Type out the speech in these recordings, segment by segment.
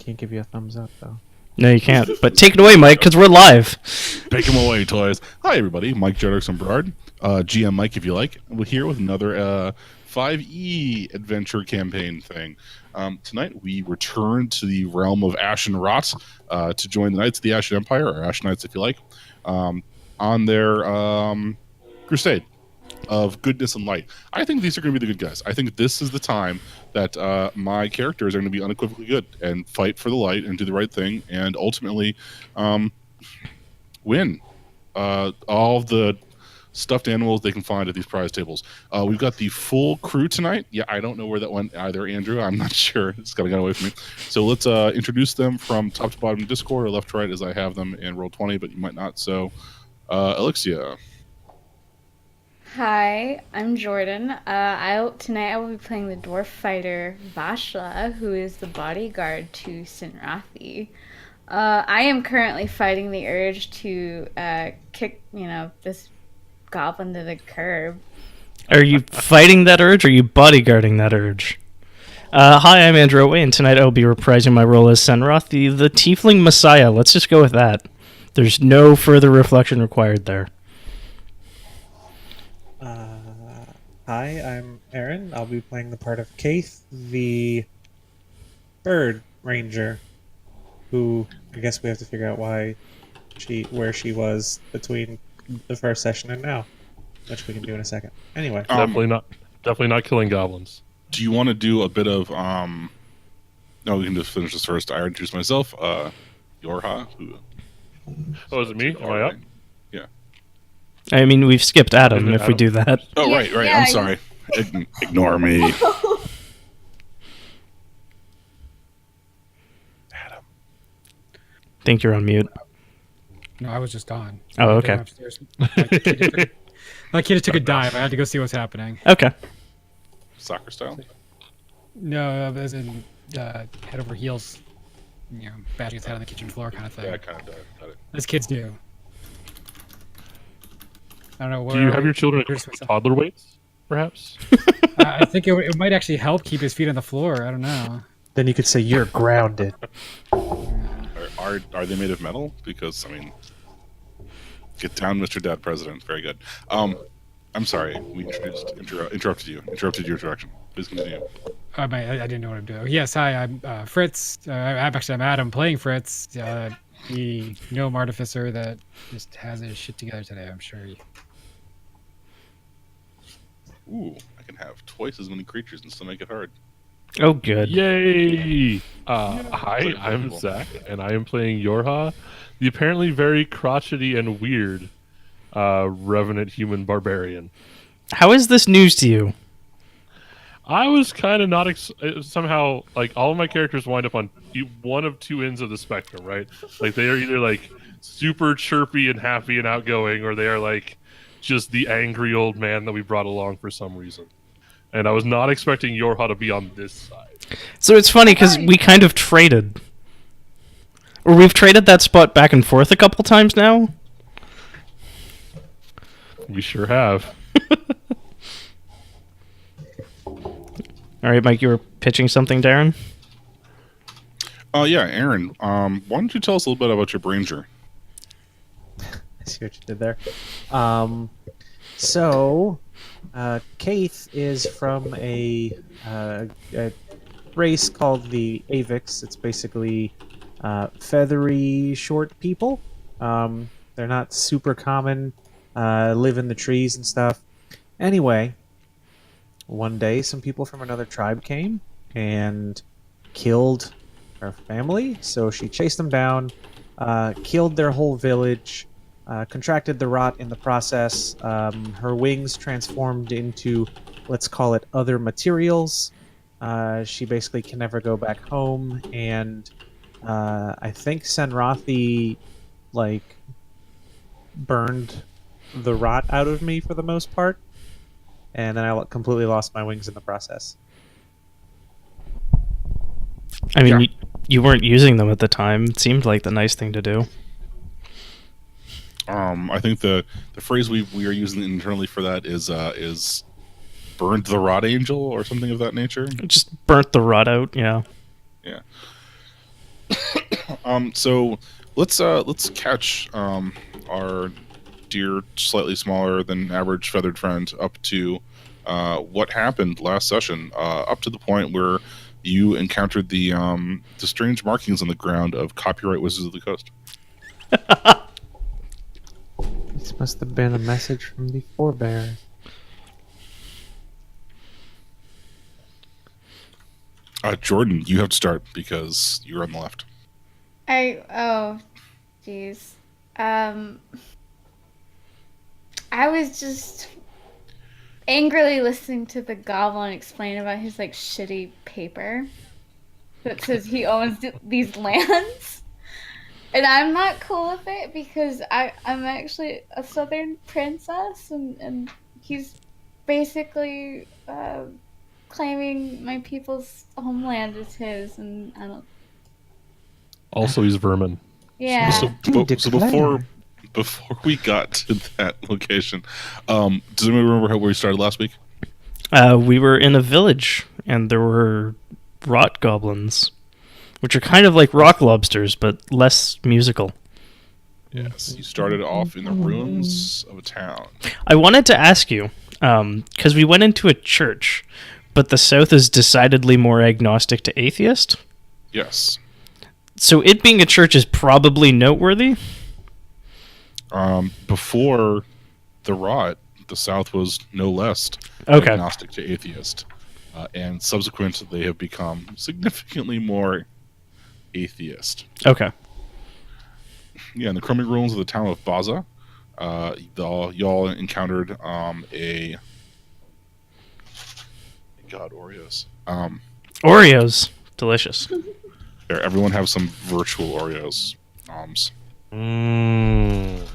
Can't give you a thumbs up, though. No, you can't. But take it away, Mike, because we're live. Take them away, toys. Hi, everybody. Mike Jerickson Berard, GM Mike, if you like. We're here with another 5e adventure campaign thing. Tonight, we return to the realm of Ashen Rot to join the Knights of the Ashen Empire, or Ashen Knights, if you like, on their crusade of goodness and light. I think these are going to be the good guys. I think this is the time that my characters are going to be unequivocally good and fight for the light and do the right thing and ultimately win all the stuffed animals they can find at these prize tables. We've got the full crew tonight. Yeah, I don't know where that went either, Andrew. I'm not sure. It's kind of got away from me. So let's introduce them from top to bottom in Discord, or left to right as I have them in Roll20, but you might not. So, Alexia. Hi, I'm Jordan. Tonight I will be playing the dwarf fighter Vashla, who is the bodyguard to Sinrathi. I am currently fighting the urge to kick, this goblin to the curb. Are you fighting that urge, or are you bodyguarding that urge? Hi, I'm Andrew Away, and tonight I'll be reprising my role as Sinrathi, the Tiefling Messiah. Let's just go with that. There's no further reflection required there. Hi, I'm Aaron. I'll be playing the part of Kaith, the bird ranger, who I guess we have to figure out where she was between the first session and now, which we can do in a second. Anyway, definitely not killing goblins. Do you want to do a bit of no, we can just finish this first. I introduced myself, Yorha. Oh, is it me? Am I up? Yeah. I mean, we've skipped Adam if we do that. Oh, right. Yeah, I'm sorry. Ignore me. Adam. Think you're on mute. No, I was just on. Oh, okay. Upstairs. My kid took a dive. I had to go see what's happening. Okay. Soccer style? No, as in head over heels, bashing his head on the kitchen floor kind of thing. Yeah, kind of. Got it. As kids do. I don't know. Do you have your children at toddler weights, perhaps? I think it might actually help keep his feet on the floor. I don't know. then you could say you're grounded. Are they made of metal? Because, I mean, get down, Mr. Dad President. Very good. I'm sorry. We interrupted you. Interrupted your direction. Please continue. I didn't know what I'm doing. Yes, hi, I'm Fritz. I'm Adam playing Fritz, the gnome artificer that just has his shit together today, I'm sure. Ooh, I can have twice as many creatures and still make it hard. Oh, good. Yay! Hi, I'm Zach, and I am playing Yorha, the apparently very crotchety and weird revenant human barbarian. How is this news to you? I was kind of not somehow, like, all of my characters wind up on one of two ends of the spectrum, right? Like, they are either like super chirpy and happy and outgoing, or they are like just the angry old man that we brought along for some reason. And I was not expecting Yorha to be on this side. So it's funny because we kind of traded. Or we've traded that spot back and forth a couple times now. We sure have. All right, Mike, you were pitching something, Darren? Yeah, Aaron, why don't you tell us a little bit about your Branger? I see what you did there. Kaith is from a race called the Avix. It's basically feathery, short people. They're not super common, live in the trees and stuff. Anyway, one day some people from another tribe came and killed her family, so she chased them down, killed their whole village, contracted the rot in the process. Her wings transformed into, let's call it, other materials. She basically can never go back home, and I think Sinrathi, burned the rot out of me for the most part, and then I completely lost my wings in the process. I mean, you weren't using them at the time. It seemed like the nice thing to do. I think the phrase we are using internally for that is burned the rot angel or something of that nature. It just burnt the rot out, yeah. Yeah. So let's catch our dear, slightly smaller than average feathered friend up to what happened last session, up to the point where you encountered the strange markings on the ground of copyright Wizards of the Coast. This must have been a message from the forebear. Jordan, you have to start because you're on the left. Oh, jeez. I was just angrily listening to the goblin explain about his like shitty paper that says he owns these lands, and I'm not cool with it because I'm actually a southern princess, and he's basically claiming my people's homeland is his, and I don't. Also, he's vermin. Yeah. So before we got to that location, does anyone remember where we started last week? We were in a village, and there were rot goblins, which are kind of like rock lobsters, but less musical. Yes, you started off in the ruins of a town. I wanted to ask you, because we went into a church, but the South is decidedly more agnostic to atheist. Yes. So it being a church is probably noteworthy. Before the rot, the South was no less agnostic to atheist, and subsequent they have become significantly more atheist. Okay. Yeah, in the crumbling ruins of the town of Baza, y'all encountered a Oreos. Oreos, delicious. There, everyone have some virtual Oreos.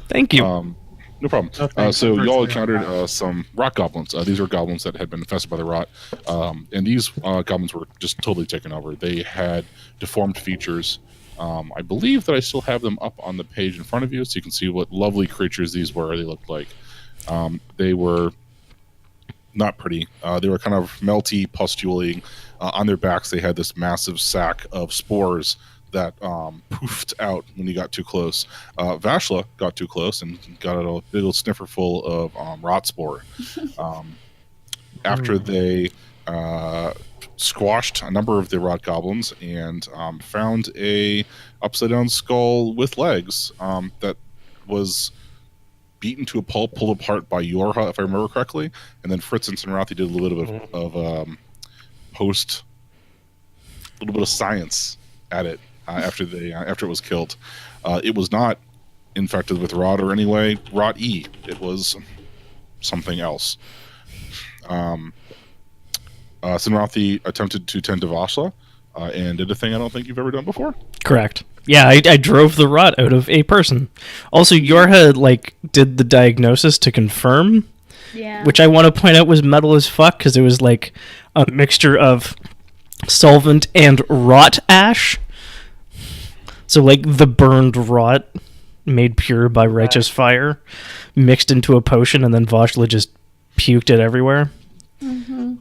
Thank you. No problem. Oh, thanks. So y'all Virtually encountered some rot goblins. These are goblins that had been infested by the rot, and these goblins were just totally taken over. They had deformed features. I believe that I still have them up on the page in front of you, so you can see what lovely creatures these were. They looked like they were not pretty. They were kind of melty, pustulating. On their backs, they had this massive sack of spores that poofed out when you got too close. Vashla got too close and got a big old sniffer full of rot spore. After they squashed a number of the rot goblins and found a upside down skull with legs that was beaten to a pulp, pulled apart by Yorha, if I remember correctly, and then Fritz and Sinrathi did a little bit of a little bit of science at it after it was killed. It was not infected with rot or anyway rot E. It was something else. Sinrathi attempted to tend to Vashla and did a thing I don't think you've ever done before. Correct. Yeah, I drove the rot out of a person. Also, Yorha did the diagnosis to confirm, Yeah. which I want to point out was metal as fuck because it was like a mixture of solvent and rot ash. So like the burned rot made pure by righteous fire mixed into a potion, and then Vashla just puked it everywhere. Mm-hmm.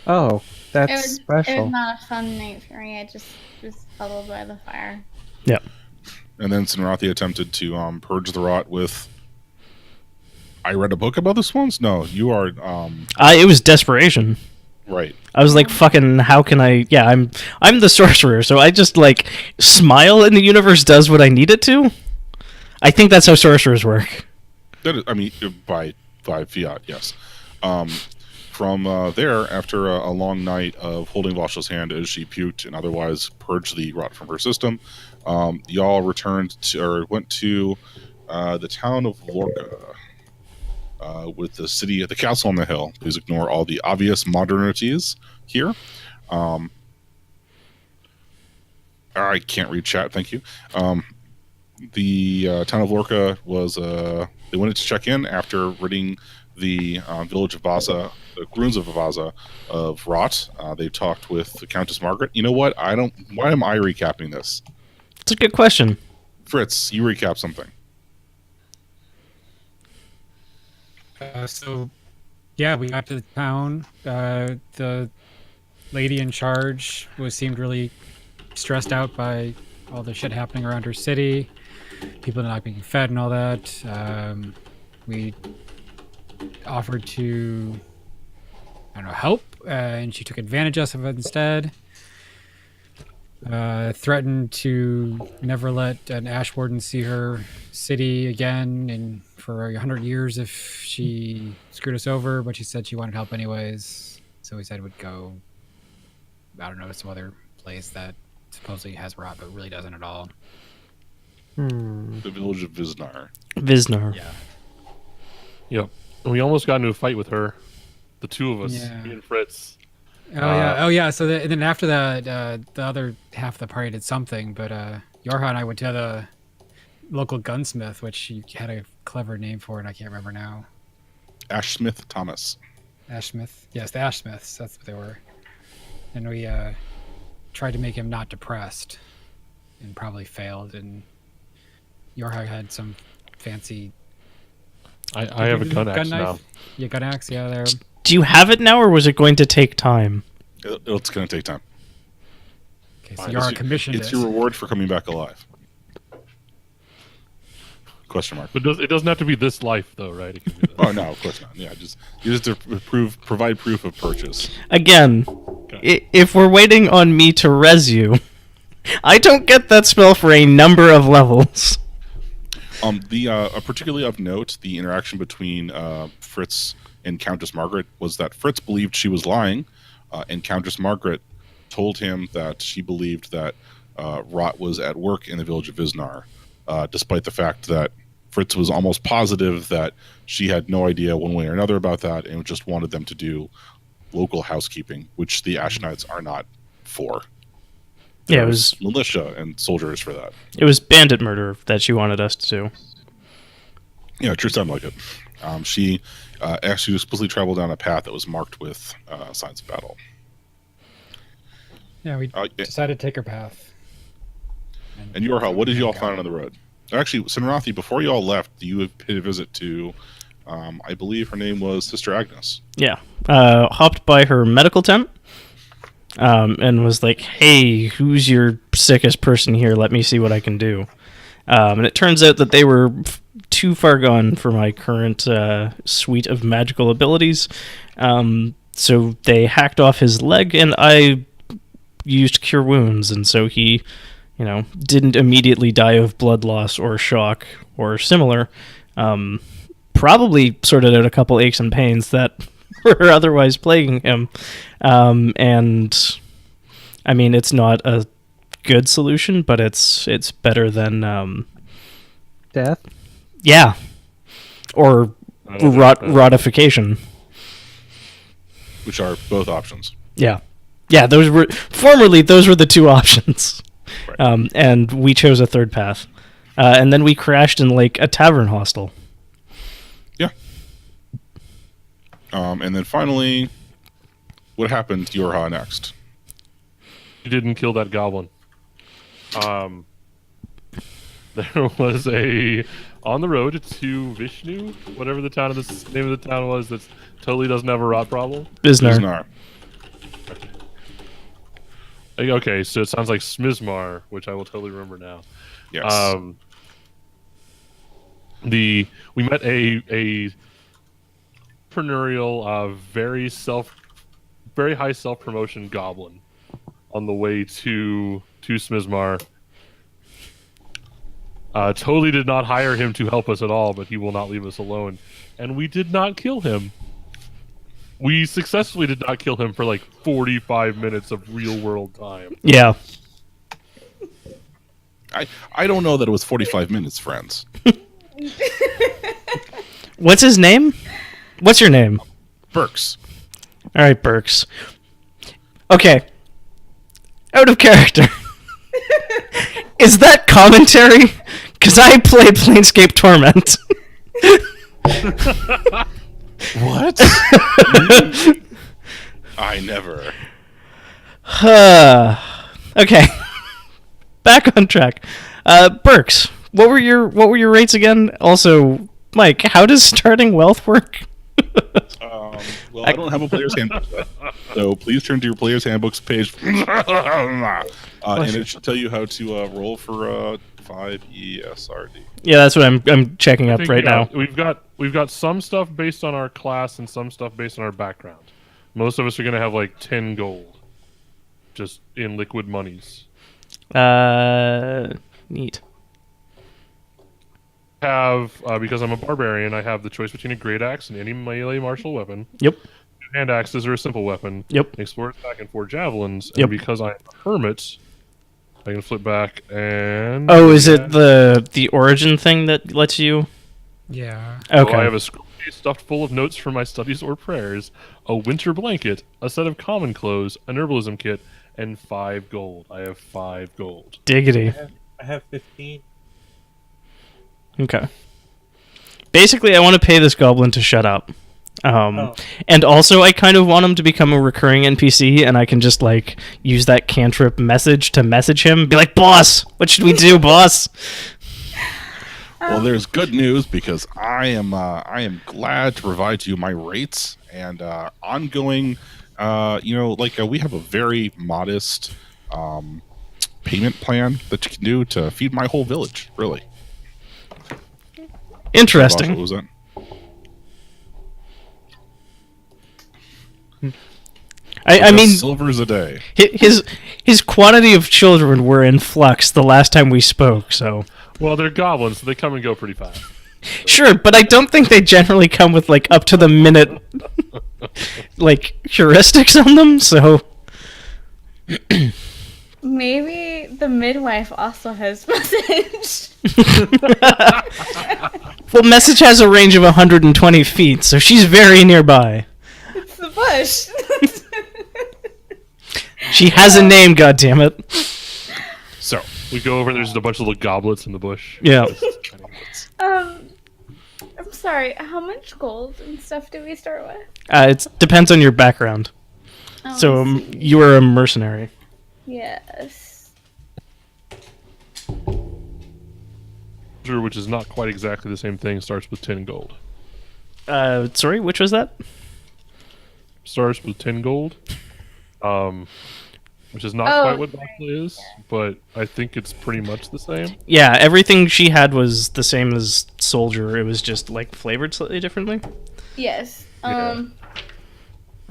Oh, that's It was special. not a fun night for me. I just was huddled by the fire. Yeah. And then Sinrathi attempted to purge the rot with. I read a book about this once. No, you are It was desperation. right. I was like, fucking, how can I? Yeah, I'm the sorcerer, so I just like smile and the universe does what I need it to. I think that's how sorcerers work. That is, I mean, by fiat, yes. From there, after a long night of holding Vashal's hand as she puked and otherwise purged the rot from her system, y'all went to the town of Lorca with the castle on the hill. Please ignore all the obvious modernities here. I can't read chat. Thank you. The town of Lorca was they wanted to check in after ridding the village of Vaza, the ruins of Vaza, of rot. They talked with the Countess Margaret. You know what? Why am I recapping this? It's a good question. Fritz, you recap something. So, yeah, we got to the town. The lady in charge seemed really stressed out by all the shit happening around her city, people not being fed and all that. We offered to, I don't know, help, and she took advantage of it instead. Threatened to never let an Ash Warden see her city again and for 100 years if she screwed us over, but she said she wanted help anyways. So we said we'd go, I don't know, some other place that supposedly has rot but really doesn't at all. The village of Viznar. Visnar. Yeah. Yep. And we almost got into a fight with her. The two of us, Yeah. me and Fritz. Oh yeah. So then after that, the other half of the party did something, but Yorha and I went to the local gunsmith, which he had a clever name for it. I can't remember now. Ashsmith Thomas. Ashsmith. Yes, the Ashsmiths. That's what they were. And we tried to make him not depressed, and probably failed. And Yorha had some fancy. I have a gun axe now. Yeah, gun axe. Yeah, there. Do you have it now, or was it going to take time? It's going to take time. Okay, so Fine. Yorha commissioned It's it. your reward for coming back alive. Question mark. But it doesn't have to be this life, though, right? It can be this. Oh no, of course not. Yeah, just use it to provide proof of purchase. Again, if we're waiting on me to res you, I don't get that spell for a number of levels. Particularly of note, the interaction between Fritz and Countess Margaret was that Fritz believed she was lying, and Countess Margaret told him that she believed that Rot was at work in the village of Viznar, despite the fact that Fritz was almost positive that she had no idea one way or another about that and just wanted them to do local housekeeping, which the Ashenites are not for. Yeah, it There's was militia and soldiers for that. bandit murder that she wanted us to do. Yeah, it sure sounded like it. She actually explicitly traveled down a path that was marked with signs of battle. Yeah, we decided to take her path. And Yorha, what did you all find on the road? Actually, Sinrathi, before you all left, you paid a visit to, I believe her name was Sister Agnes. Yeah, hopped by her medical tent, and was like, "Hey, who's your sickest person here? Let me see what I can do." And it turns out that they were too far gone for my current suite of magical abilities. So they hacked off his leg, and I used Cure Wounds, and so he, didn't immediately die of blood loss or shock or similar. Probably sorted out a couple aches and pains that were otherwise plaguing him. And I mean, it's not a good solution, but it's better than Death? yeah, or ratification. Which are both options. Yeah, those were the two options. Right. And we chose a third path, and then we crashed in like a tavern hostel. Yeah. And then finally, what happened to Yorha next? You didn't kill that goblin. There was on the road to Vishnu, whatever the name of the town was, that totally doesn't have a rot problem. Biznar. Okay, so it sounds like Smizmar, which I will totally remember now. Yes. We met a entrepreneurial, very high self promotion goblin on the way to Smizmar. Totally did not hire him to help us at all, but he will not leave us alone. And we did not kill him. We successfully did not kill him for like 45 minutes of real world time. Yeah. I don't know that it was 45 minutes, friends. What's his name? What's your name? Burks. All right, Burks. Okay. Out of character. Is that commentary? Because I play Planescape Torment. What? I never. Okay. Back on track. Burks, what were your rates again? Also, Mike, how does starting wealth work? Well, I don't have a player's handbook yet, so please turn to your player's handbooks page, and it should tell you how to roll for 5ESRD. Yeah, that's what I'm checking I up think, right yeah, now. We've got some stuff based on our class and some stuff based on our background. Most of us are going to have like 10 gold, just in liquid monies. Neat. Because I'm a barbarian, I have the choice between a great axe and any melee martial weapon. Yep. 2 hand axes are a simple weapon. Yep. An explorer attack and 4 javelins. Yep. And because I'm a hermit, I can flip back and. Oh, is it the origin thing that lets you? Yeah. Okay. So I have a scroll case stuffed full of notes from my studies or prayers, a winter blanket, a set of common clothes, an herbalism kit, and 5 gold. I have 5 gold. Diggity. I have 15. Okay. Basically, I want to pay this goblin to shut up. Oh. And also, I kind of want him to become a recurring NPC, and I can just, like, use that cantrip message to message him. Be like, boss, what should we do, boss? Well, there's good news because I am glad to provide you my rates and ongoing. We have a very modest payment plan that you can do to feed my whole village. Really Interesting. What was that? I mean, silvers a day. his quantity of children were in flux the last time we spoke, so... Well, they're goblins, so they come and go pretty fast. Sure, but I don't think they generally come with, like, up to the minute, like, heuristics on them, so... Maybe the midwife also has message. Well, message has a range of 120 feet, so she's very nearby. It's the bush. She has a name, goddammit. So We go over and there's just a bunch of little goblets in the bush. Yeah. I'm sorry. How much gold and stuff do we start with? It depends on your background. Oh, So I see. you are a mercenary. Yes. Which is not quite exactly the same thing, starts with 10 gold. Sorry, which was that? Starts with 10 gold. Which is not Oh, quite what Bachelor is, but I think it's pretty much the same. Yeah, everything she had was the same as Soldier. It was just, like, flavored slightly differently. Yes. Yeah.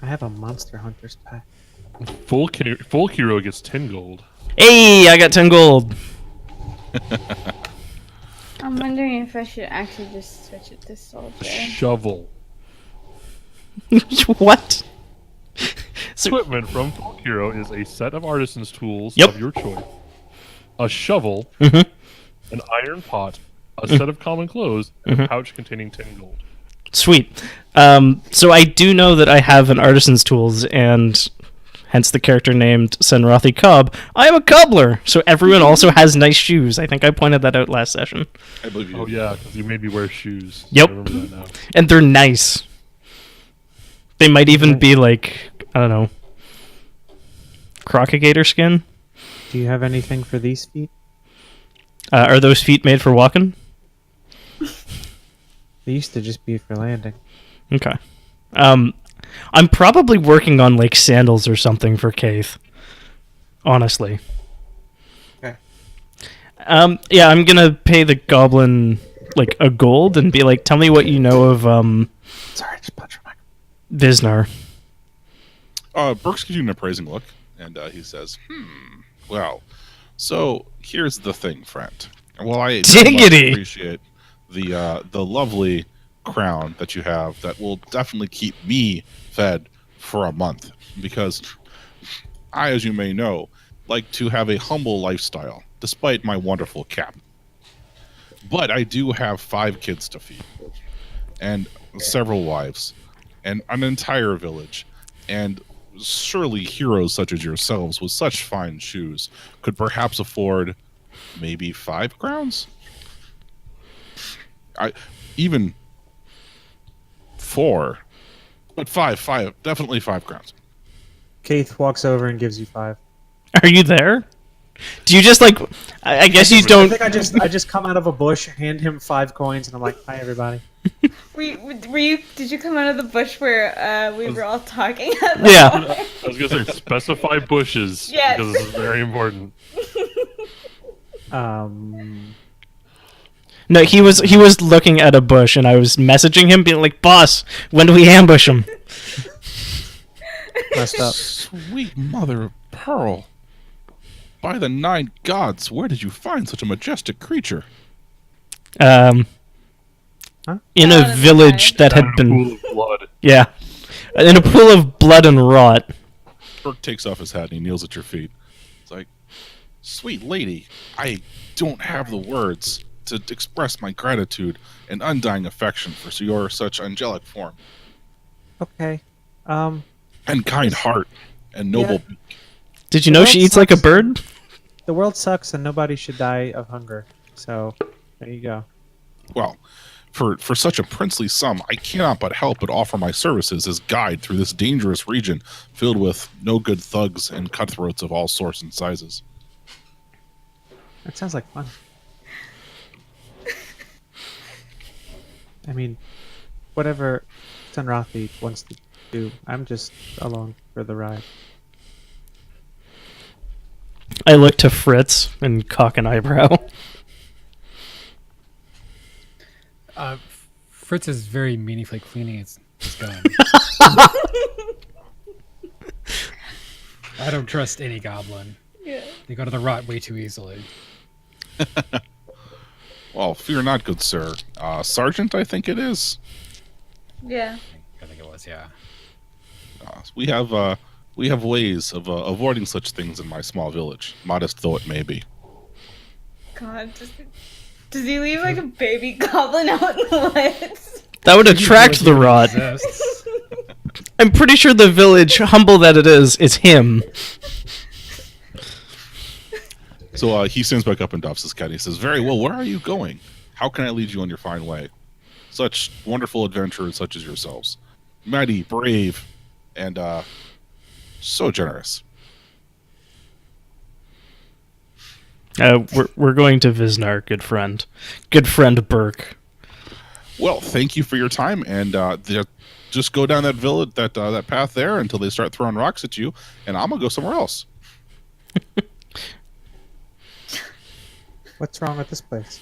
I have a Monster Hunters pack. Full hero gets 10 gold. Hey, I got 10 gold. I'm wondering if I should actually just switch it to soldier. Shovel. What? Equipment from Full Hero is a set of artisan's tools Yep. of your choice, a shovel, Mhm. an iron pot, a set of common clothes, and a pouch containing 10 gold. Sweet. So I do know that I have an artisan's tools, and hence the character named Senrathi Cobb. I am a cobbler, so everyone also has nice shoes. I think I pointed that out last session. I believe you. Oh yeah, because you made me wear shoes. Yep. I remember that now. And they're nice. They might even be like, I don't know, crocagator skin. Do you have anything for these feet? Are those feet made for walking? They used to just be for landing. Okay. I'm probably working on like sandals or something for Kaith. Honestly. Okay. Yeah, I'm gonna pay the goblin like a gold and be like, tell me what you know of Sorry, just punch my. Visnar. Brooks gives you an appraising look, and he says, well, so here's the thing, friend. Well, I very much Diggity. appreciate the lovely crown that you have that will definitely keep me fed for a month, because I, as you may know, like to have a humble lifestyle, despite my wonderful cap. But I do have 5 kids to feed, and several wives, and an entire village, and surely heroes such as yourselves with such fine shoes could perhaps afford maybe 5 crowns? Even 4, but 5, definitely 5 crowns. Keith walks over and gives you 5. Are you there? Do you just like? I guess you I don't. think I just come out of a bush, hand him 5 coins, and I'm like, "Hi, everybody." Were you? Did you come out of the bush where we were all talking? Yeah. I was gonna say specify bushes Yes. because this is very important. No, he was looking at a bush, and I was messaging him, being like, "Boss, when do we ambush him?" Messed up. Sweet mother of pearl! By the 9 gods, where did you find such a majestic creature? In Down a in the village mine. that had Pool been, of blood. yeah, in a pool of blood and rot. Burke takes off his hat and he kneels at your feet. It's like, sweet lady, I don't have the words to express my gratitude and undying affection for your such angelic form Okay. and kind heart and noble. Did you know Well, she eats like a sucks. bird? The world sucks and nobody should die of hunger. So, there you go. Well, for such a princely sum, I cannot but help but offer my services as guide through this dangerous region filled with no good thugs and cutthroats of all sorts and sizes. That sounds like fun. I mean, whatever Sunrathi wants to do, I'm just along for the ride. I look to Fritz and cock an eyebrow. Fritz is very meaningfully cleaning his gun. I don't trust any goblin. Yeah. They go to the rot way too easily. Well, fear not, good sir. Sergeant, I think it is. Yeah. I think it was, yeah. We have ways of avoiding such things in my small village, modest though it may be. God, does he leave like a baby goblin out in the woods? That would attract the rot. Exists. I'm pretty sure the village, humble that it is him. So he stands back up and doffs his cap. He says, "Very well. Where are you going? How can I lead you on your fine way? Such wonderful adventurers such as yourselves, mighty, brave, and so generous." We're going to Viznar, good friend Burke. Well, thank you for your time, and just go down that village, that path there, until they start throwing rocks at you, and I'm gonna go somewhere else. What's wrong with this place?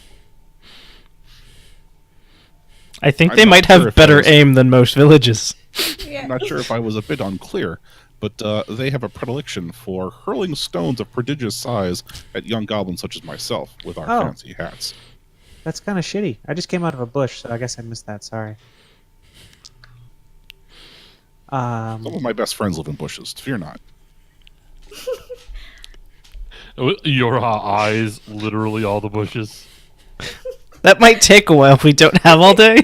I think I'm they not might sure have if better I was- aim than most villages. Yeah. I'm not sure if I was a bit unclear, but they have a predilection for hurling stones of prodigious size at young goblins such as myself with our Oh. fancy hats. That's kind of shitty. I just came out of a bush, so I guess I missed that. Sorry. Some of my best friends live in bushes. Fear not. Your eyes, literally all the bushes. That might take a while if we don't have all day.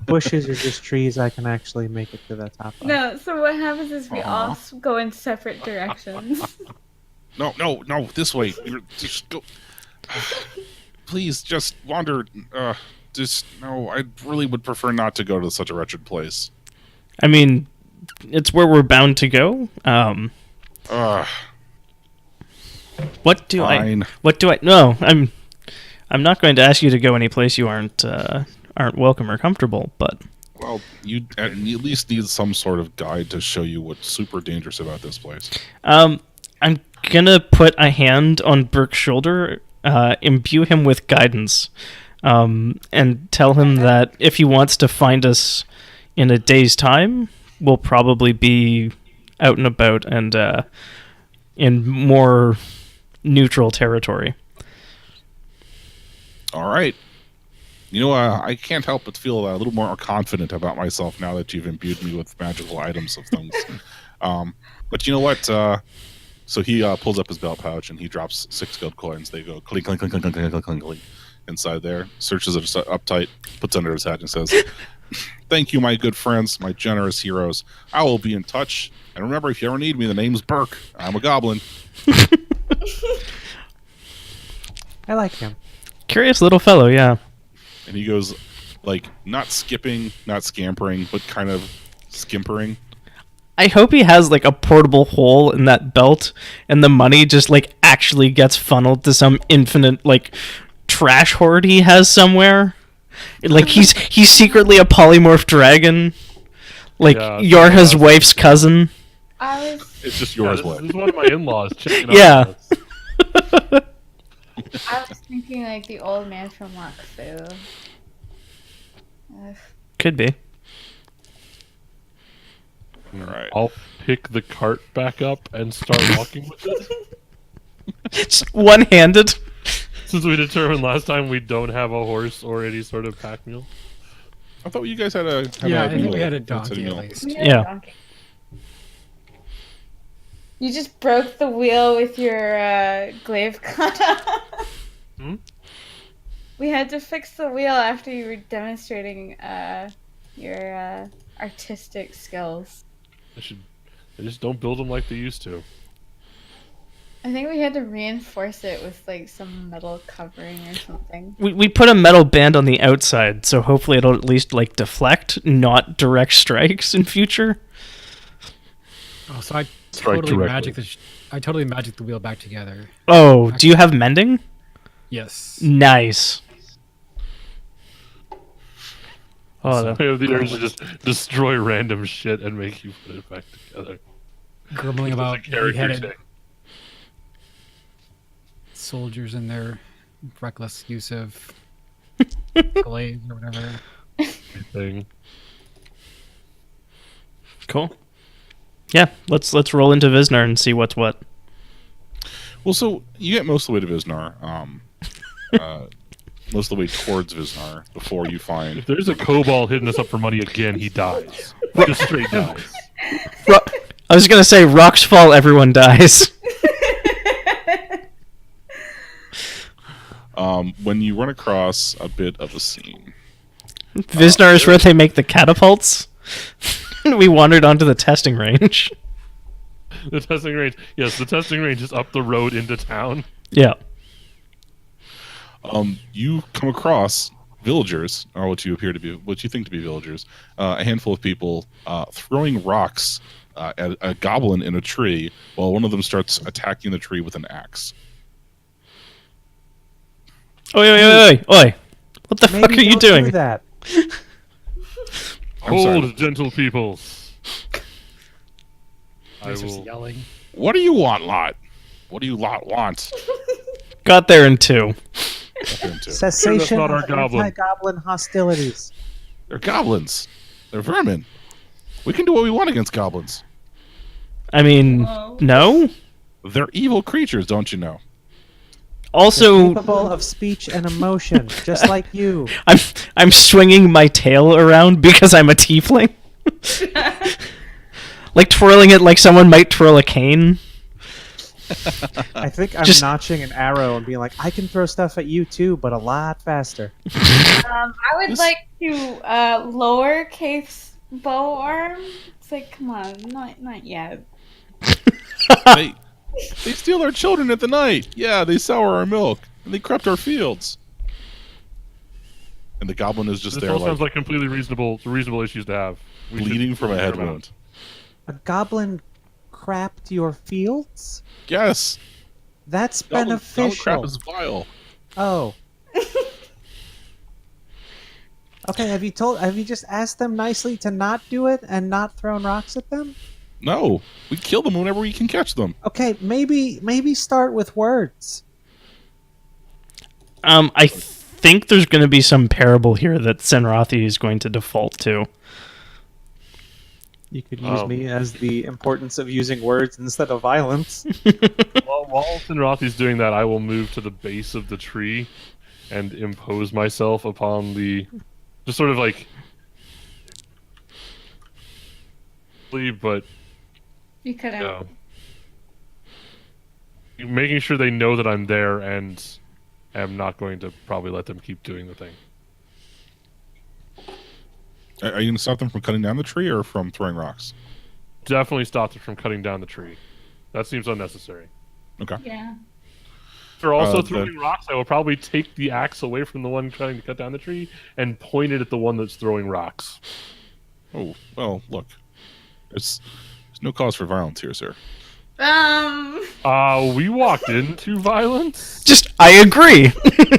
bushes are just trees I can actually make it to the top of. No, so what happens is we all go in separate directions. No, this way. Just go. Please, just wander. No, I really would prefer not to go to such a wretched place. I mean, it's where we're bound to go. What do Fine. I? No, I'm not going to ask you to go any place you aren't welcome or comfortable. But Well, you at least need some sort of guide to show you what's super dangerous about this place. I'm gonna put a hand on Burke's shoulder, imbue him with guidance, and tell him that if he wants to find us in a day's time, we'll probably be out and about and in more neutral territory. All right. You know, I can't help but feel a little more confident about myself now that you've imbued me with magical items of things. But you know what? So he pulls up his belt pouch and he drops 6 gold coins. They go clink, clink, clink, clink, clink, clink, clink, clink inside there, searches it up tight, puts it under his hat and says, "Thank you, my good friends, my generous heroes. I will be in touch. And remember, if you ever need me, the name's Burke. I'm a goblin." I like him. Curious little fellow, yeah. And he goes, like, not skipping, not scampering, but kind of skimpering. I hope he has like a portable hole in that belt, and the money just like actually gets funneled to some infinite like trash hoard he has somewhere. Like he's secretly a polymorph dragon. Like Yeah, Yorha's wife's cousin. I was It's just Yeah, yours. this What? is one of my in-laws checking Yeah. up on us. I was thinking like the old man from Wakfu. Could be. All right. I'll pick the cart back up and start walking with it. Just one-handed. Since we determined last time we don't have a horse or any sort of pack mule. I thought you guys had a. Yeah, I think mule. we had a That's donkey at mule. least. We had a Yeah. donkey. You just broke the wheel with your glaive kata. Hmm? We had to fix the wheel after you were demonstrating your artistic skills. They just don't build them like they used to. I think we had to reinforce it with like some metal covering or something. We put a metal band on the outside, so hopefully it'll at least like deflect, not direct strikes in future. Oh, so I Strike totally directly. magic the wheel back together. Oh, do you have mending? Yes. Nice. Oh, I have the urge to just destroy random shit and make you put it back together. Grumbling It's a about character beheaded thing. soldiers and their reckless use of glaives or whatever. Thing. cool. Yeah, let's roll into Visnar and see what's what. Well, so you get most of the way to Visnar. Most of the way towards Visnar before you find. If there's a kobold hitting us up for money again, he dies. Just straight dies. I was gonna say rocks fall, everyone dies. When you run across a bit of a scene. Visnar is where they make the catapults. We wandered onto the testing range. The testing range. Yes, the testing range is up the road into town. Yeah. You come across villagers, or what you think to be villagers, a handful of people throwing rocks at a goblin in a tree, while one of them starts attacking the tree with an axe. Oi! What the fuck are Maybe you don't doing? do that. I'm sorry. Hold, gentle peoples. I He's just will. yelling. What do you want, lot? What do you lot want? Got there in 2. Cessation not our of goblin. anti-goblin hostilities. They're goblins. They're vermin. We can do what we want against goblins. I mean, no. They're evil creatures, don't you know? Also, Capable of speech and emotion, just like you. I'm swinging my tail around because I'm a tiefling. Like twirling it like someone might twirl a cane. I think I'm Just- notching an arrow and being like, I can throw stuff at you too, but a lot faster. I would like to lower Kate's bow arm. It's like, come on, not yet. They steal our children at the night. Yeah, they sour our milk. And they corrupt our fields. And the goblin is just This there, all sounds like completely reasonable issues to have. We should bleeding from a figure head them out. wound. A goblin crapped your fields? Yes. That's Goblin beneficial. crap is vile. Oh. Okay, have you just asked them nicely to not do it and not thrown rocks at them? No, we kill them whenever we can catch them. Okay, maybe start with words. I think there's going to be some parable here that Senrathi is going to default to. You could use me as the importance of using words instead of violence. While Sinrathi's doing that, I will move to the base of the tree and impose myself upon the... Just sort of like... But, You could you have. know... Making sure they know that I'm there and am not going to probably let them keep doing the thing. Are you going to stop them from cutting down the tree or from throwing rocks? Definitely stop them from cutting down the tree. That seems unnecessary. Okay. Yeah. If they're also then- throwing rocks, I will probably take the axe away from the one trying to cut down the tree and point it at the one that's throwing rocks. Oh, well, look. There's no cause for violence here, sir. We walked into violence. I agree.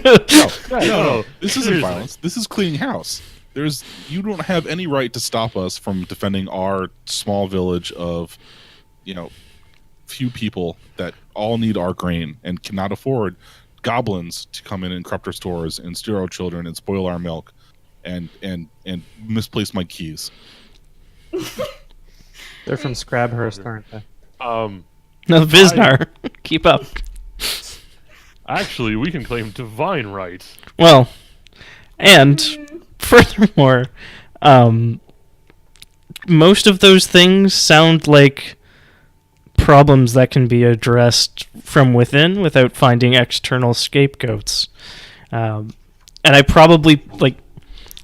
No, this isn't Seriously. violence. This is cleaning house. You don't have any right to stop us from defending our small village of, few people that all need our grain and cannot afford goblins to come in and corrupt our stores and steal our children and spoil our milk and misplace my keys. They're from Scrabhurst, aren't they? No, Viznar. Keep up. Actually, we can claim divine right. Well, and furthermore, most of those things sound like problems that can be addressed from within without finding external scapegoats. And I probably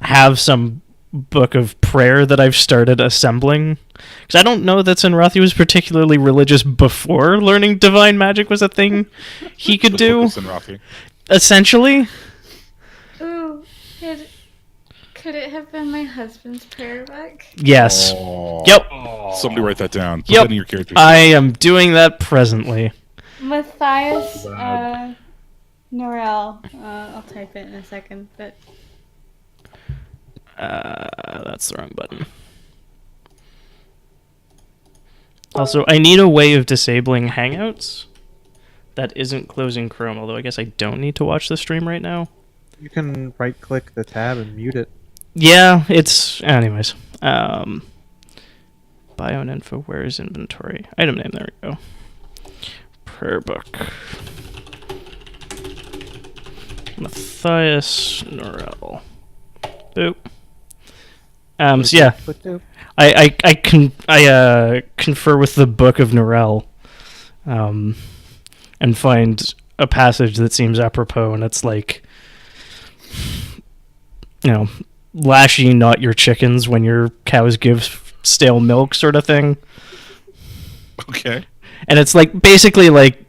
have some book of prayer that I've started assembling, because I don't know that Sinrathi was particularly religious before learning divine magic was a thing he could do. Sinrathi. Essentially, Ooh, could it have been my husband's prayer book? yes. Oh. Yep. Somebody write that down. Put Yep. that in your character. I am doing that presently. Matthias Bad. Norel. I'll type it in a second, but That's the wrong button. Also, I need a way of disabling Hangouts that isn't closing Chrome, although I guess I don't need to watch the stream right now. You can right-click the tab and mute it. Yeah, it's... Anyways. Bio and info, where is inventory? Item name, there we go. Prayer book. Matthias Norel. Boop. So yeah, I confer with the Book of Norel, and find a passage that seems apropos, and it's like, lash ye not your chickens when your cows give stale milk, sort of thing. Okay. And it's like basically like,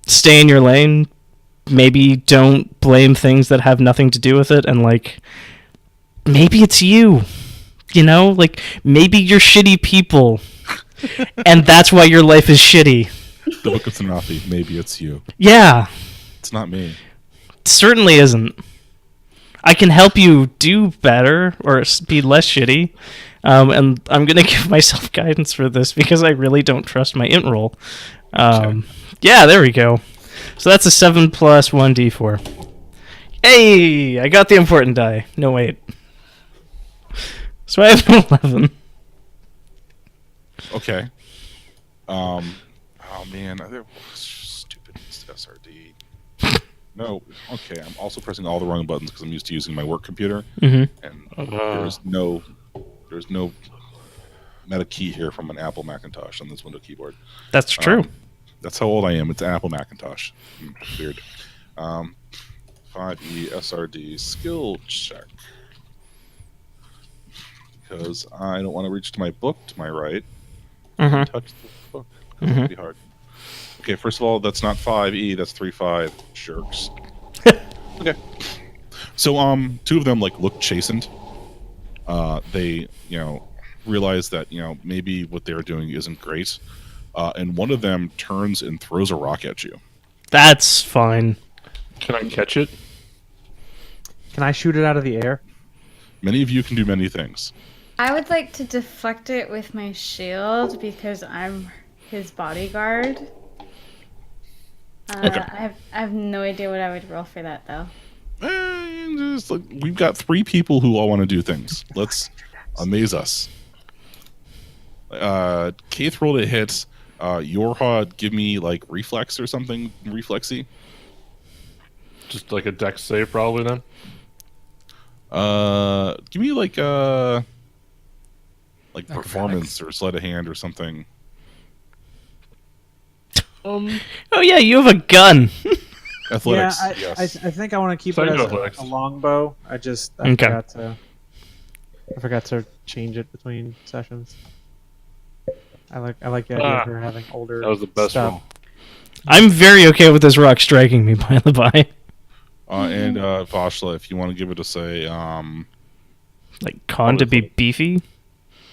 stay in your lane. Maybe don't blame things that have nothing to do with it, and maybe it's you. Maybe you're shitty people, and that's why your life is shitty. The Book of Sinrathi. Maybe it's you. Yeah, It's not me. it certainly isn't. I can help you do better or be less shitty, and I'm gonna give myself guidance for this because I really don't trust my int roll. Yeah, there we go. So that's a 7 plus 1d4. Hey, I got the important die. No, wait. So I have an 11. Okay. Oh man, stupid SRD. No. Okay, I'm also pressing all the wrong buttons because I'm used to using my work computer, and there's no meta key here from an Apple Macintosh on this Windows keyboard. That's true. That's how old I am. It's an Apple Macintosh. Weird. 5E SRD skill check. Because I don't want to reach to my book to my right. Mhm. Touch the book. That would be hard. Okay, first of all, that's not 5E. That's 3-5. Jerks. Okay. So, two of them look chastened. They, realize that maybe what they're doing isn't great. And one of them turns and throws a rock at you. That's fine. Can I catch it? Can I shoot it out of the air? Many of you can do many things. I would like to deflect it with my shield because I'm his bodyguard. Okay. I have no idea what I would roll for that though. We've got 3 people who all want to do things. Let's amaze us. Keith rolled a hit. Yorha, give me reflex or something, reflexy. Just like a dex save, probably then. Give me performance or sleight of hand or something. Oh yeah, you have a gun. Athletics. Yeah, yes. I think I want to keep So it you as go athletics. a longbow. I Okay. forgot to change it between sessions. I like the idea of her having older That was the best stuff. roll. I'm very okay with this rock striking me, by the by. And Vashla, if you want to give it a say, Con to be beefy.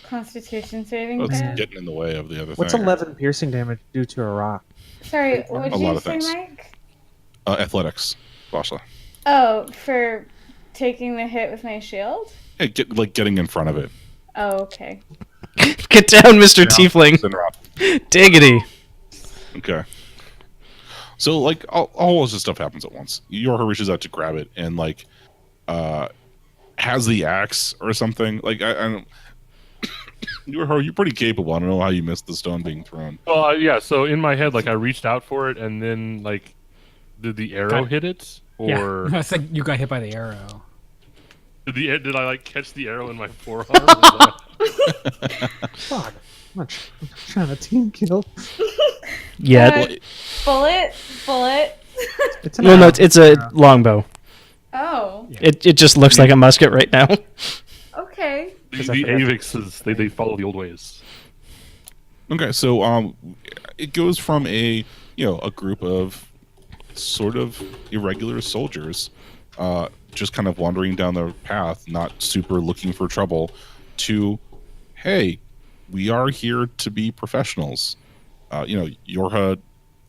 Constitution saving Well, it's throw. getting in the way of the other What's thing. 11 piercing damage due to a rock? Sorry, what A did lot you of say, things. Mike? Athletics, Basha. Oh, for taking the hit with my shield? Hey, getting in front of it. Oh, okay. Get down, Mr. Tiefling. Sinroth. Diggity. Okay. So like all this stuff happens at once. Yorha reaches out to grab it and like has the axe or something. Like I don't. You're pretty capable. I don't know how you missed the stone being thrown. Well, yeah. So in my head, like I reached out for it, and then like, did the arrow Got- hit it, Yeah, or I think you got hit by the arrow. did I like catch the arrow in my forearm? Fuck. I'm not trying to team kill. Yeah. Bullet. It's an Well, no, arrow. it's a longbow. Oh, It just looks like a musket right now. okay. the 'Cause I forgot. Avixes, they follow the old ways. Okay, so it goes from a group of sort of irregular soldiers, just kind of wandering down the path, not super looking for trouble, to, hey, we are here to be professionals. Yorha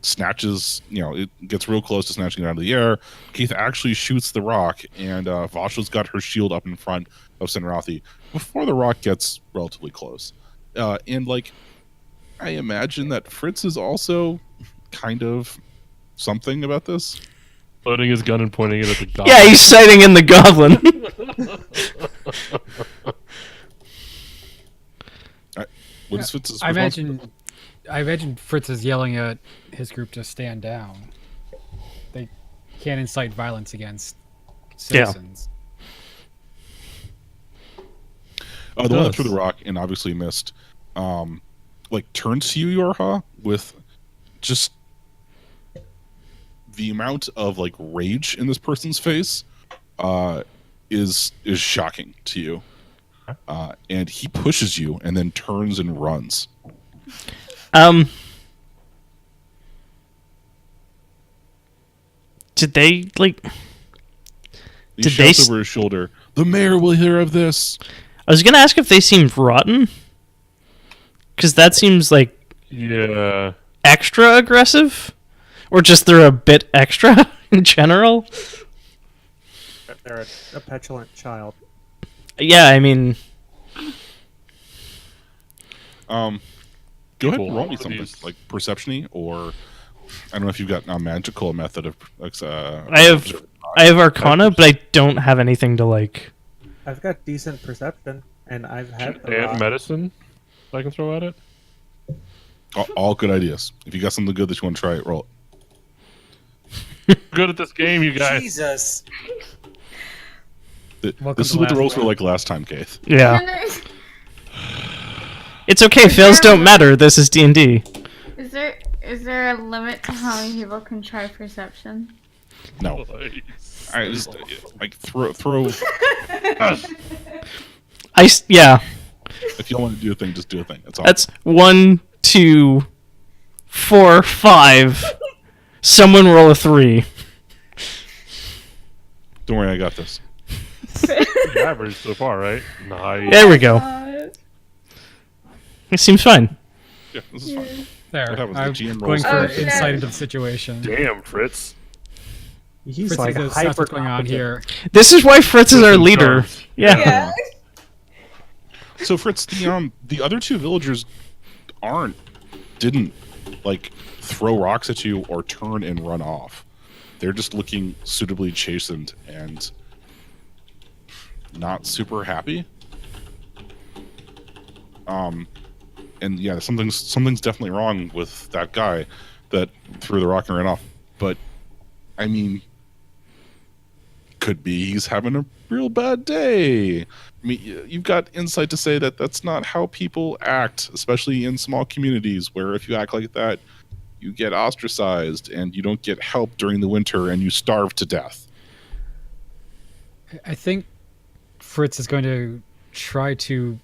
snatches, it gets real close to snatching it out of the air. Keith actually shoots the rock, and Vasha's got her shield up in front of Sinrathi before the rock gets relatively close. And like, I imagine that Fritz is also kind of something about this. Loading his gun and pointing it at the goblin. Yeah, he's sighting in the goblin. What is Fritz's I response? imagine Fritz is yelling at his group to stand down. They can't incite violence against citizens. The one that does. threw the rock and obviously missed, like turns to you, Yorha, with just the amount of like rage in this person's face is shocking to you. And he pushes you and then turns and runs. Did they like? He Did they shouts s- over his shoulder, "The mayor will hear of this." I was gonna ask if they seemed rotten, because that seems like Yeah. extra aggressive, or just they're a bit extra in general. They're a petulant child. Yeah, I mean, Go ahead Cool. and roll me What are something these? like perception-y, or I don't know if you've got a magical method of. I have Arcana, but I don't have anything to like. I've got decent perception, and I've had the And rock. medicine I can throw at it. all good ideas. If you got something good that you want to try, roll it. Good at this game, you guys. Jesus. Welcome This is to what the last rolls were round. like last time, Keith. Yeah, it's okay. Fails don't matter. This is D&D. Is there a limit to how many people can try perception? No, I just like throw. Yeah. If you don't want to do a thing, just do a thing. That's all. That's 1, 2, 4, 5. Someone roll a 3. Don't worry, I got this. The average so far, right? Nice. There we go. It seems fine. Yeah, this is fine. There, What happens? The I'm GM going rolls for first. insight into the situation. Damn, Fritz. He's Fritz like knows stuff what's going on hyper here. This is why Fritz is our Fritz in leader. charge. Yeah. Yeah. So Fritz, the other two villagers didn't like throw rocks at you or turn and run off. They're just looking suitably chastened and not super happy. And yeah, something's definitely wrong with that guy that threw the rock and ran off. But I mean, could be he's having a real bad day. I mean, you've got insight to say that that's not how people act, especially in small communities where if you act like that, you get ostracized and you don't get help during the winter and you starve to death. I think Fritz is going to try to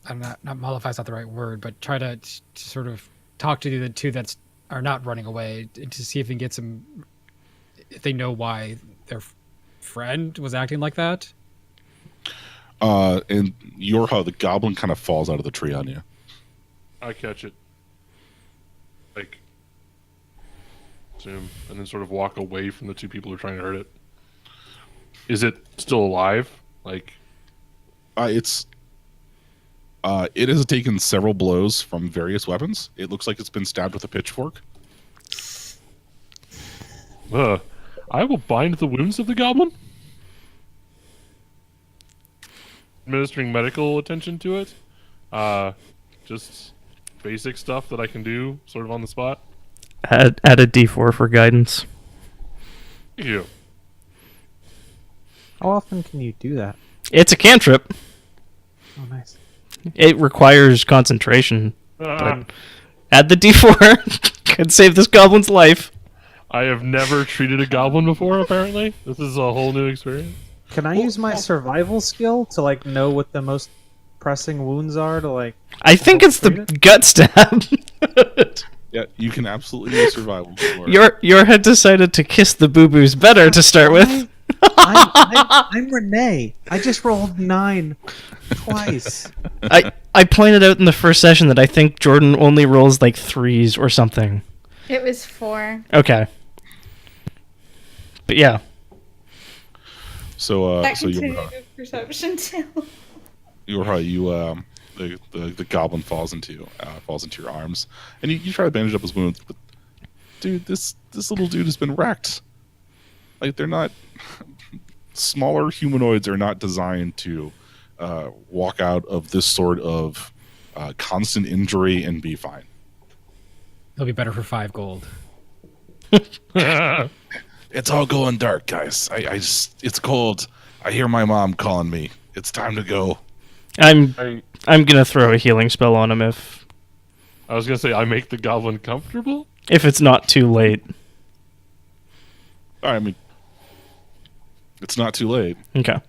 I'm not mollify is not the right word, but try to sort of talk to the two that are not running away to see if he can get some, if they know why they're friend was acting like that. And the goblin kind of falls out of the tree on you. I catch it. Like, zoom, and then sort of walk away from the two people who are trying to hurt it. Is it still alive? Like, It has taken several blows from various weapons. It looks like it's been stabbed with a pitchfork. I will bind the wounds of the goblin. Administering medical attention to it. Just basic stuff that I can do sort of on the spot. Add a D4 for guidance. Thank you. How often can you do that? It's a cantrip. Oh, nice. It requires concentration. Ah, Add the D4. Could save this goblin's life. I have never treated a goblin before, apparently. This is a whole new experience. Can I use my survival skill to like know what the most pressing wounds are to like? I think it's the gut stab. Yeah, you can absolutely use survival. for it. Your had decided to kiss the boo-boos better to start with. I'm Renee. I just rolled 9 twice. I pointed out in the first session that I think Jordan only rolls like 3s or something. It was 4. Okay. But yeah. So That so you continued with perception too. the goblin falls into your arms, and you try to bandage up his wounds, but dude, this little dude has been wrecked. Like, they're not smaller humanoids are not designed to walk out of this sort of constant injury and be fine. It'll be better for 5 gold. It's all going dark, guys. It's cold. I hear my mom calling me. It's time to go. I'm gonna throw a healing spell on him if I was gonna say I make the goblin comfortable. it's not too late. I mean, it's not too late. Okay.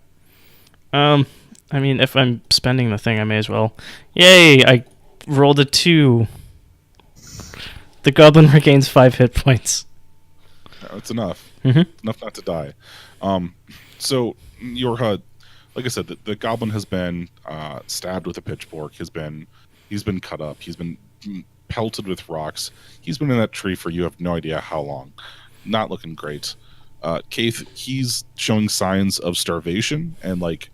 I mean, if I'm spending the thing, I may as well. Yay! I rolled a 2. The goblin regains 5 hit points. It's enough. Mhm. Enough not to die. So your like I said, the goblin has been stabbed with a pitchfork. He's been cut up. He's been pelted with rocks. He's been in that tree for you have no idea how long. Not looking great. Keith, he's showing signs of starvation and like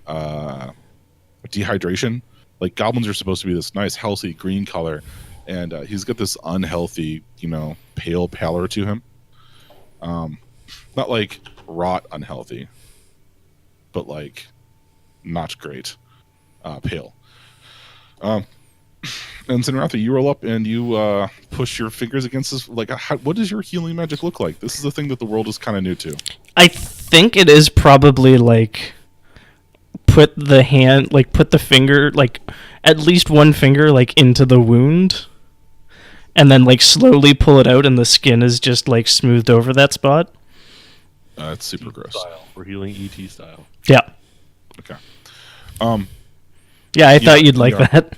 dehydration. Like, goblins are supposed to be this nice, healthy green color, and he's got this unhealthy, pale pallor to him. Not like rot unhealthy, but like not great, pale. And Sinratha, you roll up and you push your fingers against this. Like, what does your healing magic look like? This is the thing that the world is kind of new to. I think it is probably like put the finger, like at least one finger, like into the wound, and then like slowly pull it out, and the skin is just like smoothed over that spot. It's super gross. Style. We're healing ET style. Yeah. Okay. Yeah, I thought you'd like yeah. that.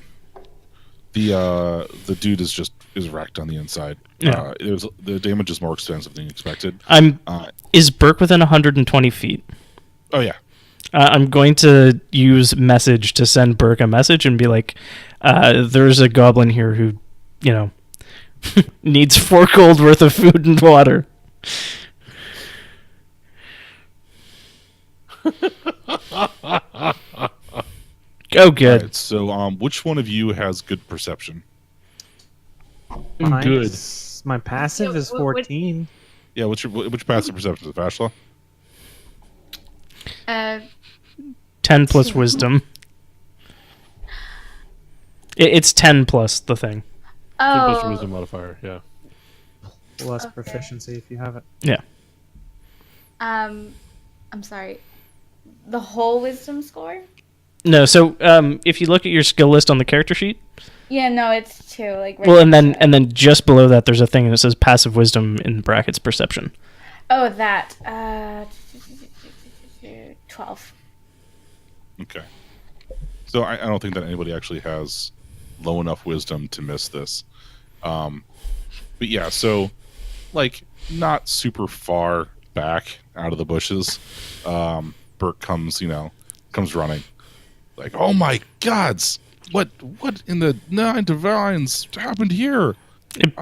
The dude is wrecked on the inside. Yeah. The damage is more expensive than you expected. Is Burke within 120 feet? Oh yeah. I'm going to use message to send Burke a message and be like, there's a goblin here who, needs 4 gold worth of food and water. Oh, good. Alright, so which one of you has good perception? Good. My passive So, is what- 14. Yeah, which passive perception is it, Vashla? 10 plus wisdom. It's 10 plus the thing. Plus Oh, wisdom modifier. Yeah. Plus Okay. proficiency if you have it. Yeah. I'm sorry. The whole wisdom score? No, so if you look at your skill list on the character sheet, Yeah, no, it's 2. Like, right well, and next to then it. just below that, there's a thing that says passive wisdom in brackets perception. Oh, that. 12. Okay. So I don't think that anybody actually has low enough wisdom to miss this. But yeah, so like not super far back out of the bushes, Burke comes running, like, "Oh my gods! What in the nine divines happened here?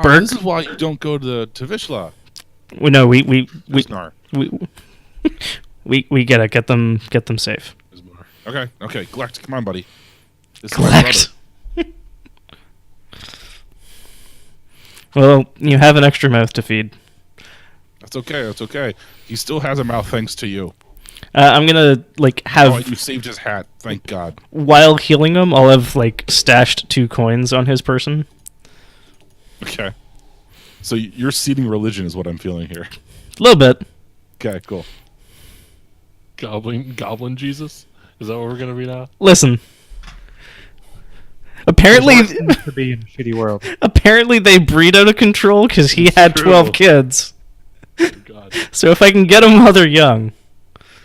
Burke, This is why you don't go to Vishla." no, we Isnar. we get them safe. Okay, Glect, come on, buddy. This is my brother. Collect. Well, you have an extra mouth to feed. That's okay. He still has a mouth thanks to you. I'm gonna Oh, you saved his hat. Thank God. while healing him, I'll have stashed 2 coins on his person. Okay. So you're seeding religion is what I'm feeling here. A little bit. Okay, cool. Goblin Jesus? Is that what we're gonna be now? Listen. Apparently, To be in a shitty world. apparently they breed out of control because he It's had true. 12 kids. Oh, God. So if I can get them while they're young,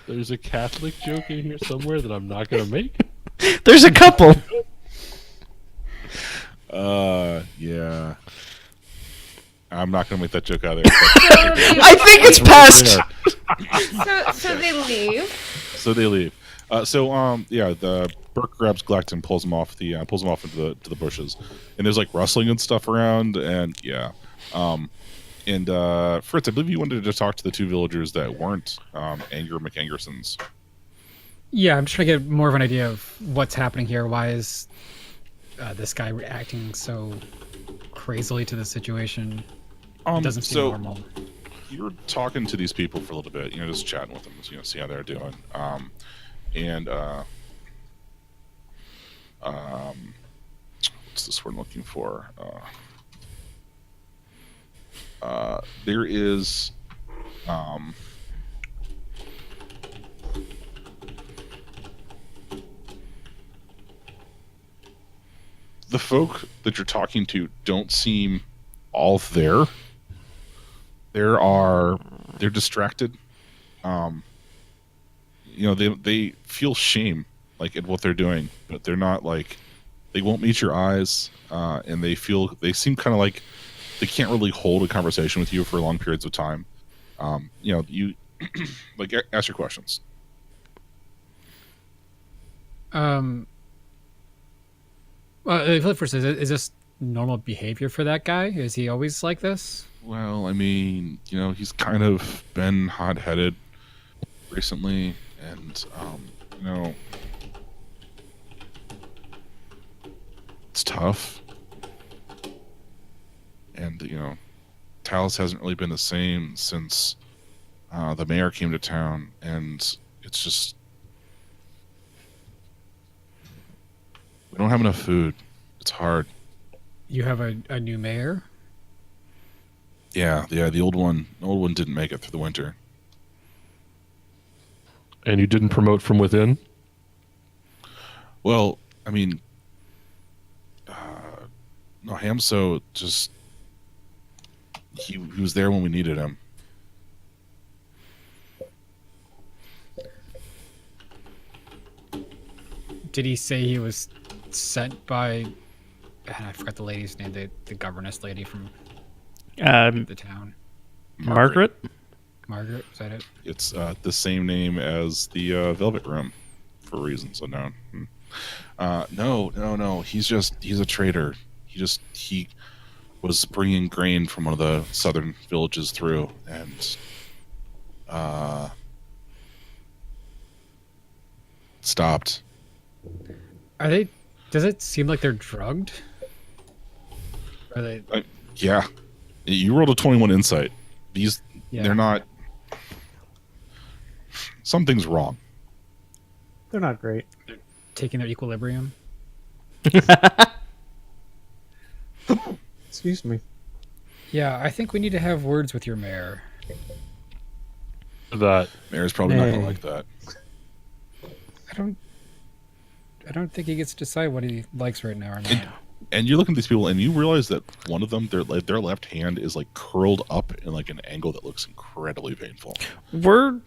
There's a Catholic joke in here somewhere that I'm not gonna make. there's a couple. Yeah. I'm not gonna make that joke either. I think it's past. So they leave. So they leave. The Burke grabs Glect and pulls him off into the bushes, and there's rustling and stuff around, and Fritz, I believe you wanted to talk to the 2 villagers that weren't Anger McAngersons. Yeah, I'm just trying to get more of an idea of what's happening here. Why is this guy reacting so crazily to the situation? It doesn't seem normal. You're talking to these people for a little bit, just chatting with them, see how they're doing. What's this word I'm looking for? There is the folk that you're talking to don't seem all there. They're distracted. They feel shame at what they're doing, but they're not they won't meet your eyes, and they seem kind of they can't really hold a conversation with you for long periods of time. You ask your questions. Well, first, is this normal behavior for that guy? Is he always like this? Well, I mean, he's kind of been hot-headed recently, and it's tough. And Talos hasn't really been the same since the mayor came to town, and it's just we don't have enough food. It's hard. You have a new mayor? Yeah, the old one didn't make it through the winter. And you didn't promote from within? Well, I mean, no, Hamso just he was there when we needed him. Did he say he was sent by? I forgot the lady's name. The governess lady from the town. Margaret? Margaret, is that it? It's the same name as the Velvet Room, for reasons unknown. No. He's a trader. He was bringing grain from one of the southern villages through, and stopped. Are they? Does it seem like they're drugged? Are they? Yeah, you rolled a 21 insight. They're not. Something's wrong. They're not great. Taking their equilibrium? Excuse me. Yeah, I think we need to have words with your mayor. That Mayor's probably not gonna Nay. like that. I don't think he gets to decide what he likes right now or not. And you look at these people, and you realize that one of them, their left hand is curled up in an angle that looks incredibly painful. We're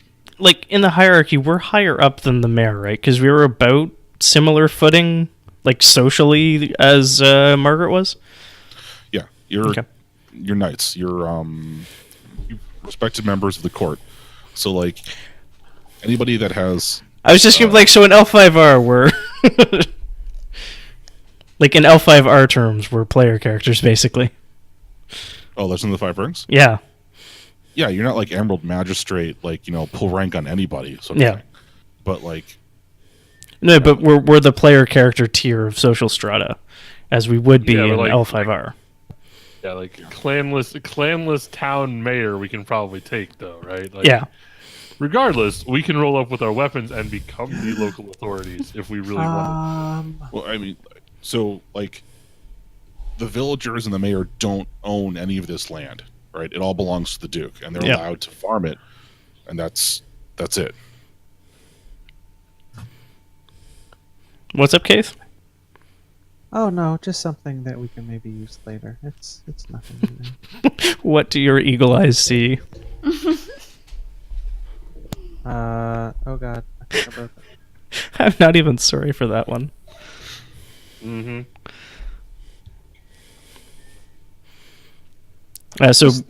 in the hierarchy, we're higher up than the mayor, right? Because we were about similar footing, socially, as Margaret was. Yeah, you're knights. You're respected members of the court. So like anybody that has I was just gonna be like, so in L5R, we're like in L5R terms, we're player characters basically. oh, that's in the five ranks. Yeah. Yeah, you're not like Emerald Magistrate, like pull rank on anybody. Sort of Yeah. thing. But like No, but we're the player character tier of social strata, as we would be Yeah, in but like- L5R. Yeah, like clanless town mayor we can probably take though, right? Like, Yeah. Regardless, we can roll up with our weapons and become the local authorities if we really want. well, I mean, so like the villagers and the mayor don't own any of this land, right? It all belongs to the duke, and they're Yeah. allowed to farm it, and that's it. What's up, Keith? Oh no, just something that we can maybe use later. It's nothing. What do your eagle eyes see? Oh god, I think I broke it. I'm not even sorry for that one. Mm-hmm. So Just,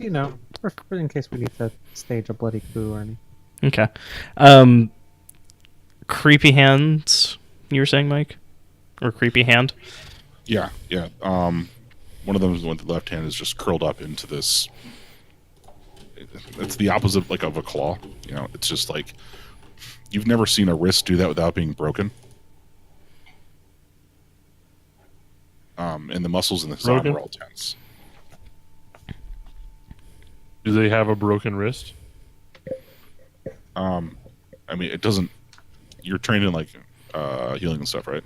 for in case we need to stage a bloody coup or anything. okay, creepy hands. You were saying, Mike, or creepy hand? Yeah, yeah. One of them, with the left hand, is just curled up into this. It's the opposite, like of a claw. It's just like you've never seen a wrist do that without being broken. And the muscles in the side Broken? are all tense. Do they have a broken wrist? I mean, it doesn't. You're trained in like healing and stuff, right?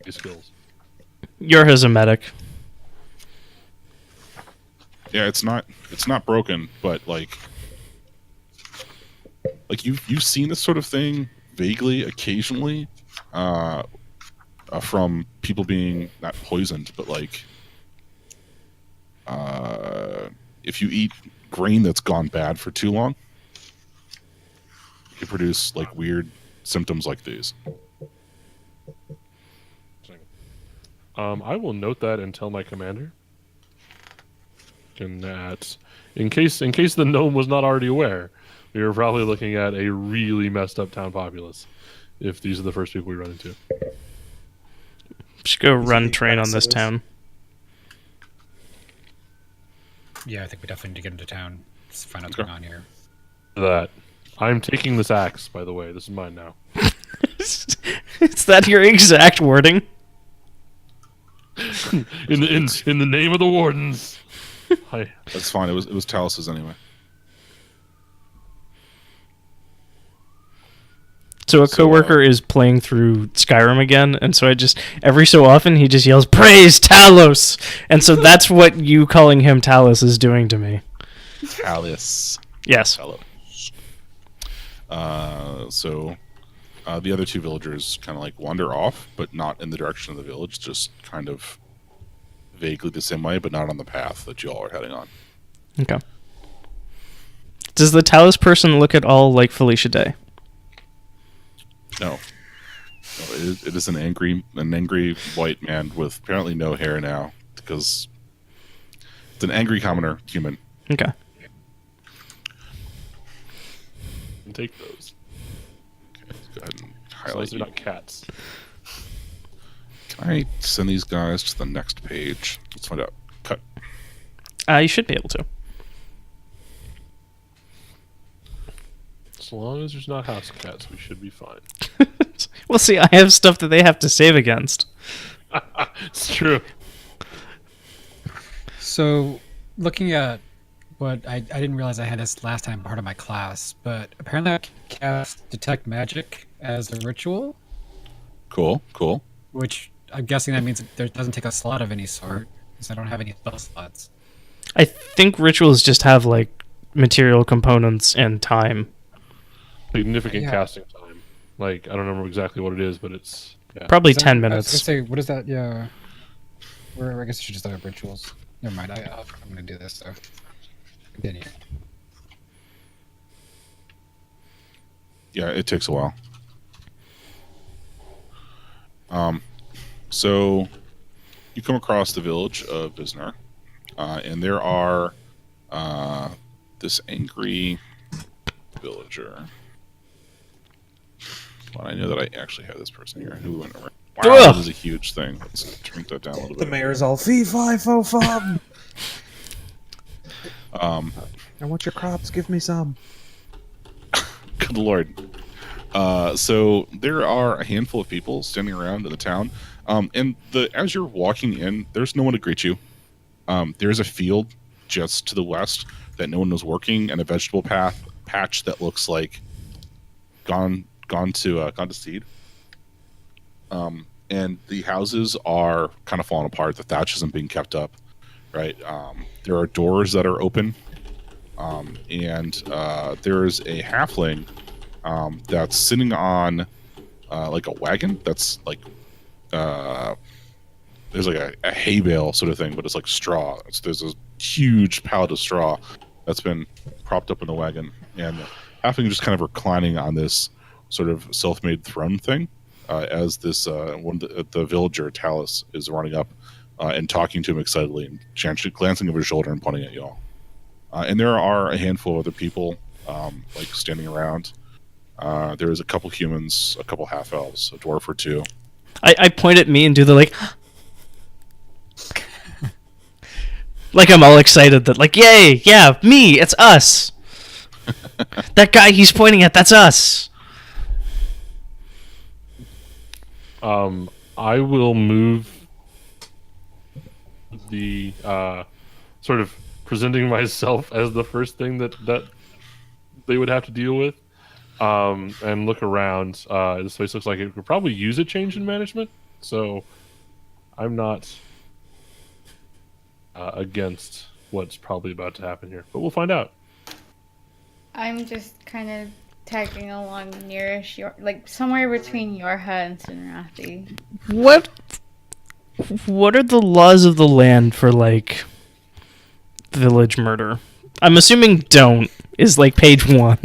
These skills. You're his a medic. Yeah, it's not broken, but like you've seen this sort of thing vaguely, occasionally, from people being not poisoned, but like if you eat grain that's gone bad for too long, you produce like weird symptoms like these. I will note that and tell my commander. And that, in case the gnome was not already aware, we are probably looking at a really messed up town populace. If these are the first people we run into. Just go run the train on this classes. town. Yeah, I think we definitely need to get into town. Just find out what's Okay. going on here. That I'm taking this axe. By the way, this is mine now. Is that your exact wording? In the name of the wardens. Hi. That's fine. It was Talus's anyway. So a coworker is playing through Skyrim again, and so I just every so often he just yells "Praise Talos," and so that's what you calling him Talos is doing to me. Talus. Yes. Hello. So the other two villagers kind of like wander off, but not in the direction of the village, just kind of vaguely the same way, but not on the path that you all are heading on. Okay. Does the Talos person look at all like Felicia Day? No. It is an angry white man with apparently no hair now, because it's an angry commoner human. Okay. And take those. Okay, let's go ahead and As long highlight as they're you. not cats. Can I send these guys to the next page? Let's find out. Cut. You should be able to. As long as there's not house cats, we should be fine. Well, see, I have stuff that they have to save against. It's true. So, looking at what I didn't realize I had this last time part of my class, but apparently I can cast Detect Magic as a ritual, Cool. which I'm guessing that means it doesn't take a slot of any sort, because I don't have any spell slots. I think rituals just have like material components and time. Significant Yeah. casting time. Like, I don't remember exactly what it is, but it's... Yeah. Probably Is that- 10 I was minutes. gonna say, what is that? Yeah. Or I guess I should just look up rituals. Never mind. I'm gonna do this. So continue. Yeah, it takes a while. So you come across the village of Visnar, and there are this angry villager. Well, I know that I actually have this person here who went around. Wow, Ugh. that is a huge thing. Let's turn that down a little The bit. mayor's all fee fi fo fum. Um, I want your crops. Give me some. good lord. So there are a handful of people standing around in the town, and as you're walking in, there's no one to greet you. There's a field just to the west that no one was working, and a vegetable patch that looks like gone to seed. And the houses are kind of falling apart. The thatch isn't being kept up, right? There are doors that are open, and there is a halfling that's sitting on like a wagon that's like there's like a hay bale sort of thing, but it's like straw. There's a huge pallet of straw that's been propped up in the wagon, and halfling just kind of reclining on this sort of self-made throne thing as this the villager Talus is running up and talking to him excitedly and glancing over his shoulder and pointing at y'all. And there are a handful of other people like standing around. There is a couple humans, a couple half elves, a dwarf or two. I point at me and do the like. Like I'm all excited that like, yay, yeah, me, it's us. That guy he's pointing at, that's us. I will move the sort of presenting myself as the first thing that they would have to deal with, and look around. This place looks like it could probably use a change in management, so I'm not against what's probably about to happen here, but we'll find out. I'm just kind of tagging along nearish like somewhere between Yorha and Sinrathi. What are the laws of the land for like village murder? I'm assuming don't is like page 1.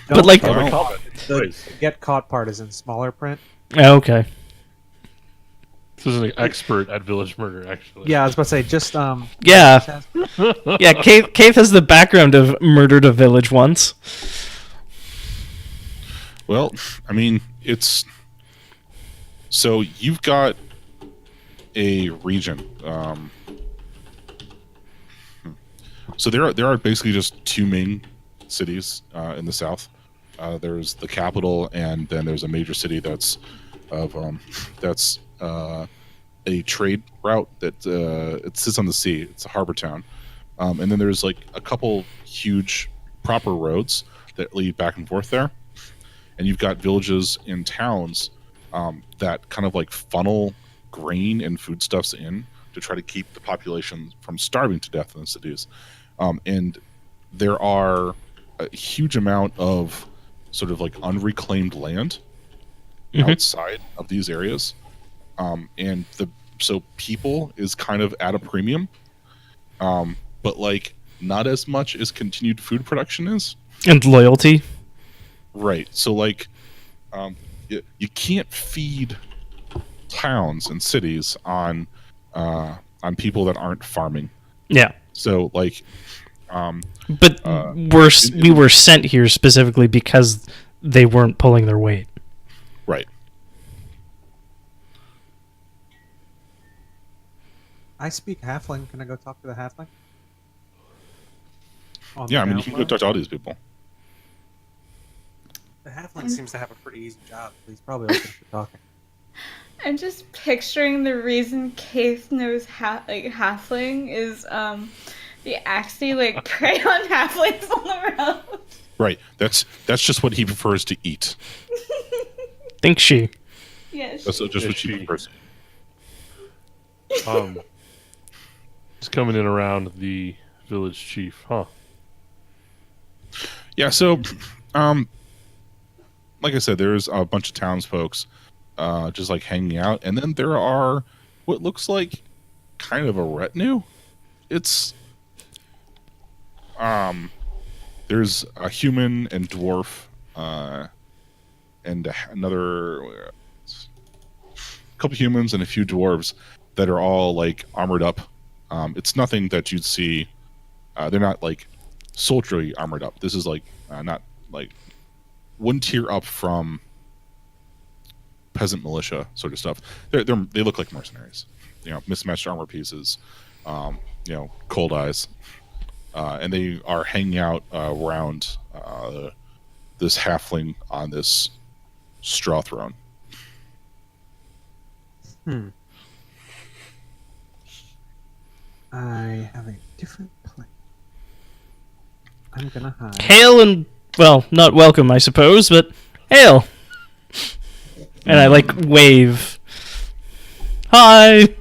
But like The get caught part is in smaller print. okay. This is an expert at village murder, actually. Yeah, I was about to say just Yeah. Yeah, Cave has the background of murdered a village once. Well, I mean, it's so you've got a region. So there are basically just two main cities in the south. There's the capital, and then there's a major city that's a trade route that it sits on the sea. It's a harbor town, and then there's like a couple huge proper roads that lead back and forth there. And you've got villages and towns that kind of like funnel grain and foodstuffs in to try to keep the population from starving to death in the cities. And there are a huge amount of sort of like unreclaimed land outside of these areas. And so people is kind of at a premium, but like not as much as continued food production is. And loyalty. Right. So like, you can't feed towns and cities on people that aren't farming. Yeah. So like, But we were sent here specifically because they weren't pulling their weight. right. I speak halfling. Can I go talk to the halfling? On the Yeah, I mean, you can go download? talk to all these people. The halfling seems to have a pretty easy job. So he's probably open for talking. I'm just picturing the reason Keith knows halfling is they actually like prey on halflings on the road. Right. That's just what he prefers to eat. Think she. Yes. That's just what she she- prefers. Just coming in around the village chief, huh? Yeah. So, like I said, there's a bunch of townsfolk just like hanging out, and then there are what looks like kind of a retinue. It's there's a human and dwarf and another couple humans and a few dwarves that are all like armored up. It's nothing that you'd see. They're not like soldierly armored up. This is like not like one tier up from peasant militia sort of stuff. They look like mercenaries. You know, mismatched armor pieces. You know, cold eyes, and they are hanging out around this halfling on this straw throne. I have a different plan. I'm gonna hide. Hail and, well, not welcome, I suppose, but hail. And I, like, wave. Hi!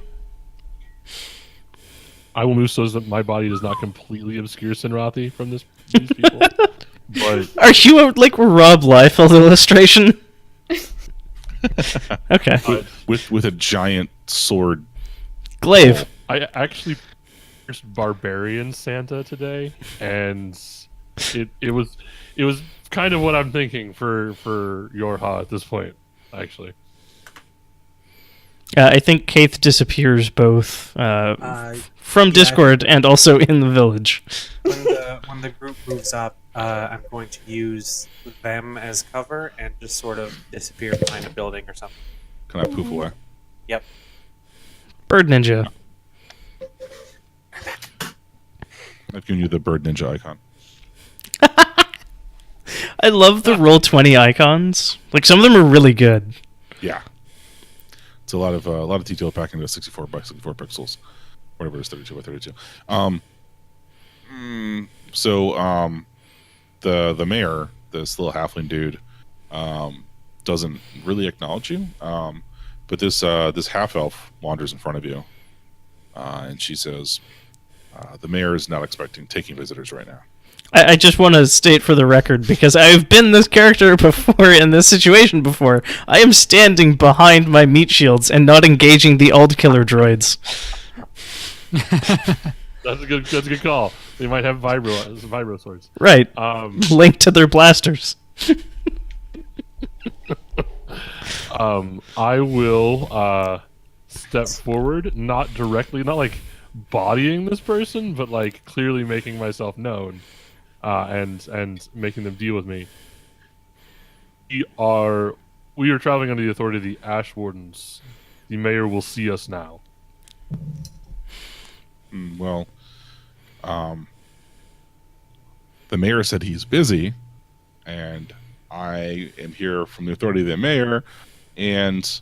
I will move so that my body does not completely obscure Sinrathi from these people. But Are you a, like, Rob Liefeld illustration? Okay. With a giant sword. Glaive. I actually pierced Barbarian Santa today, and it was kind of what I'm thinking for Yorha at this point, actually. I think Kaith disappears both from yeah, Discord and also in the village. When the group moves up, I'm going to use them as cover and just sort of disappear behind a building or something. Can I poof away? Yep. Bird Ninja. I've given you the bird ninja icon. I love the Roll20 icons. Like, some of them are really good. Yeah, it's a lot of detail packed into 64 by 64 pixels, whatever it is, 32 by 32. The mayor, this little halfling dude, doesn't really acknowledge you. But this half elf wanders in front of you, and she says, "The mayor is not taking visitors right now." I just want to state for the record, because I've been this character before in this situation before. I am standing behind my meat shields and not engaging the Ald Killer droids. That's a good call. They might have vibro swords. Right. Linked to their blasters. I will step forward, not directly, not like bodying this person, but like clearly making myself known, and making them deal with me. We are traveling under the authority of the Ash Wardens. The mayor will see us now. Well, the mayor said he's busy, and I am here from the authority of the mayor, and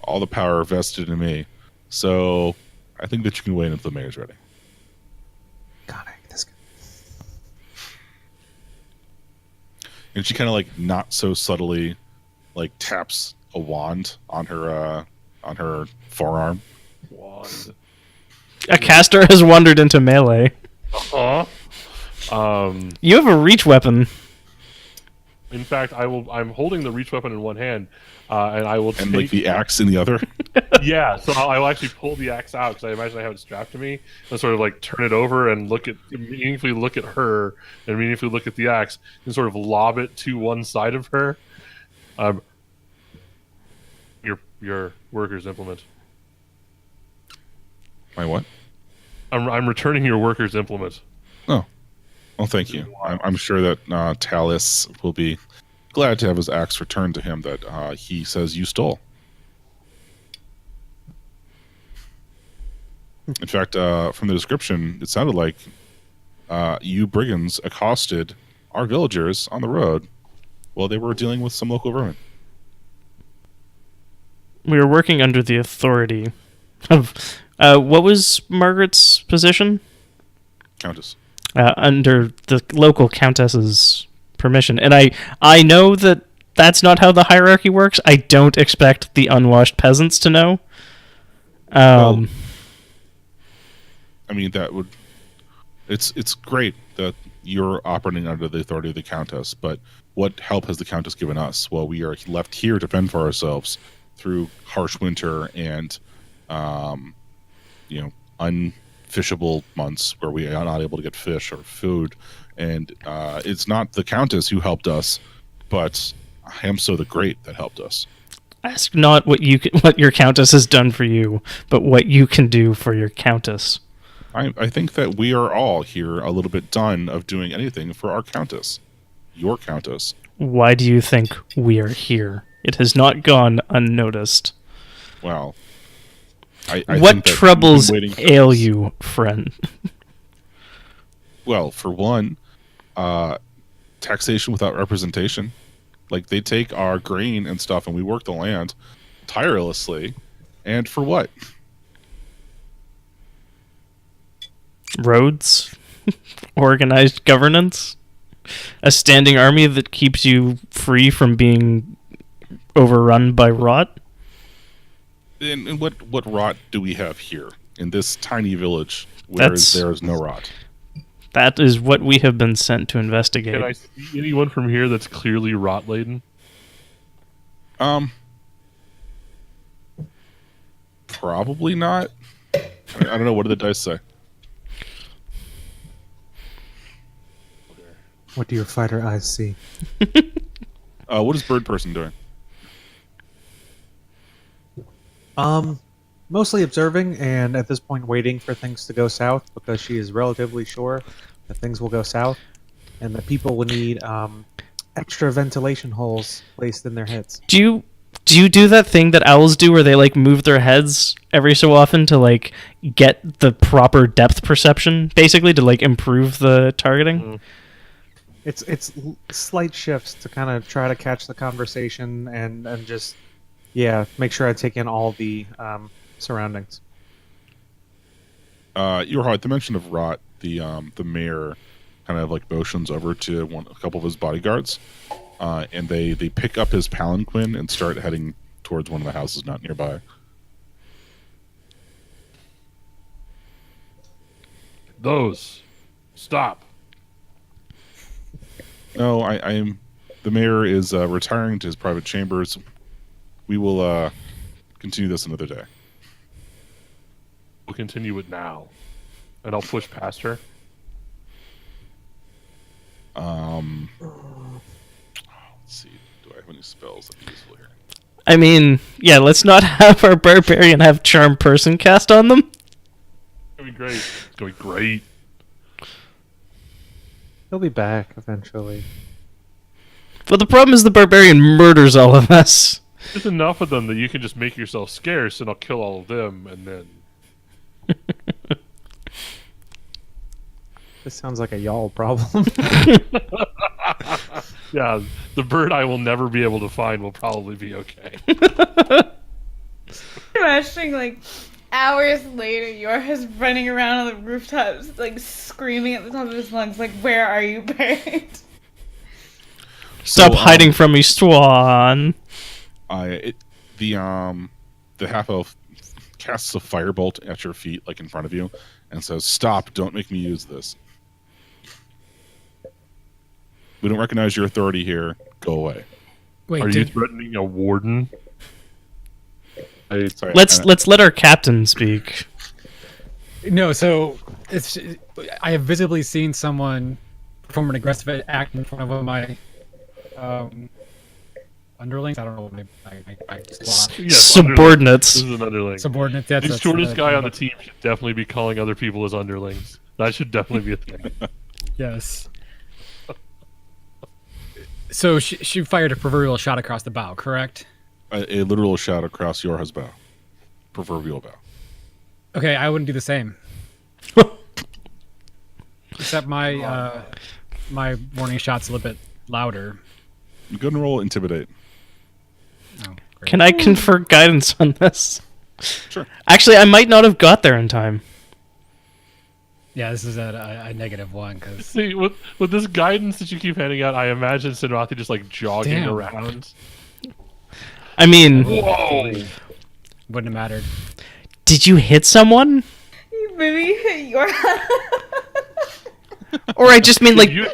all the power vested in me. So I think that you can wait until the mayor's ready. God, that's good. And she kind of like not so subtly, like taps a wand on her forearm. Wand. A caster has wandered into melee. Uh-huh. You have a reach weapon. In fact, I'm holding the reach weapon in one hand, and I will take... And like the axe in the other. Yeah, so I will actually pull the axe out, because I imagine I have it strapped to me, and sort of like turn it over and meaningfully look at her, and meaningfully look at the axe, and sort of lob it to one side of her. Your worker's implement. My what? I'm returning your worker's implement. Oh, well, thank you. I'm sure that Talus will be glad to have his axe returned to him that he says you stole. In fact, from the description, it sounded like you brigands accosted our villagers on the road while they were dealing with some local vermin. We were working under the authority of... what was Margaret's position? Countess. Under the local countess's permission. And I know that that's not how the hierarchy works. I don't expect the unwashed peasants to know. Well, I mean, that would... It's great that you're operating under the authority of the Countess, but what help has the Countess given us? Well, we are left here to fend for ourselves through harsh winter and, unfishable months where we are not able to get fish or food. And it's not the Countess who helped us, but Hamso the Great that helped us. Ask not what your countess has done for you, but what you can do for your countess. I think that we are all here a little bit done of doing anything for our countess, your countess. Why do you think we are here? It has not gone unnoticed. Well, I What think that we've been troubles waiting for ail this. you, friend? Well, for one, taxation without representation. Like, they take our grain and stuff, and we work the land tirelessly, and for what? Roads? Organized governance? A standing army that keeps you free from being overrun by rot? And what rot do we have here in this tiny village where there is no rot? That is what we have been sent to investigate. Can I see anyone from here that's clearly rot laden? Probably not. I don't know. What do the dice say? What do your fighter eyes see? What is Bird Person doing? Mostly observing, and at this point waiting for things to go south, because she is relatively sure that things will go south, and that people will need extra ventilation holes placed in their heads. Do you do that thing that owls do where they like move their heads every so often to like get the proper depth perception, basically to like improve the targeting? It's slight shifts to kind of try to catch the conversation and just make sure I take in all the surroundings. You're right. The mention of rot, the mayor kind of like motions over to a couple of his bodyguards, and they pick up his palanquin and start heading towards one of the houses not nearby. Those. Stop. No, I am. The mayor is retiring to his private chambers. We will continue this another day. We'll continue it now. And I'll push past her. Let's see. Do I have any spells that are useful here? I mean, yeah, let's not have our barbarian have charm person cast on them. It's going to be great. It's going to be great. He'll be back eventually. But the problem is the barbarian murders all of us. There's enough of them that you can just make yourself scarce and I'll kill all of them and then... This sounds like a y'all problem. Yeah, the bird I will never be able to find will probably be okay. Imagining like hours later, Yorha's running around on the rooftops, like screaming at the top of his lungs, like, "Where are you buried?" Stop hiding from me, Swan. The half elf casts a firebolt at your feet, like in front of you, and says, "Stop! Don't make me use this. We don't recognize your authority here. Go away." Wait, Are you threatening a warden? Sorry, Let's let our captain speak. no, so I have visibly seen someone perform an aggressive act in front of one of my underlings. I don't know what my Yes, Subordinates. This is an underling. subordinate. The shortest guy on the team should definitely be calling other people as underlings. That should definitely be a thing. Yes. So she fired a proverbial shot across the bow, correct? a literal shot across your bow, proverbial bow. Okay, I wouldn't do the same. Except my my warning shot's a little bit louder. Go and roll intimidate. Oh, great. Can I confer guidance on this? Sure. Actually, I might not have got there in time. Yeah, this is a -1 because See, with this guidance that you keep handing out, I imagine Sinrathi just like jogging Damn. around. I mean, Whoa! wouldn't have mattered. did you hit someone? Maybe you hit Yorha. Or I just mean like You-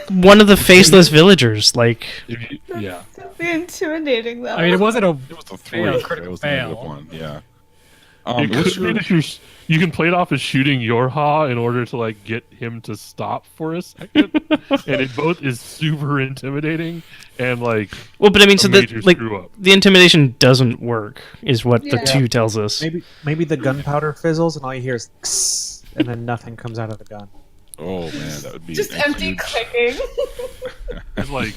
one of the faceless villagers. Like, yeah. That'd be intimidating, though. I mean, it wasn't a It was a 3. Fail, It critical was a negative fail. 1. Yeah. It what's could be your- that you can play it off as shooting Yorha in order to like get him to stop for a second, and it both is super intimidating and like well, but I mean, a so major the like screw up. the intimidation doesn't work, is what the Yeah. 2 tells us. Maybe the gunpowder fizzles and all you hear is "Kss." and then nothing comes out of the gun. Oh man, that would be Just a empty huge- clicking. It's like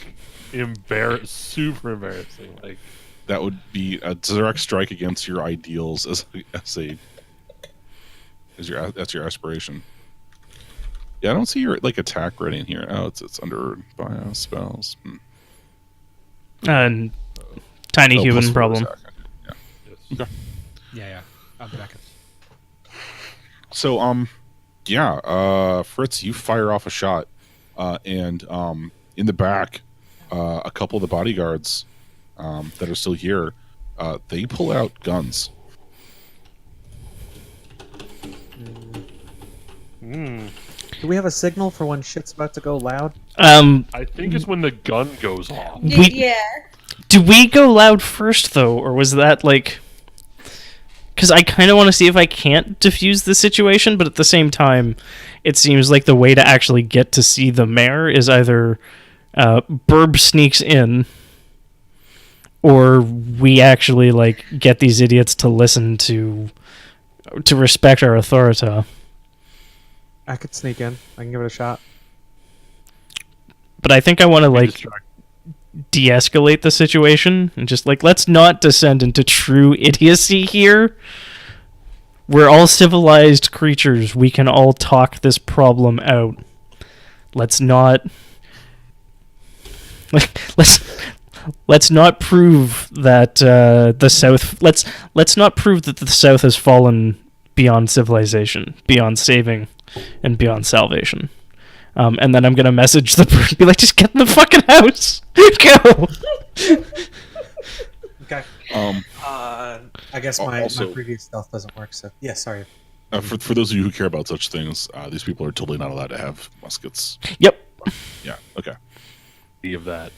super embarrassing. Like That would be a direct strike against your ideals as your aspiration. Yeah, I don't see your like attack rating here. Oh, it's under bio spells. And tiny Oh, human +4 problem. attack. Yeah. yes. Okay. Yeah. I'll be back. So Fritz, you fire off a shot, and in the back, a couple of the bodyguards that are still here, they pull out guns. Do we have a signal for when shit's about to go loud? I think it's when the gun goes off. Yeah. Do we go loud first though, or was that like? Because I kind of want to see if I can't defuse the situation, but at the same time, it seems like the way to actually get to see the mayor is either Burb sneaks in, or we actually like get these idiots to listen to respect our authority. I could sneak in. I can give it a shot. But I think I want to like Distract- de-escalate the situation and just like, let's not descend into true idiocy here. We're all civilized creatures. We can all talk this problem out. Let's not let's not prove that the South let's not prove that the South has fallen beyond civilization, beyond saving, and beyond salvation. And then I'm gonna message the bird, be like, just get in the fucking house, go. Okay. I guess my Also- previous stealth doesn't work. So yeah, sorry. For those of you who care about such things, these people are totally not allowed to have muskets. Yep. Yeah. Okay. of that.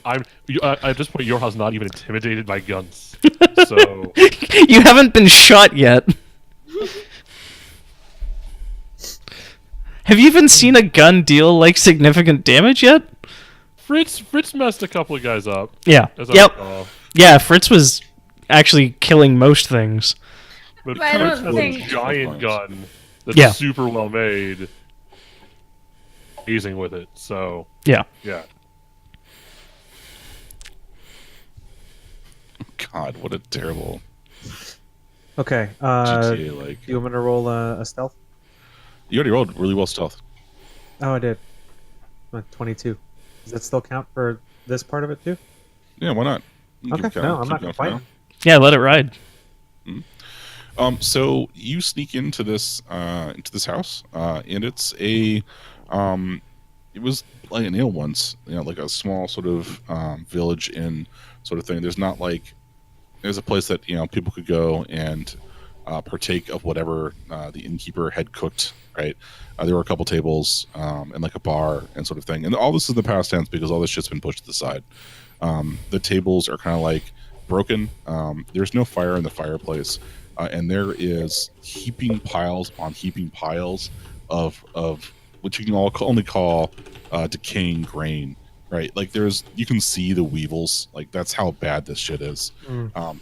At this point, Yorha's not even intimidated by guns. So You haven't been shot yet. Have you even seen a gun deal like significant damage yet? Fritz messed a couple of guys up. Yeah. As I Yep. recall. Yeah, Fritz was actually killing most things. But But I Fritz don't has think- a giant gun that's Yeah. super well made. Amazing with it. So Yeah. yeah. God, what a terrible Okay. GTA like. Do you want me to roll a stealth? You already rolled really well stealth. Oh, I did. 22. Does that still count for this part of it too? Yeah, why not? You can Okay. count- No, I'm keep not going for complaining. Yeah, let it ride. So you sneak into this house, and it's it was like an inn once, like a small sort of village inn sort of thing. There's a place that people could go and partake of whatever the innkeeper had cooked. Right, there were a couple tables and like a bar and sort of thing, and all this is in the past tense because all this shit's been pushed to the side. The tables are kind of like broken. There's no fire in the fireplace. And there is heaping piles on heaping piles of what you can only call decaying grain, right? Like you can see the weevils. Like that's how bad this shit is.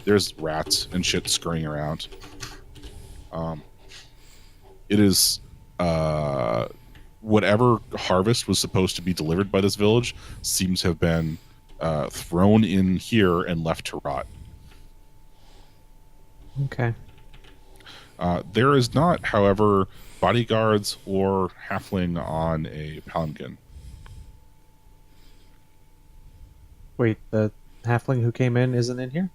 There's rats and shit scurrying around. It is whatever harvest was supposed to be delivered by this village seems to have been thrown in here and left to rot. Okay. There is not, however, bodyguards or halfling on a palanquin. Wait, the halfling who came in isn't in here?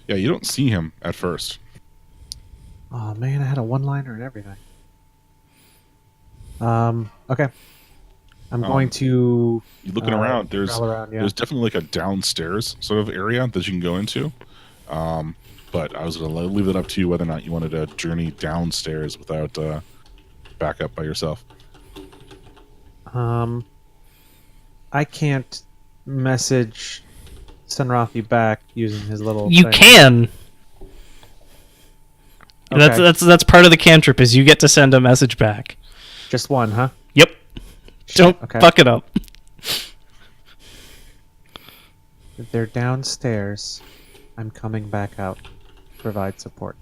Yeah, you don't see him at first. Oh man, I had a one-liner and everything. Okay. I'm going to You're looking around. There's prowl around, yeah. there's definitely like a downstairs sort of area that you can go into. But I was going to leave it up to you whether or not you wanted to journey downstairs without backup by yourself. I can't message Sunrathi back using his little You thing. can. Okay. That's part of the cantrip is you get to send a message back. Just one, huh? Yep. Don't Okay. fuck it up. They're downstairs. I'm coming back out. Provide support.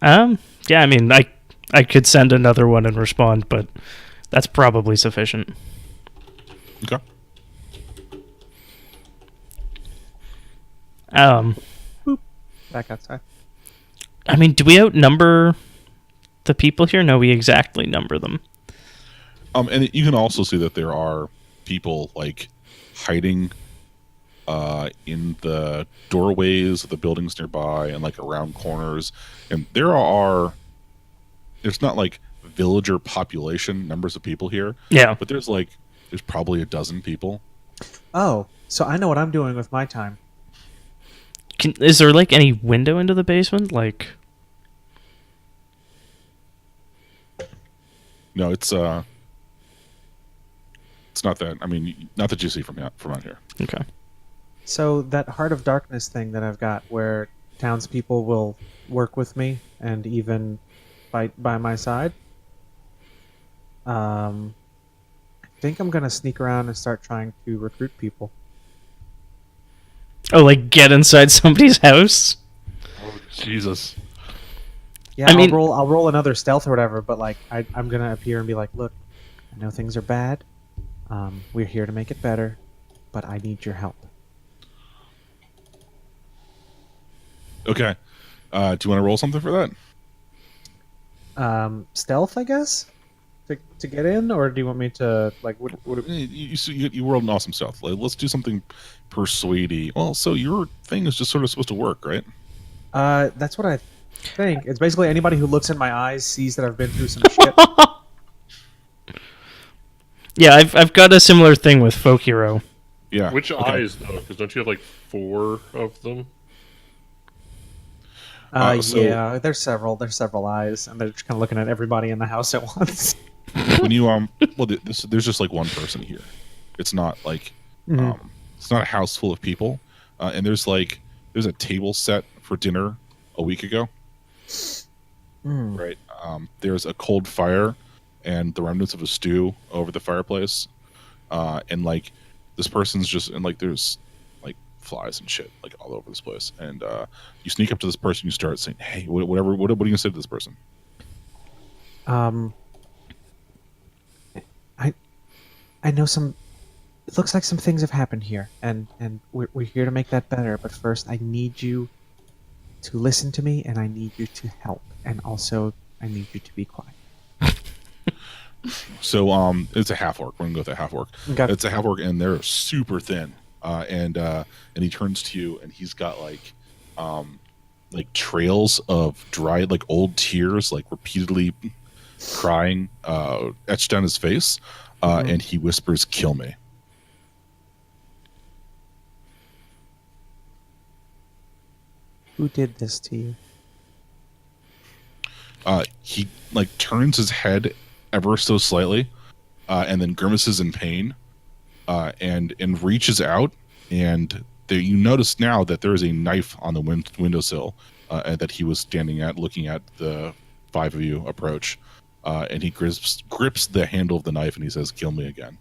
Yeah, I mean, I could send another one and respond, but that's probably sufficient. Okay. Back outside. I mean, do we outnumber the people here? No, we exactly number them. And you can also see that there are people like hiding in the doorways of the buildings nearby and like around corners. And there's not like villager population numbers of people here, Yeah. but there's probably a dozen people. Oh, so I know what I'm doing with my time. Is there like any window into the basement? Like, No, it's not that. I mean, not that you see from out here. okay. So that Heart of Darkness thing that I've got, where townspeople will work with me and even fight by my side. I think I'm gonna sneak around and start trying to recruit people. Oh, like get inside somebody's house? Oh, Jesus. Yeah, I mean- I'll roll another stealth or whatever, but like I'm gonna appear and be like, look, I know things are bad. We're here to make it better, but I need your help. Okay. Do you want to roll something for that? Stealth, I guess, to get in, or do you want me to like what? You rolled an awesome stealth. Let's do something persuady. Well, so your thing is just sort of supposed to work, right? That's what I think. It's basically anybody who looks in my eyes sees that I've been through some shit. Yeah, I've got a similar thing with Folk Hero. Yeah. Which okay. eyes, though? Because don't you have like 4 of them? So- Yeah, there's several eyes, and they're just kind of looking at everybody in the house at once. When you there's just like one person here. It's not like it's not a house full of people. And there's a table set for dinner a week ago. Right. There's a cold fire and the remnants of a stew over the fireplace. And like this person's just and like there's like flies and shit like all over this place. And you sneak up to this person, you start saying, "Hey, what are you gonna say to this person?" I know some. It looks like some things have happened here, and we're here to make that better. But first, I need you to listen to me, and I need you to help, and also I need you to be quiet. So it's a half orc. We're gonna go with a half orc. Okay. It's a half orc, and they're super thin. And he turns to you, and he's got like trails of dried like old tears, like repeatedly crying, etched down his face. And he whispers, "Kill me." Who did this to you? He like turns his head ever so slightly, and then grimaces in pain, and reaches out, and you notice now that there is a knife on the windowsill, and that he was standing at, looking at the 5 of you approach, and he grips the handle of the knife, and he says, "Kill me again."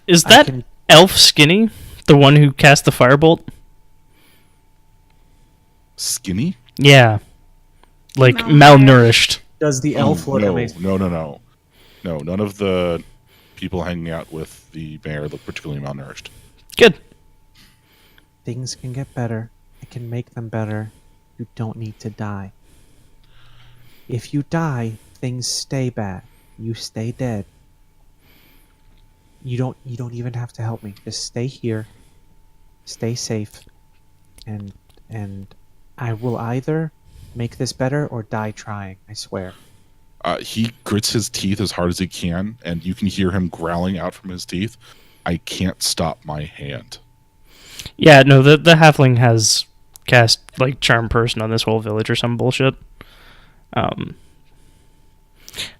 Is I that can- elf Skinny, the one who cast the firebolt? Skinny? Yeah, like Malnourished. malnourished. Does the elf look no, amazing? no. None of the people hanging out with the mayor look particularly malnourished. Good. Things can get better. I can make them better. You don't need to die. If you die, things stay bad. You stay dead. You don't even have to help me. Just stay here. Stay safe. And I will either make this better or die trying, I swear. He grits his teeth as hard as he can, and you can hear him growling out from his teeth, "I can't stop my hand." Yeah, no, the halfling has cast like charm person on this whole village or some bullshit.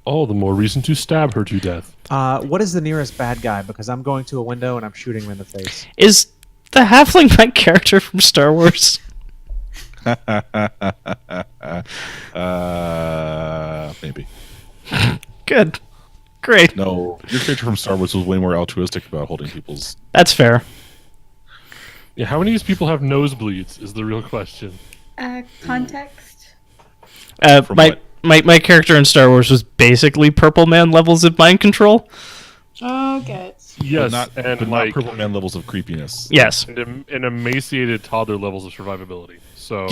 All the more reason to stab her to death. What is the nearest bad guy? Because I'm going to a window and I'm shooting him in the face. Is the halfling my character from Star Wars? Maybe. Good. Great. No, your character from Star Wars was way more altruistic about holding people's. That's fair. Yeah, how many of these people have nosebleeds is the real question. Context. From My, what? my character in Star Wars was basically Purple Man levels of mind control. Oh, good. Yes, but not Purple Man levels of creepiness. Yes. and emaciated toddler levels of survivability. So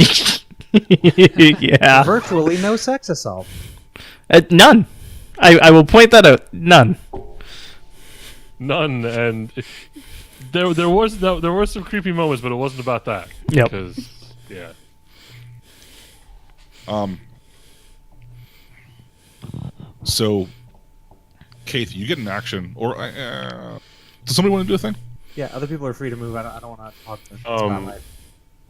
Yeah. Virtually no sex assault. None. I will point that out. None. none, and there were some creepy moments, but it wasn't about that. Yep. Because yeah. So, Keith, you get an action, or does somebody want to do a thing? Yeah, other people are free to move. I don't want to talk to them. It's about life.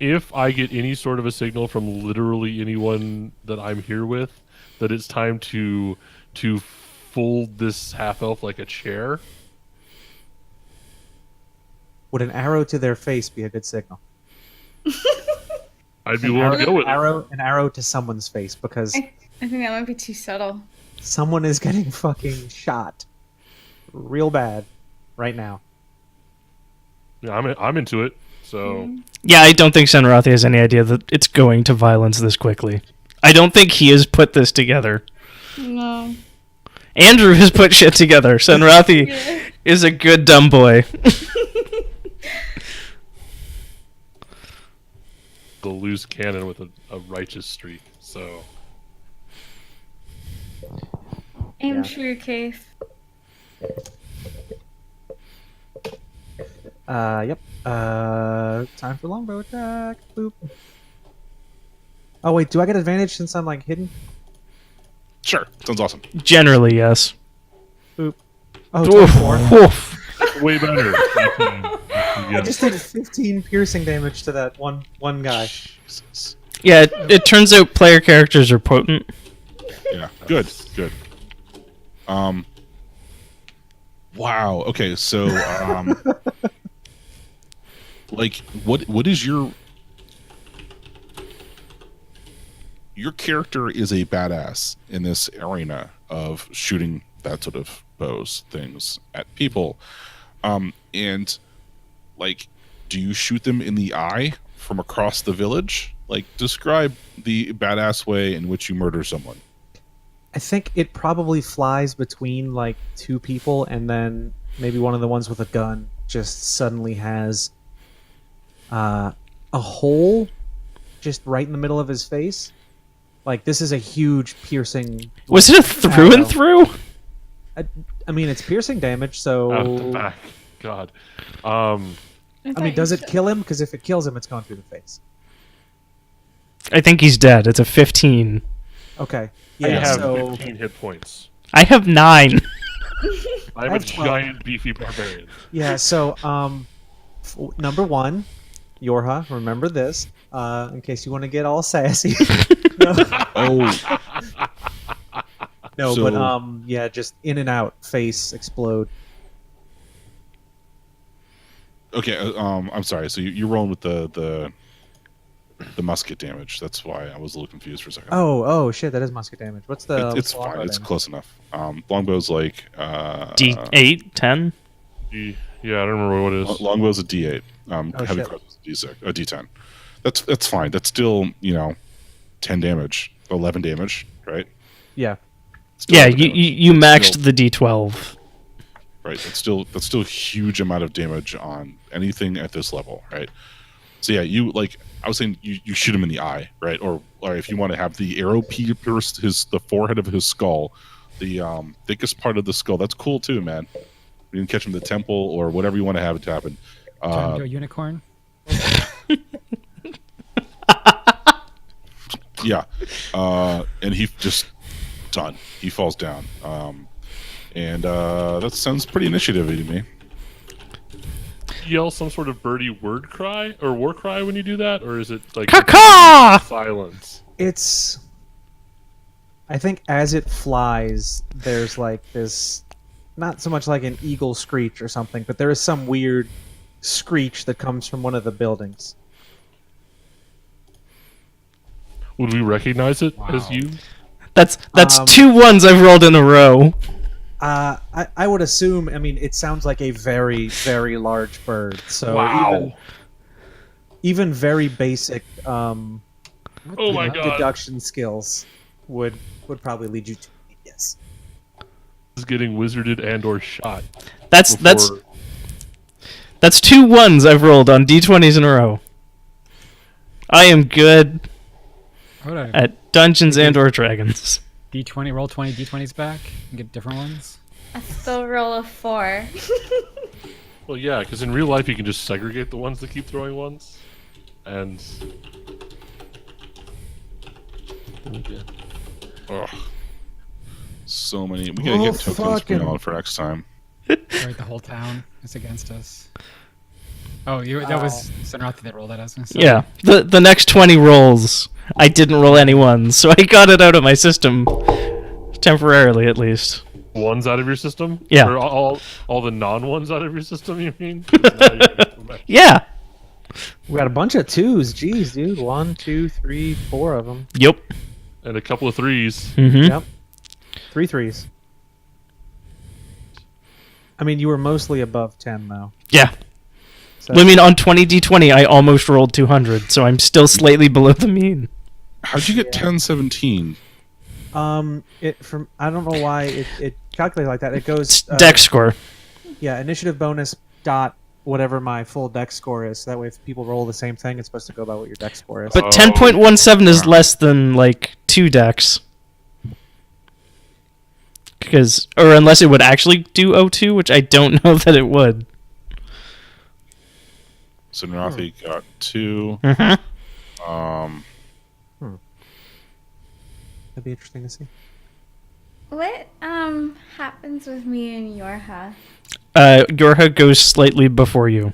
If I get any sort of a signal from literally anyone that I'm here with that it's time to fold this half elf like a chair, Would an arrow to their face be a good signal? I'd be willing to go with it. An arrow to someone's face, because I think that might be too subtle. someone is getting fucking shot real bad right now. Yeah, I'm into it. So Yeah, I don't think Senrathi has any idea that it's going to violence this quickly. I don't think he has put this together. No. Andrew has put shit together. Senrathi is a good dumb boy. the loose cannon with a righteous streak. So Aim Yeah. true, Case. Yep. Time for longbow attack. Boop. Oh wait, do I get advantage since I'm like hidden? Sure, sounds awesome. Generally, yes. Boop. Oh, Oof, 24. oof. way better. I just did 15 piercing damage to that one guy. Jesus. Yeah, it turns out player characters are potent. Yeah, good. Wow. Okay, so like, what is your character is a badass in this arena of shooting that sort of bows things at people, and like, do you shoot them in the eye from across the village? Like, describe the badass way in which you murder someone. I think it probably flies between like two people, and then maybe one of the ones with a gun just suddenly has a hole just right in the middle of his face. Like, this is a huge piercing. Was it a through and through? I mean, it's piercing damage, so Out the back. God. I mean, does it kill him? Because if it kills him, it's going through the face. I think he's dead. It's a 15. Okay. I Yeah. have So 15 hit points. I have 9. I'm a have 12. giant beefy barbarian. yeah. So number one, Yorha, remember this, in case you want to get all sassy. No. Oh, No, So- but yeah, just in and out, face explode. okay. I'm sorry. So you're rolling with the musket damage. That's why I was a little confused for a second. Oh shit, that is musket damage. What's the? It's fine. longbow It's damage? close enough. Longbow's like D8, 10? Yeah, I don't remember what it is. Longbow's a D8. Oh, Heavy shit. crossbow's a D6, a D10. That's fine. That's still 10 damage, 11 damage, right? Yeah. Still Yeah, 11 you, damage. you It's maxed still- the D12. right. That's still a huge amount of damage on anything at this level, right? So yeah, I was saying you shoot him in the eye, right? Or if you want to have the arrow pierce the forehead of his skull, the thickest part of the skull. That's cool too, man. You can catch him in the temple or whatever you want to have it to happen. Turn into a unicorn. Yeah, and he just done. He falls down, and that sounds pretty initiative-y to me. Yell some sort of birdie word cry or war cry when you do that, or is it like Caw-caw! silence? It's. I think as it flies, there's like this, not so much like an eagle screech or something, but there is some weird screech that comes from one of the buildings. Would we recognize it as you? That's 2 ones I've rolled in a row. I would assume. I mean, it sounds like a very, very large bird. So Wow. even very basic Oh my god. deduction skills would probably lead you to it, yes. Is getting wizarded and or shot. That's before- that's 2 1s I've rolled on d20s in a row. I am good What a at Dungeons and or Dragons. D20, roll 20 D20s back and get different ones. I still roll a 4. Well, yeah, because in real life you can just segregate the ones that keep throwing ones, and yeah. Ugh. So many. We gotta get tokens put on for next time. Right, the whole town is against us. Oh, that was Senrathi that rolled that. I was gonna say. Yeah, the next 20 rolls, I didn't roll any ones, so I got it out of my system temporarily, at least. Ones out of your system? Yeah. Or all the non-ones out of your system, you mean? Yeah. We got a bunch of 2s. Jeez, dude. 1, 2, 3, 4 of them. Yep. And a couple of 3s. Mm-hmm. Yep. 3 3s. I mean, you were mostly above 10, though. Yeah. So I mean, on 20d20, I almost rolled 200, so I'm still slightly below the mean. How'd you get 1017? I don't know why it calculated like that. It goes Dex score. Yeah, initiative bonus dot whatever my full dex score is. So that way, if people roll the same thing, it's supposed to go by what your dex score is. But Oh. 10.17 is less than, like, 2 dex. Or unless it would actually do O2, which I don't know that it would. So Narathi got 2. Mm-hmm. That'd be interesting to see. What happens with me and Yorha? Yorha goes slightly before you.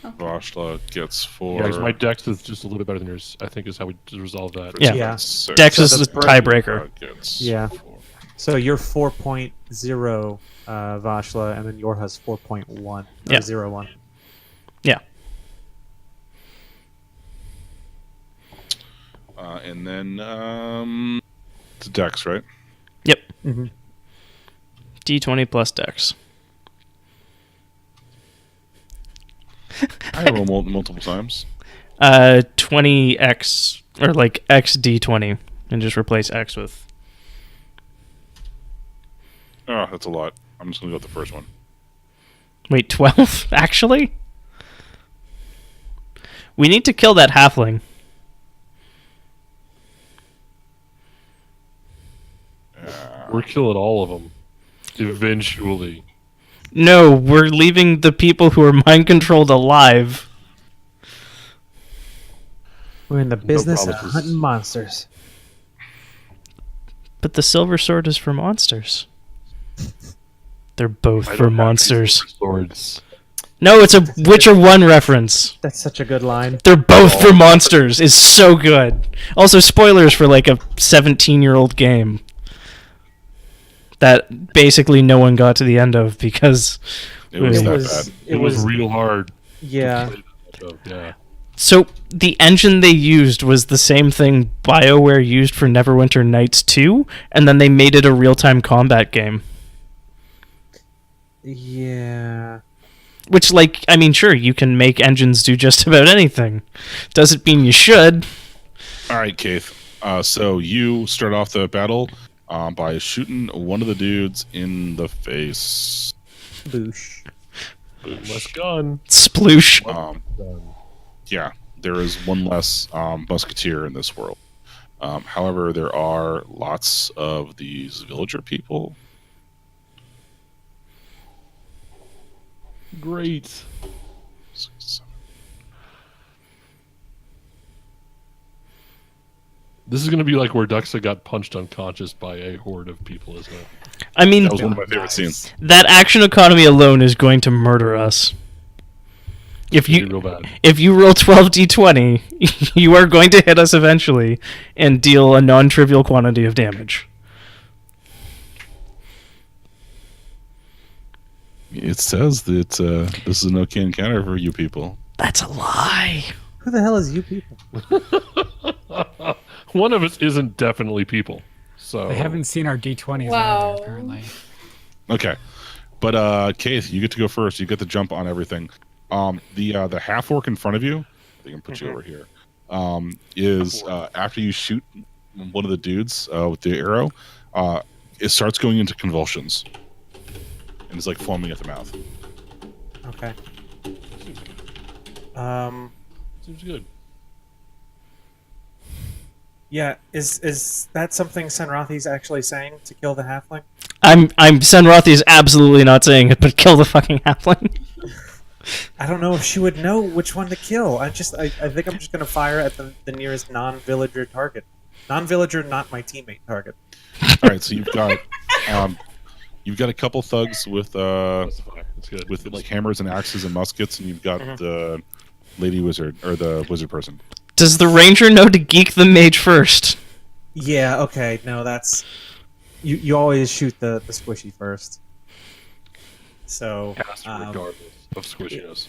Vashla gets 4. Yeah, 'cause my dex is just a little bit better than yours. I think is how we resolve that. Yeah. Yeah. Dex is that's the tiebreaker. Gets Yeah. 4. So you're 4.0 Vashla, and then Yorha's 4.1 or Yeah. 0.1. Yeah. And then it's Dex, right? Yep. Mm-hmm. D20 plus dex. I roll multiple times. 20x, or like x d20, and just replace x with... Oh, that's a lot. I'm just gonna go with the first one. Wait, 12? Actually? We need to kill that halfling. We're killing all of them. Eventually. No, we're leaving the people who are mind-controlled alive. We're in the business of promises. hunting monsters. But the silver sword is for monsters. They're both I for don't have monsters. any swords. No, it's a Witcher 1 reference. That's such a good line. They're both for monsters is so good. Also, spoilers for like a 17-year-old game that basically no one got to the end of because... It was It that was. bad. It was real hard. Yeah. So, yeah. So the engine they used was the same thing BioWare used for Neverwinter Nights 2, and then they made it a real-time combat game. Yeah. Which, like, I mean, sure, you can make engines do just about anything. Doesn't mean you should. All right, Keith. So you start off the battle by shooting one of the dudes in the face. Boosh. Less gun. Sploosh. Yeah, there is one less musketeer in this world. However, there are lots of these villager people. Great. 6, 7. This is going to be like where Duxa got punched unconscious by a horde of people, isn't it? I mean, That was one of my favorite scenes. that action economy alone is going to murder us. It's gonna be real bad. If you roll 12d20, you are going to hit us eventually and deal a non-trivial quantity of damage. It says that this is an okay encounter for you people. That's a lie. Who the hell is you people? One of us isn't definitely people. So They haven't seen our D20s Wow. either, apparently. Okay, but Keith, you get to go first. You get the jump on everything. The half orc in front of you. I can put you over here. is after you shoot one of the dudes with the arrow, it starts going into convulsions and is like foaming at the mouth. Okay. Seems good. Yeah, is that something Senrathi's actually saying, to kill the halfling? I'm Senrothi is absolutely not saying it, but kill the fucking halfling. I don't know if she would know which one to kill. I think I'm just gonna fire at the nearest non-villager target. Non-villager, not my teammate target. All right, so you've got a couple thugs with That's fine. That's good. with like hammers and axes and muskets, and you've got the lady wizard or the wizard person. Does the ranger know to geek the mage first? Yeah. Okay. No, that's you always shoot the squishy first. So Cast regardless of squishiness.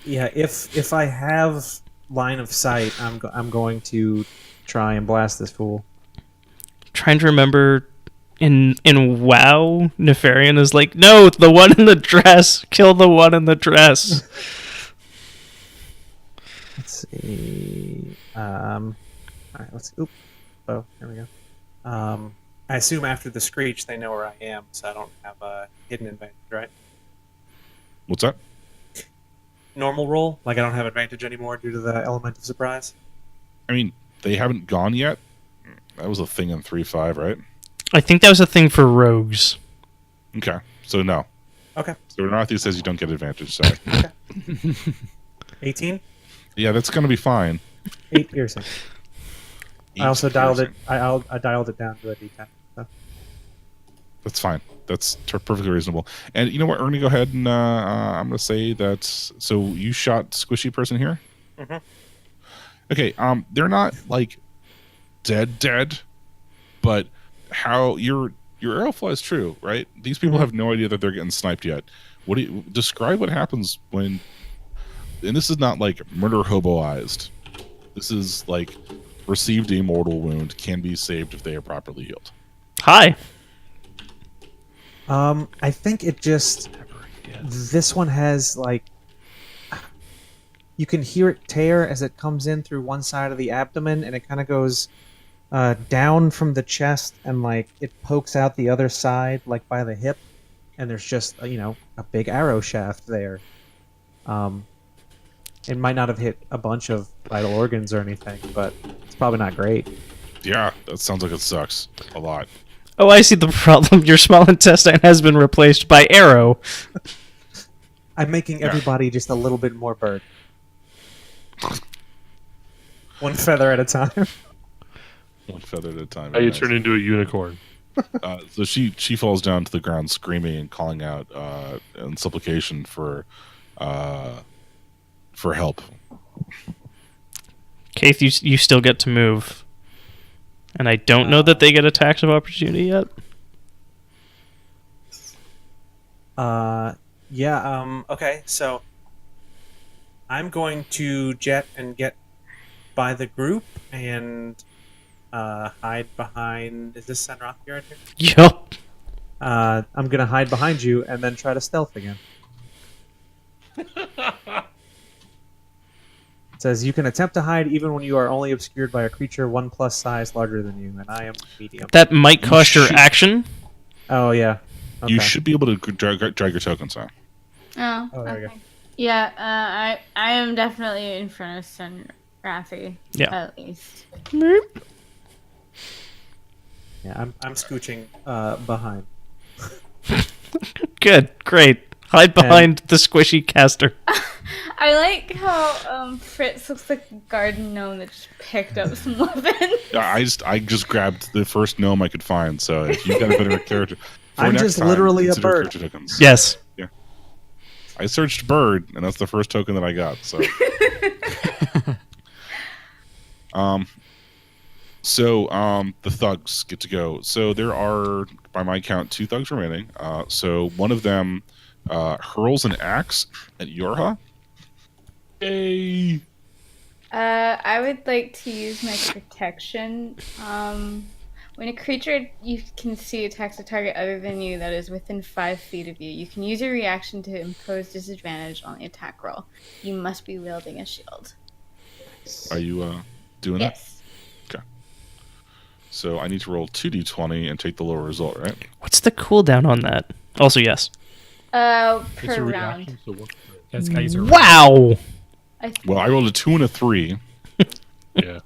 yeah, if I have line of sight, I'm going to try and blast this fool. Trying to remember in WoW, Nefarian is like, no, the one in the dress. Kill the one in the dress. Let's see. All right. Let's. Oop. Oh, there we go. I assume after the screech they know where I am, so I don't have a hidden advantage, right? What's that? Normal roll, like I don't have advantage anymore due to the element of surprise. I mean, they haven't gone yet. That was a thing in 3.5, right? I think that was a thing for rogues. Okay, so no. Okay. So Renarthi says you don't get advantage. Sorry. 18. Yeah, that's gonna be fine. 8 piercing. I also dialed it. Piercing. I dialed it down to a D10. So. That's fine. That's perfectly reasonable. And you know what? We're gonna go ahead and I'm gonna say that. So you shot squishy person here. Mhm. Okay. They're not like dead, but how your arrow flies true, right? These people have no idea that they're getting sniped yet. What do you describe what happens when? And this is not like murder hoboized. This is like received a mortal wound, can be saved if they are properly healed. Hi. I think it just. This one has like. You can hear it tear as it comes in through one side of the abdomen, and it kind of goes down from the chest, and like it pokes out the other side, like by the hip, and there's just a big arrow shaft there. It might not have hit a bunch of vital organs or anything, but it's probably not great. Yeah, that sounds like it sucks a lot. Oh, I see the problem. Your small intestine has been replaced by arrow. I'm making everybody just a little bit more bird. One feather at a time. One feather at a time. How you Nice. turn into a unicorn. So she falls down to the ground screaming and calling out in supplication for help. Keith, you still get to move. And I don't know that they get attacks of opportunity yet. Okay, so I'm going to jet and get by the group and hide behind. Is this Senroth right here? Yup. I'm gonna hide behind you and then try to stealth again. It says you can attempt to hide even when you are only obscured by a creature 1+ size larger than you, and I am medium. That might cost your action. Oh yeah. Okay. You should be able to drag your tokens out. Oh, Oh, there you okay. Yeah, I am definitely in front of Sun Rafi. Yeah. At least. Yeah, I'm scooching behind. Good, great. Hide behind the squishy caster. I like how Fritz looks like a garden gnome that just picked up some weapons. Yeah, I just grabbed the first gnome I could find. So if you've got a better character, for I'm next just time, literally a consider bird. character tokens. Yes. I searched bird, and that's the first token that I got. So, the thugs get to go. So there are, by my count, 2 thugs remaining. So one of them hurls an axe at Yorha. Yay! I would like to use my protection. When a creature you can see attacks a target other than you that is within 5 feet of you, you can use your reaction to impose disadvantage on the attack roll. You must be wielding a shield. Are you doing it? Yes. So I need to roll 2d20 and take the lower result, right? What's the cooldown on that? Also, yes. It's Per a round. reaction, so what? Yeah, it's gotta use a Wow. Well, I rolled a 2 and a 3. Yeah.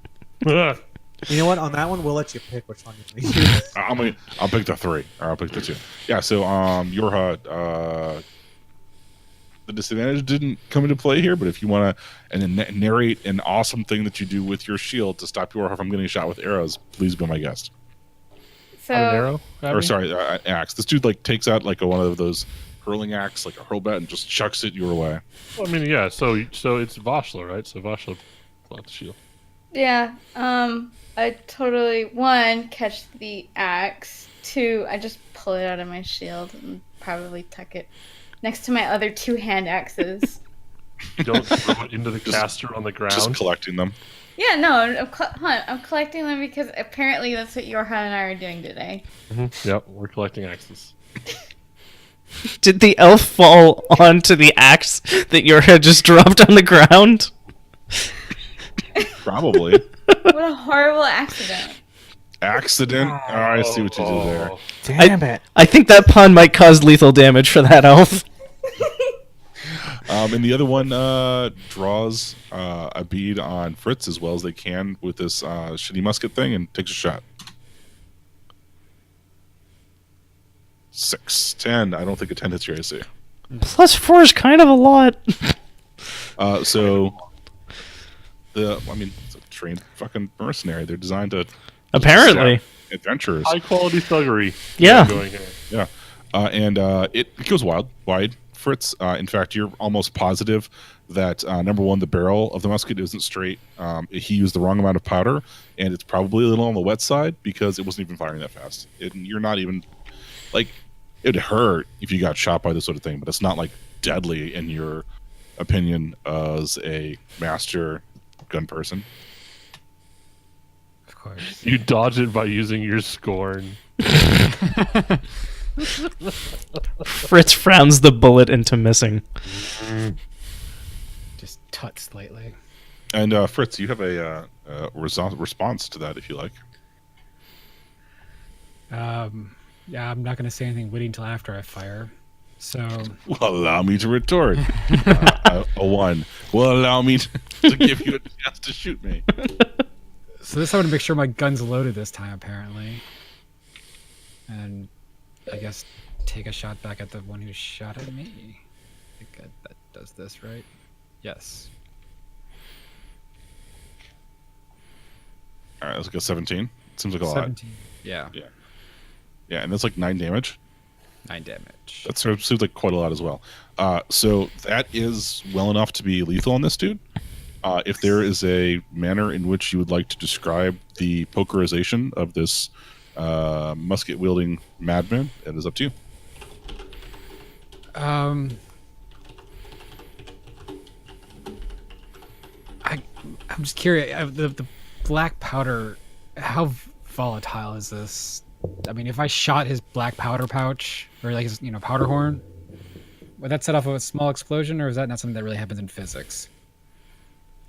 You know what? On that one, we'll let you pick which one you think. I'll pick the 3, or I'll pick the 2. Yeah. So Yorha, the disadvantage didn't come into play here, but if you want to narrate an awesome thing that you do with your shield to stop Yorha from getting shot with arrows, please be my guest. So On an arrow? Or sorry, an axe. This dude like takes out like one of those hurling axe, like a hurlbat, and just chucks it your way. Well, I mean, yeah. So it's Vashla, right? So Vashla bought the shield. yeah, I totally 1 catch the axe. 2, I just pull it out of my shield and probably tuck it next to my other 2 hand axes. You don't throw it into the caster on the ground. Just collecting them. Yeah, no, I'm collecting them because apparently that's what Yorha and I are doing today. Yep, we're collecting axes. Did the elf fall onto the axe that your head just dropped on the ground? Probably. What a horrible accident. Accident. Oh, I see what you did there. Damn it. I think that pun might cause lethal damage for that elf. And the other one draws a bead on Fritz as well as they can with this shitty musket thing and takes a shot. 6, 10. I don't think a 10 hits your AC. +4 is kind of a lot. So, it's a trained fucking mercenary. They're designed to Apparently. stab adventurers. High quality thuggery. Yeah. Going here. Yeah, and it goes wide. Fritz, in fact, you're almost positive that number one, the barrel of the musket isn't straight. He used the wrong amount of powder, and it's probably a little on the wet side because it wasn't even firing that fast. You're not even like it'd hurt if you got shot by this sort of thing, but it's not like deadly in your opinion as a master gun person. Of course. You dodge it by using your scorn. Fritz frowns the bullet into missing. Just tut slightly. And Fritz, you have a response to that if you like. Yeah, I'm not going to say anything witty until after I fire. So Well, allow me to retort. A 1 will allow me to give you a chance to shoot me. this I want to make sure my gun's loaded this time, apparently. And I guess take a shot back at the one who shot at me. I think that does this, right? Yes. All right, let's go 17. Seems like a lot. 17. Yeah. Yeah, and that's like 9 damage. 9 damage. That sort of seems like quite a lot as well. So that is well enough to be lethal on this dude. If there is a manner in which you would like to describe the pokerization of this musket wielding madman, it is up to you. I'm just curious. The black powder, how volatile is this? I mean, if I shot his black powder pouch or like his powder horn, would that set off a small explosion, or is that not something that really happens in physics?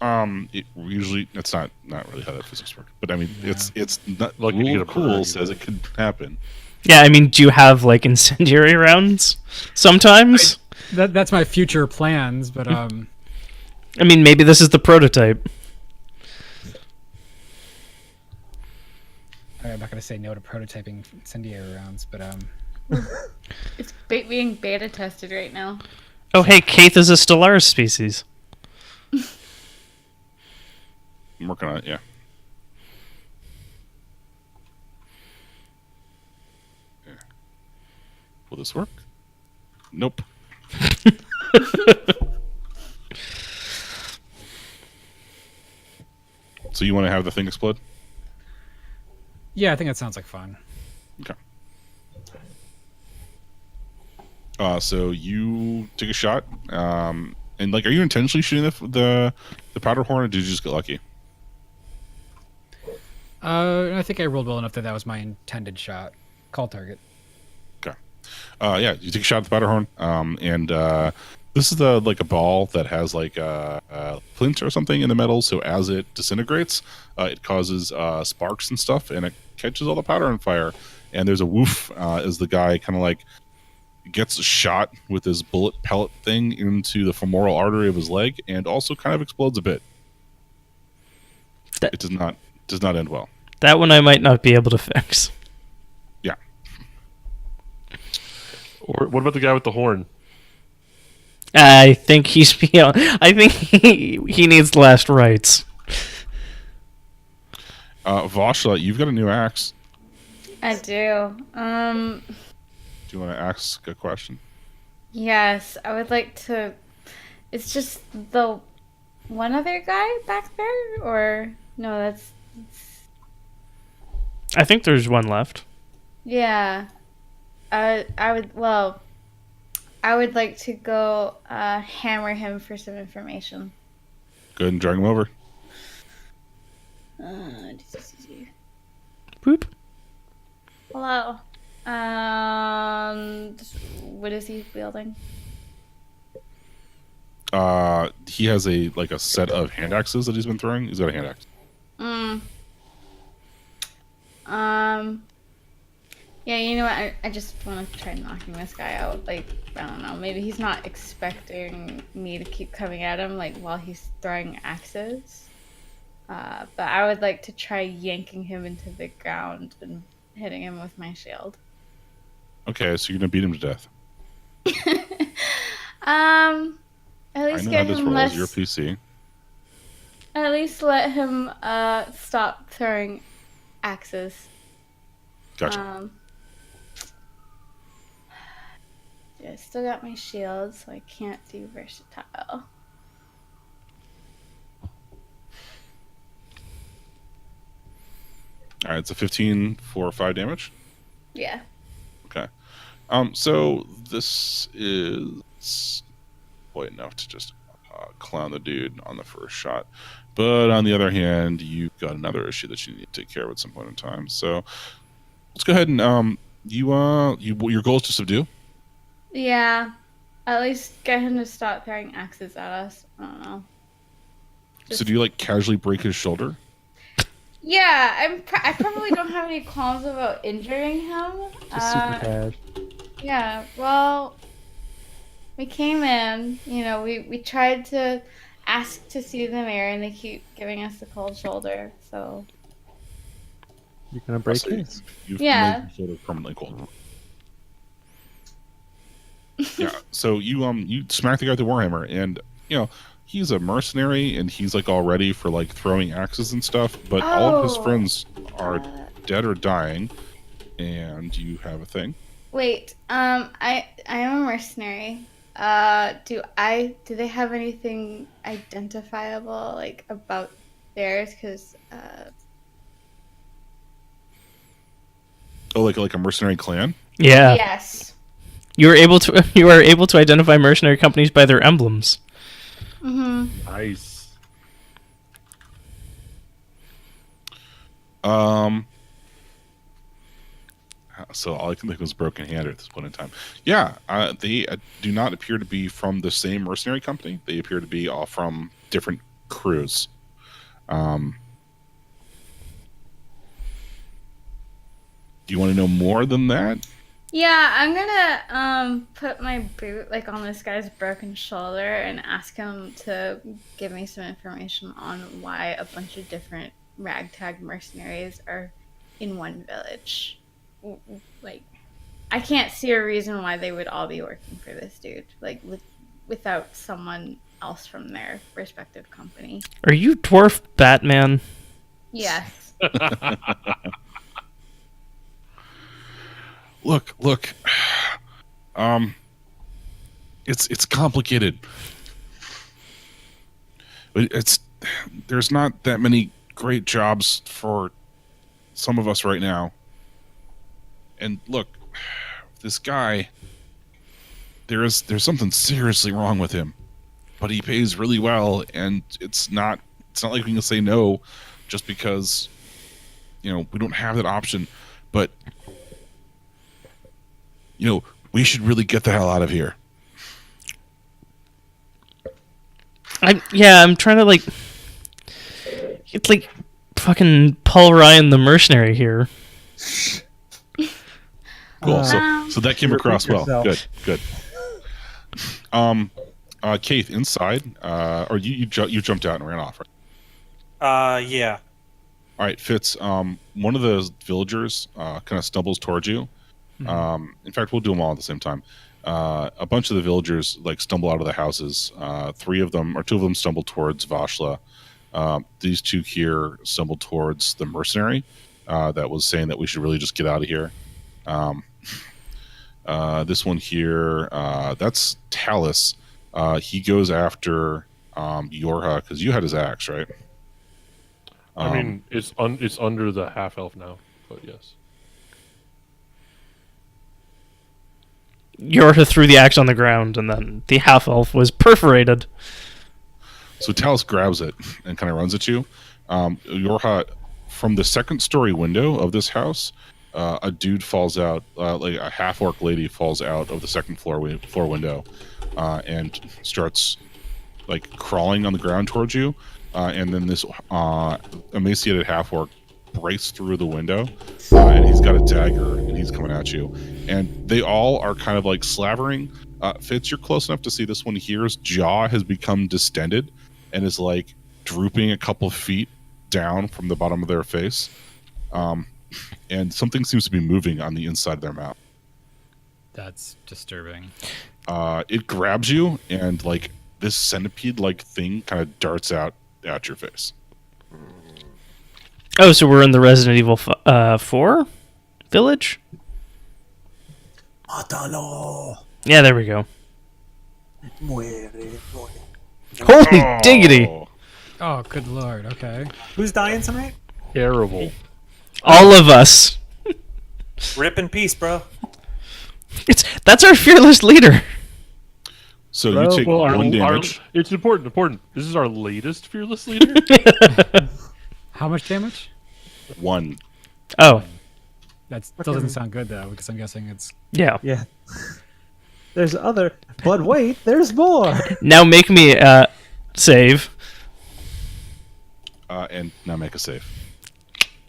It usually that's not really how that physics works. But I mean, it's not Like, you rule get of a cool burn, says it could happen. Yeah, I mean, do you have like incendiary rounds sometimes? That's my future plans, but I mean, maybe this is the prototype. I'm not gonna say no to prototyping incendiary rounds, but It's being beta tested right now. Oh, hey, Kaith is a Stellaris species. I'm working on it. Yeah. Will this work? Nope. So you want to have the thing explode? yeah, I think that sounds like fun. Okay. So you take a shot, and like, are you intentionally shooting the powder horn, or did you just get lucky? I think I rolled well enough that was my intended shot. Call target. Okay. Yeah, you take a shot at the powder horn, and This is like a ball that has like a flint or something in the metal. So as it disintegrates, it causes sparks and stuff, and it catches all the powder on fire. And there's a woof as the guy kind of like gets shot with his bullet pellet thing into the femoral artery of his leg, and also kind of explodes a bit. It does not end well. That one I might not be able to fix. Yeah. Or what about the guy with the horn? I think he's beyond. I think he needs last rites. Vashla, you've got a new axe. I do. Do you want to ask a question? Yes, I would like to. It's just the one other guy back there, or no? That's I think there's one left. yeah. I would like to go hammer him for some information. Go ahead and drag him over. Boop. Hello. What is he wielding? He has a set of hand axes that he's been throwing. He's got a hand axe. Yeah, you know what? I just want to try knocking this guy out. Like, I don't know. Maybe he's not expecting me to keep coming at him, like, while he's throwing axes. But I would like to try yanking him into the ground and hitting him with my shield. Okay, so you're gonna beat him to death. At least I know get how this him rolls. less. You're PC. At least let him stop throwing axes. Gotcha. Yeah, I still got my shield, so I can't do versatile. All right, it's a 15 for 5 damage. Yeah. Okay. So this is quite enough to just clown the dude on the first shot. But on the other hand, you've got another issue that you need to take care of at some point in time. So let's go ahead and your goal is to subdue. Yeah. At least get him to stop throwing axes at us. I don't know. So do you casually break his shoulder? Yeah, I probably don't have any qualms about injuring him. Just super cash. Yeah, well, we came in, we tried to ask to see the mayor, and they keep giving us the cold shoulder, so... You're gonna break So his. You've Yeah. made your shoulder permanently cold. Yeah, so you smack the guy with the warhammer, and he's a mercenary, and he's all ready for throwing axes and stuff, but all of his Oh. friends are dead or dying, and you have a thing. Wait, I am a mercenary. Do they have anything identifiable, about theirs? Because, Oh, like a mercenary clan? Yeah. yes. You are able to identify mercenary companies by their emblems. Mm-hmm. Nice. So all I can think was broken hand at this point in time. Yeah, they do not appear to be from the same mercenary company. They appear to be all from different crews. Do you want to know more than that? Yeah, I'm gonna put my boot on this guy's broken shoulder and ask him to give me some information on why a bunch of different ragtag mercenaries are in one village. I can't see a reason why they would all be working for this dude, without someone else from their respective company. Are you dwarf Batman? Yes. Look. It's complicated. There's not that many great jobs for some of us right now. And look, this guy, there's something seriously wrong with him. But he pays really well, and it's not like we can say no just because we don't have that option. But we should really get the hell out of here. I'm trying to like. It's like fucking Paul Ryan the mercenary here. Cool. So that came You across repeat well. yourself. Good. Keith, inside, or you jumped out and ran off, right? Yeah. All right, Fitz. One of the villagers kind of stumbles towards you. In fact, we'll do them all at the same time. A bunch of the villagers like stumble out of the houses. Two of them stumble towards Vashla. These two here stumbled towards the mercenary that was saying that we should really just get out of here. This one here, that's Talus. He goes after Yorha because you had his axe, right? I mean, it's under the half elf now, but yes. Yorha threw the axe on the ground, and then the half elf was perforated. So Talus grabs it and kind of runs at you. Yorha, from the second story window of this house, a dude falls out, like a half orc lady falls out of the second floor window, and starts like crawling on the ground towards you. And then this emaciated half orc breaks through the window, and he's got a dagger and he's coming at you. And they all are kind of like slavering. Fitz, you're close enough to see this one here's jaw has become distended and is like drooping a couple feet down from the bottom of their face. And something seems to be moving on the inside of their mouth. That's disturbing. It grabs you, and like this centipede-like thing kind of darts out at your face. Oh, so we're in the Resident Evil 4 village? Mátalo. Yeah, there we go. Muere. Holy diggity! Oh, good lord. Okay. Who's dying tonight? Terrible. All of us. Rip in peace, bro. That's our fearless leader. So you take one damage. It's important. This is our latest fearless leader. How much damage? One. Oh, That still doesn't sound good though, because I'm guessing it's. yeah. Yeah. There's other, but wait, there's more. Now make me save. And now make a save.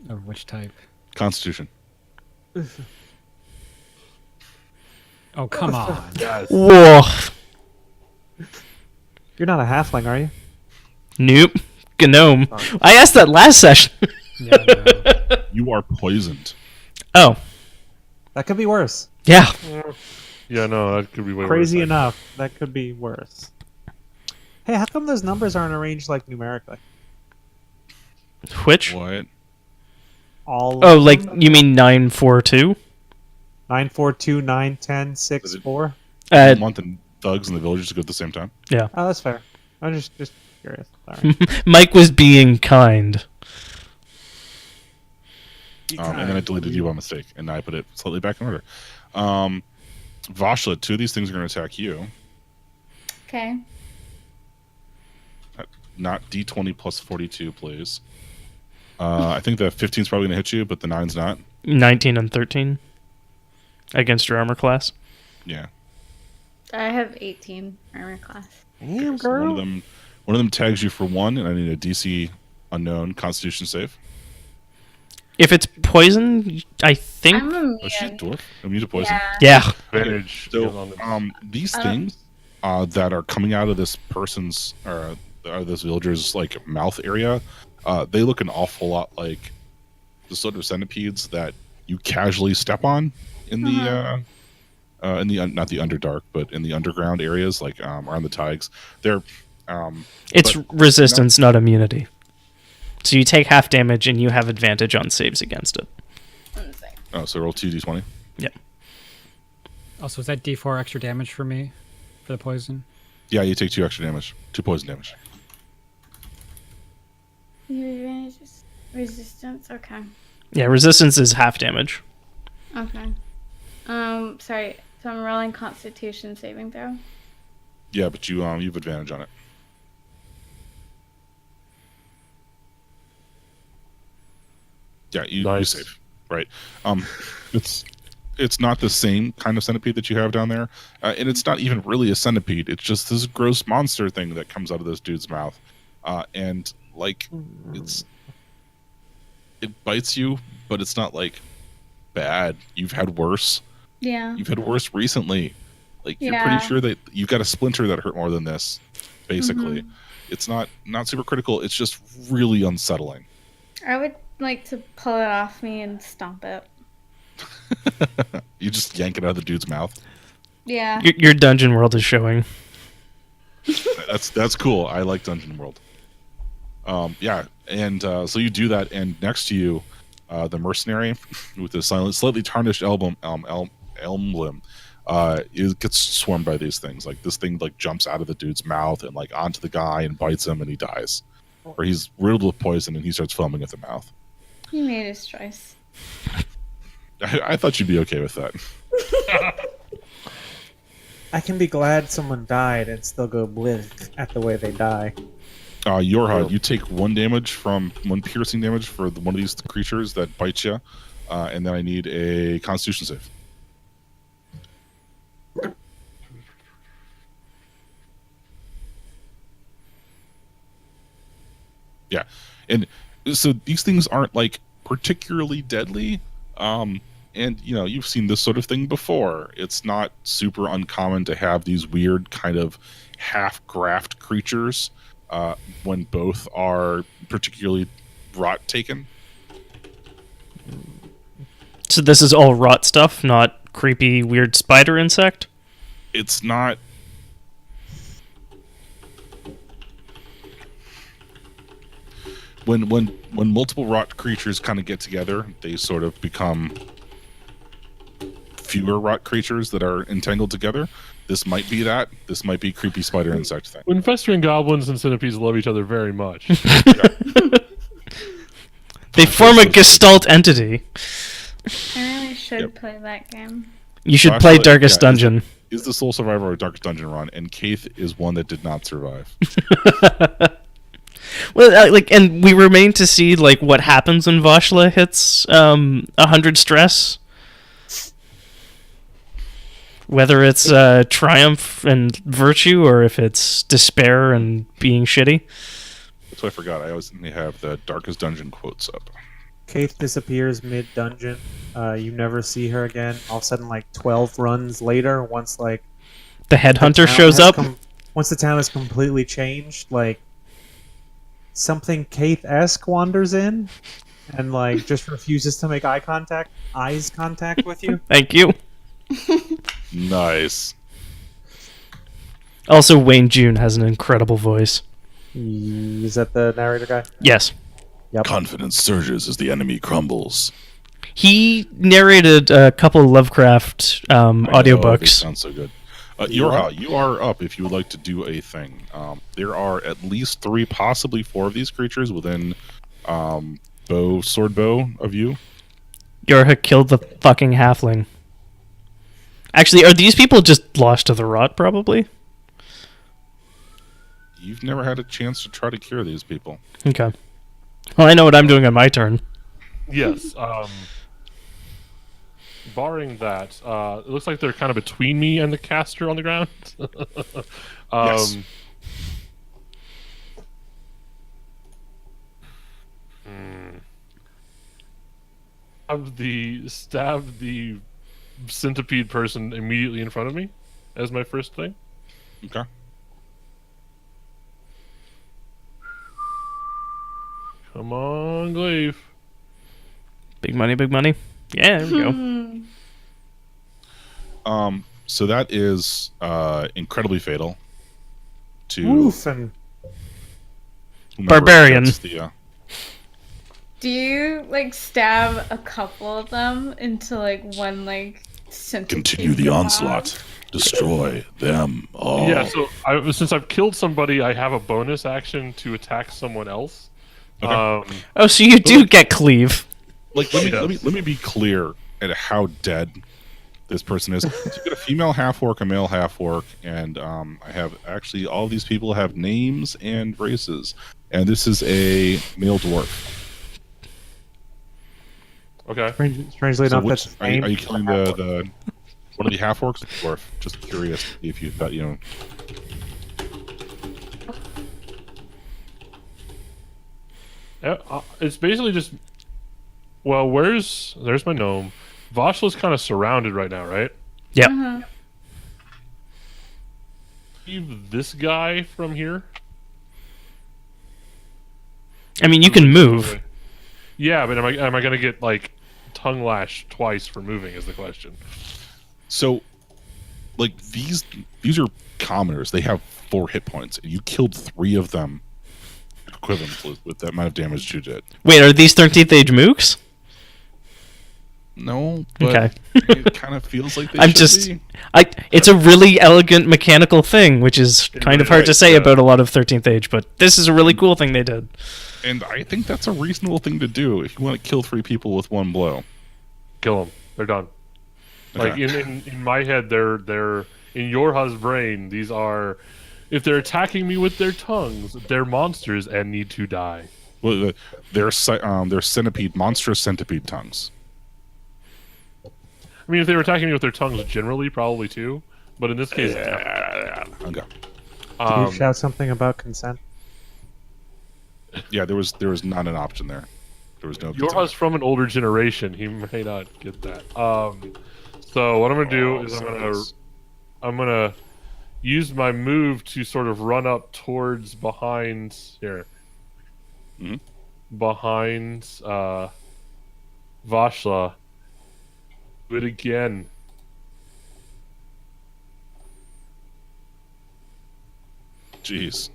Of which type? Constitution. Oh, come on. Whoa. You're not a halfling, are you? Nope. Gnome. I asked that last session. Yeah, no. You are poisoned. Oh, That could be worse. yeah. Yeah, no, that could be way Crazy worse. enough, that could be worse. Hey, how come those numbers aren't arranged like numerically? Which? What? All Oh, of like them? you mean 942? 9, 4, 2, 9, 10, 6, 4? Month and thugs and the villagers go at the same time. Yeah. Oh, that's fair. I'm just curious. Sorry. Mike was being kind. And then I deleted you by mistake, and I put it slightly back in order. Vashla, two of these things are going to attack you. Okay. Not D20 plus 42, please. I think the 15 is probably going to hit you, but the 9's not. 19 and 13 against your armor class. Yeah. I have 18 armor class. Damn, So girl. one of them tags you for 1, and I need a DC unknown Constitution save. If it's poison, I think. I'm immune. Oh, she's a dwarf. Immune to poison. Yeah. Yeah. Advantage. So, on the- these things that are coming out of this person's or this villager's like mouth area, they look an awful lot like the sort of centipedes that you casually step on in the not the underdark, but in the underground areas, like around the tiges. They're It's but- resistance, not immunity. So you take half damage and you have advantage on saves against it. One sec. oh, so roll 2d20. Yeah. Also, is that D4 extra damage for me for the poison? Yeah, you take 2 extra damage, 2 poison damage. Your advantage is resistance. Okay. Yeah, resistance is half damage. Okay. Sorry. So I'm rolling Constitution saving throw. Yeah, but you have advantage on it. Yeah, you Nice. save. Right. It's It's not the same kind of centipede that you have down there, and it's not even really a centipede. It's just this gross monster thing that comes out of this dude's mouth, and like it bites you, but it's not like bad. You've had worse. Yeah. You've had worse recently. Like you're Yeah. pretty sure that you've got a splinter that hurt more than this. Basically, it's not super critical. It's just really unsettling. I would like to pull it off me and stomp it. You just yank it out of the dude's mouth. Yeah. Your dungeon world is showing. That's cool. I like Dungeon World. Yeah, and so you do that, and next to you, the mercenary with the slightly tarnished emblem, it gets swarmed by these things. Like this thing like jumps out of the dude's mouth and like onto the guy and bites him, and he dies, or he's riddled with poison and he starts foaming at the mouth. He made his choice. I thought you'd be okay with that. I can be glad someone died and still go blith at the way they die. Yorha, you take one piercing damage for one of these creatures that bites you, and then I need a Constitution save. Yeah, and so these things aren't like particularly deadly, and you know you've seen this sort of thing before. It's not super uncommon to have these weird kind of half-graft creatures when both are particularly rot taken. So this is all rot stuff, not creepy, weird spider insect? It's not. When multiple rot creatures kind of get together, they sort of become fewer rot creatures that are entangled together. This might be that. This might be creepy spider insect thing. When festering goblins and centipedes love each other very much. They form a gestalt entity. I really should play that game. You should Well, play actually, Darkest yeah, Dungeon. Is the Soul Survivor a Darkest Dungeon run? And Kaith is one that did not survive. Well, and we remain to see like what happens when Vashla hits 100 stress. Whether it's triumph and virtue, or if it's despair and being shitty. That's what I forgot. I always have the Darkest Dungeon quotes up. Kaith disappears mid-dungeon. You never see her again. All of a sudden, like 12 runs later, once like The headhunter the town shows has up. Once the town is completely changed, like something Kaith-esque wanders in, and like just refuses to make eyes contact with you. Thank you. Nice. Also, Wayne June has an incredible voice. Is that the narrator guy? Yes. Yep. Confidence surges as the enemy crumbles. He narrated a couple of Lovecraft I know, they audiobooks. sound so good. Yorha, you are up if you would like to do a thing. There are at least 3, possibly 4 of these creatures within sword bow of you. Yorha killed the fucking halfling. Actually, are these people just lost to the rot, probably? You've never had a chance to try to cure these people. Okay. Well, I know what I'm doing on my turn. Yes. Barring that, it looks like they're kind of between me and the caster on the ground. Yes. Stab the centipede person immediately in front of me as my first thing. Okay. Come on, Glaive. Big money, big money. Yeah, there we go. So that is incredibly fatal to Oof, and whomever Barbarian. gets the, Do you like stab a couple of them into like one like centipede? continue the onslaught. Destroy them all. Yeah, so since I've killed somebody, I have a bonus action to attack someone else. Okay. Oh, so you do get cleave. Like let me be clear at how dead this person is. So you get a female half orc, a male half orc, and I have actually all of these people have names and races, and this is a male dwarf. Okay. Strangely So enough, that's his name. are you killing the one of the half orcs or dwarf? Just curious if you thought Yeah, it's basically just. Well, there's my gnome. Vashla's kind of surrounded right now, right? Yep. Mhm. Leave this guy from here. I mean, you can move. Yeah, but am I gonna get like tongue lashed twice for moving? Is the question. So, like these are commoners. They have 4 hit points, and you killed 3 of them equivalent with that amount of damage you did. Wait, are these 13th age mooks? No, but Okay. it kind of feels like they I'm should just, be. it's a really elegant mechanical thing, which is kind of hard to Right, say yeah. about a lot of 13th age, but this is a really cool thing they did. And I think that's a reasonable thing to do if you want to kill 3 people with 1 blow. Kill them. They're done. Like Okay. in my head, they're in your hus's brain. These are, if they're attacking me with their tongues, they're monsters and need to die. Well, they're centipede, monstrous centipede tongues. I mean, if they were attacking me with their tongues, generally, probably too. But in this case, Okay. Did you um, shout something about consent? Yeah, there was not an option there. There was no. your hus from an older generation. He may not get that. So what I'm gonna do is I'm gonna use my move to sort of run up towards behind here. Mhm. Behind Vashla. Do it again. Jeez.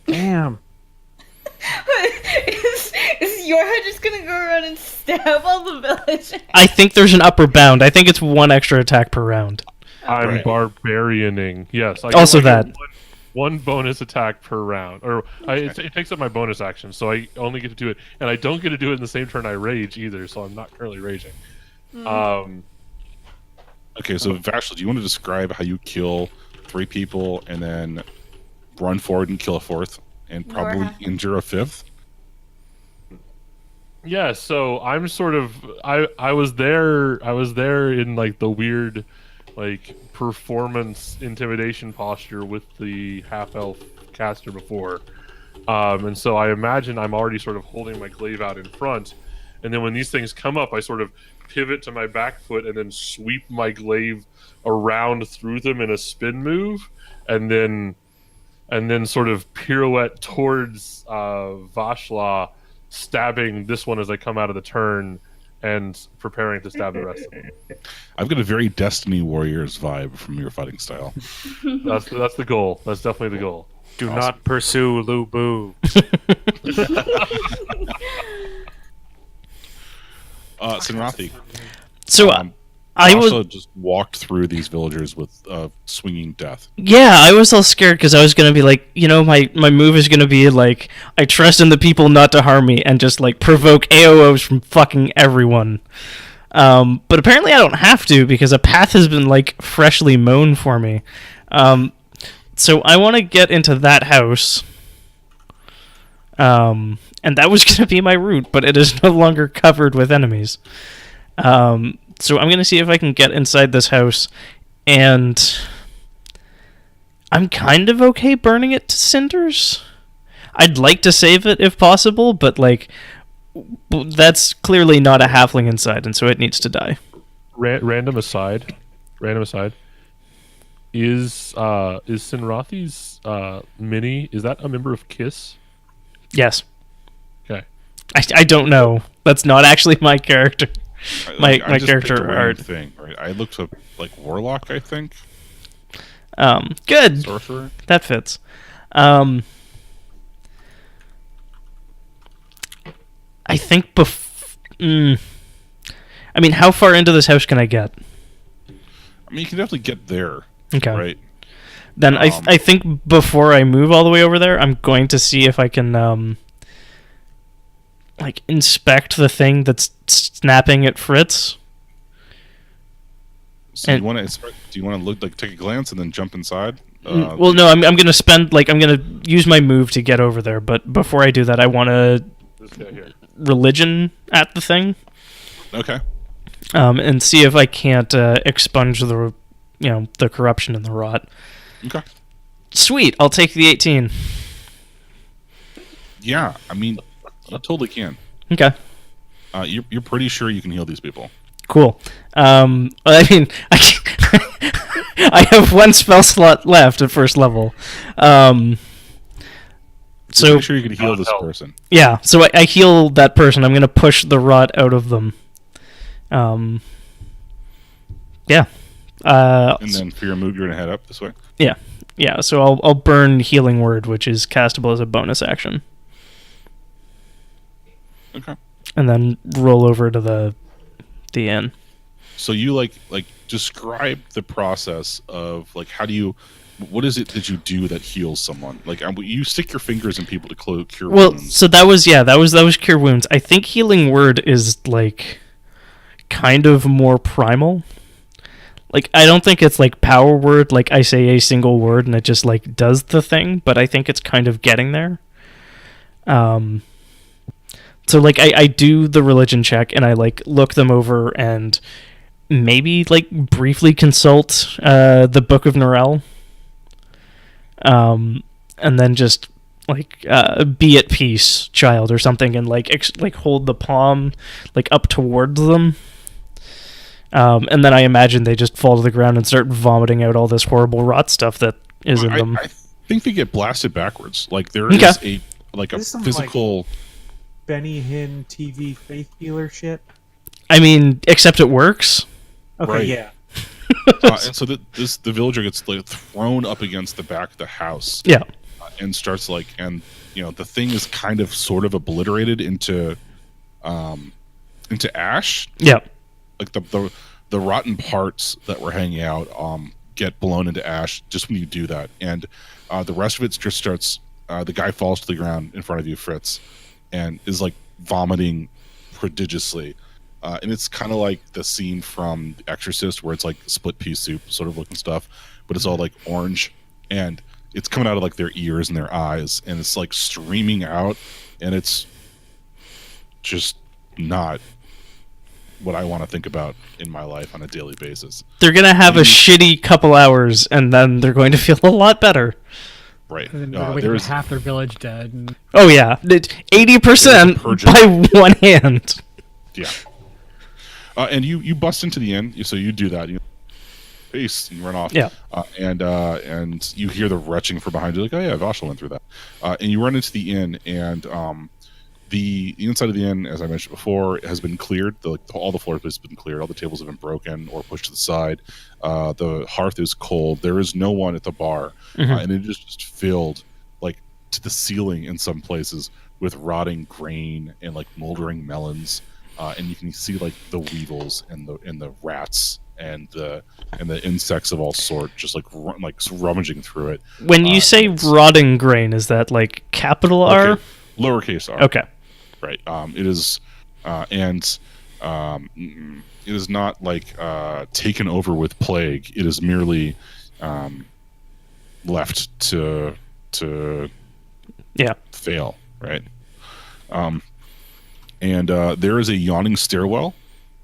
Damn. is your head just gonna go around and stab all the villagers? I think there's an upper bound. I think it's 1 extra attack per round. I'm Right. barbarianing. Yes. I Also get that. one bonus attack per round, or it takes up my bonus action, so I only get to do it, and I don't get to do it in the same turn I rage either. So I'm not currently raging. Okay, so Vashla, do you want to describe how you kill 3 people and then run forward and kill a 4th, and probably Nora. injure a 5th? Yeah, so I'm sort of I was there in like the weird like performance intimidation posture with the half elf caster before. And so I imagine I'm already sort of holding my glaive out in front, and then when these things come up, I sort of pivot to my back foot and then sweep my glaive around through them in a spin move, and then sort of pirouette towards Vashla, stabbing this one as I come out of the turn and preparing to stab the rest of them. I've got a very Destiny Warriors vibe from your fighting style. That's the goal. That's definitely the goal. Do not pursue Lubu. Sinrathi, So I was, Vashla just walked through these villagers with swinging death. yeah, I was all scared because I was gonna be like, my move is gonna be like, I trust in the people not to harm me, and just like provoke AOs from fucking everyone. But apparently I don't have to because a path has been like freshly mown for me. So I want to get into that house. And that was gonna be my route, but it is no longer covered with enemies. So I'm gonna see if I can get inside this house, and I'm kind of okay burning it to cinders. I'd like to save it if possible, but like that's clearly not a halfling inside, and so it needs to die. Random aside, is Sinrathi's mini, is that a member of KISS? Yes. Okay. I don't know. That's not actually my character. My I just character picked a random art. thing, right? I looked up like Warlock, I think. Good. Sorcerer. That fits. I think I mean, how far into this house can I get? I mean, you can definitely get there, Okay. right? Then I think before I move all the way over there, I'm going to see if I can like inspect the thing that's snapping at Fritz. So And- do you want to look like take a glance and then jump inside? Well, no, I'm gonna spend I'm gonna use my move to get over there. But before I do that, I want to This guy here. religion at the thing. Okay. and see if I can't expunge the corruption in the rot. Okay. Sweet, I'll take the 18. Yeah, I mean, you totally can. Okay, You're pretty sure you can heal these people. cool. I mean, I have one spell slot left at first level. You're So pretty sure you can heal this person. yeah, so I heal that person. I'm gonna push the rot out of them. Yeah. And then for your move, you're gonna head up this way. Yeah, so I'll burn Healing Word, which is castable as a bonus action, Okay. and then roll over to the inn. So you like describe the process of like what is it that you do that heals someone? Like you stick your fingers in people to cure Well, wounds. so that was Cure Wounds. I think Healing Word is like kind of more primal. Like, I don't think it's like Power Word, like I say a single word and it just like does the thing, but I think it's kind of getting there. So like I do the religion check and I like look them over and maybe like briefly consult the Book of Norel. And then just like be at peace, child, or something, and like hold the palm like up towards them. And then I imagine they just fall to the ground and start vomiting out all this horrible rot stuff that is in them. I think they get blasted backwards. Like there is Okay. a Some, physical. Benny Hinn TV faith healer shit. I mean, except it works. Okay, Right. yeah. And so the villager gets like thrown up against the back of the house. Yeah. And starts the thing is kind of sort of obliterated into ash. Yeah. Like the rotten parts that were hanging out get blown into ash just when you do that, and the rest of it just starts. The guy falls to the ground in front of you, Fritz, and is like vomiting prodigiously. And it's kind of like the scene from The Exorcist where it's like split pea soup sort of looking stuff, but it's all like orange, and it's coming out of like their ears and their eyes, and it's like streaming out, and it's just not what I want to think about in my life on a daily basis. They're going to have a shitty couple hours, and then they're going to feel a lot better. Right. And then they're waiting for half their village dead. And Oh, yeah. 80% by one hand. Yeah. And you bust into the inn, so you do that. You face and run off. Yeah. And you hear the retching from behind you, like, oh yeah, Vashel went through that. And you run into the inn, and the inside of the inn, as I mentioned before, has been cleared. All the floor has been cleared. All the tables have been broken or pushed to the side. The hearth is cold. There is no one at the bar, and it is just filled, like to the ceiling in some places, with rotting grain and like moldering melons. And you can see like the weevils and the rats and the insects of all sort, just like rummaging through it. When you say rotting grain, is that like capital R? Okay. Lowercase r. Okay. Right. It is, and it is not like taken over with plague. It is merely left to fail. Right. And there is a yawning stairwell,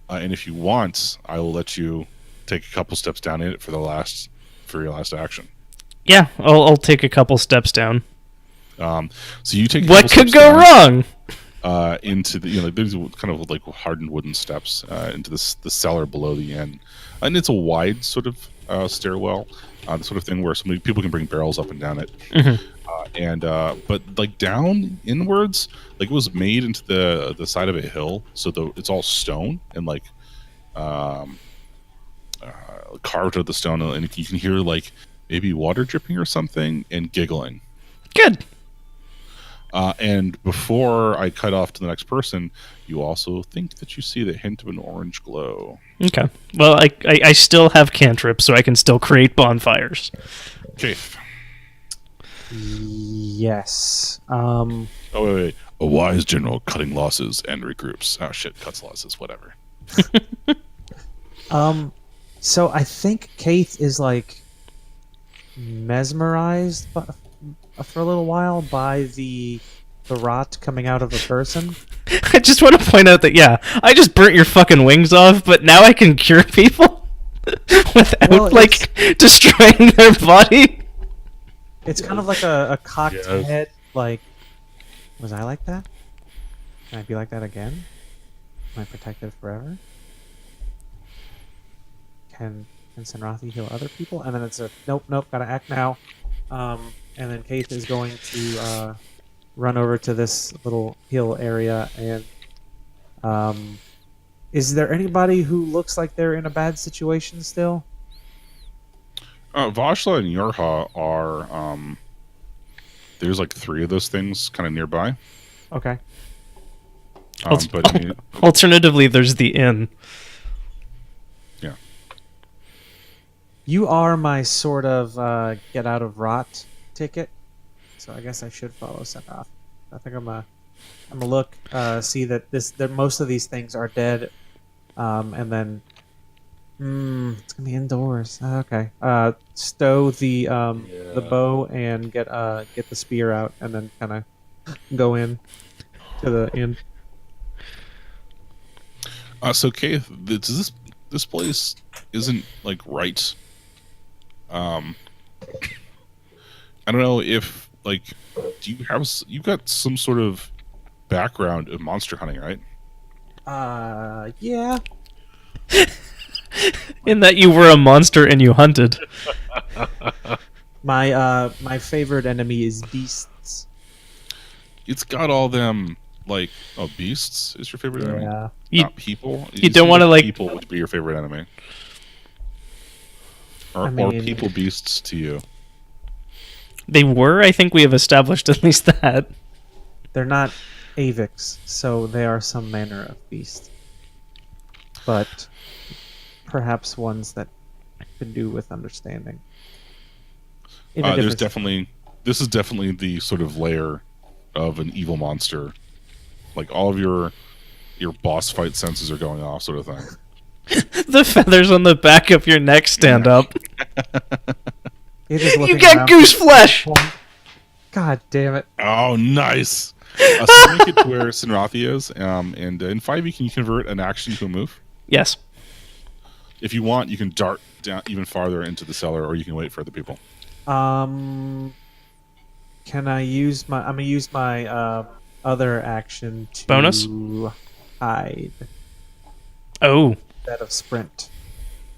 and if you want, I will let you take a couple steps down in it for your last action. Yeah, I'll take a couple steps down. So you take. What could go wrong? Into the there's kind of like hardened wooden steps into the cellar below the inn, and it's a wide sort of stairwell, the sort of thing where people can bring barrels up and down it. But like down inwards, like it was made into the side of a hill, so it's all stone and like carved out of the stone, and you can hear like maybe water dripping or something and giggling. Good. And before I cut off to the next person, you also think that you see the hint of an orange glow. Okay. Well, I still have cantrips, so I can still create bonfires. Okay. Yes. Oh, wait. A wise general cutting losses and regroups. Oh, shit. Cuts losses. Whatever. So I think Keith is like mesmerized for a little while by the the rot coming out of a person. I just want to point out that, yeah, I just burnt your fucking wings off, but now I can cure people without, Well, like, destroying their body. It's kind of like a cocked Yes. head. Like, was I like that? Can I be like that again? Am I protected forever? Can Senrathi heal other people? And then it's a nope, gotta act now. And then Keith is going to run over to this little hill area and is there anybody who looks like they're in a bad situation still? Vashla and Yorha are there's like 3 of those things kind of nearby. Okay. But I mean, Alternatively, there's the inn. yeah. You are my sort of get out of rot ticket, so I guess I should follow Senrath. I think I'm gonna look, see that most of these things are dead, and then it's gonna be indoors. Okay. Stow the bow and get the spear out, and then kind of go in to the inn. So Keith, this place isn't like right. I don't know if like you've got some sort of background in monster hunting, right? Yeah. In that you were a monster and you hunted. My favorite enemy is beasts. It's got all them like beasts is your favorite enemy, Yeah. not people. You don't wanna, like- people would be your favorite enemy, or I mean- people beasts to you. They were, I think we have established at least that. They're not Avix, so they are some manner of beast. But perhaps ones that could do with understanding. In a There's different- this is definitely the sort of layer of an evil monster. Like all of your boss fight senses are going off, sort of thing. The feathers on the back of your neck stand up. It is You looking get around. goose flesh! God damn it. Oh, nice. So make it to where Senrathi is, and in 5e can you convert an action to a move? Yes. If you want, you can dart down even farther into the cellar, or you can wait for other people. Can I use my... I'm going to use my other action to... Bonus? hide Oh. instead of sprint.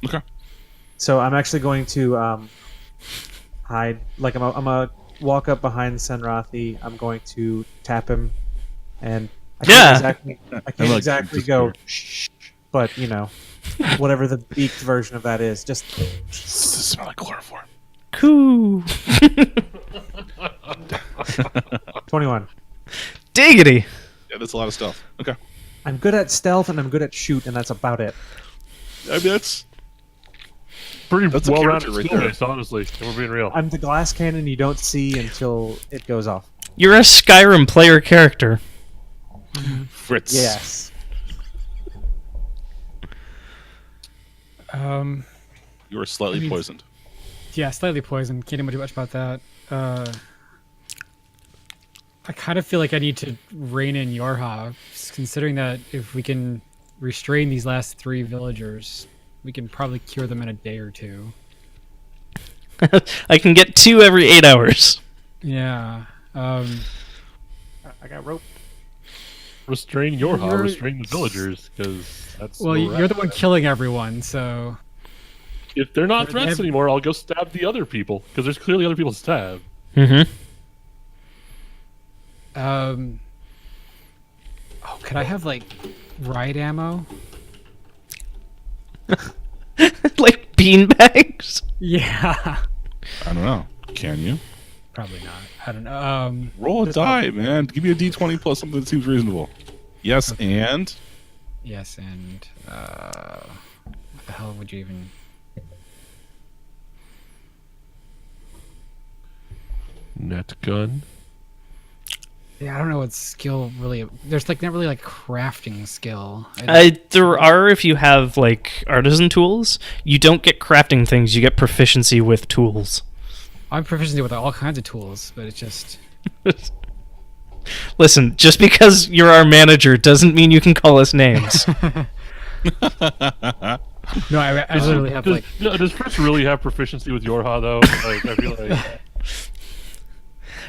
Okay. So I'm actually going to hide. Like I'm gonna walk up behind Senrathi. I'm going to tap him, and I can't like, exactly just go weird. shh, but you know, whatever the beaked version of that is, just Smell like chloroform. Cool. 21. Diggity. Yeah, that's a lot of stuff. Okay. I'm good at stealth and I'm good at shoot, and that's about it. I mean, that's Pretty That's a well-rounded character right skill there. base, honestly. If we're being real. I'm the glass cannon you don't see until it goes off. You're a Skyrim player character. Fritz. Yes. You are slightly I mean- poisoned. Yeah, slightly poisoned. Can't do much about that. I kind of feel like I need to rein in Yorha, considering that if we can restrain these last 3 villagers, we can probably cure them in a day or 2. I can get 2 every 8 hours. Yeah. I got rope. Restrain your You're- restrain the villagers, because that's. Well, where we're you're at. the one killing everyone, so If they're not They threats have- anymore, I'll go stab the other people, because there's clearly other people to stab. Mm-hmm. Oh, could I have like riot ammo? Like beanbags. Yeah. I don't know. Can you? Probably not. I don't know. Roll a die, man. Give me a d20 plus something that seems reasonable. Yes, and Yes, and what the hell would you even? Net gun. Yeah, I don't know what skill really. There's like not really like crafting skill. There are if you have like artisan tools. You don't get crafting things. You get proficiency with tools. I'm proficient with all kinds of tools, but it's just Listen, just because you're our manager doesn't mean you can call us names. No, I literally have like. Does Fritz really have proficiency with Yorha though? Like, I feel like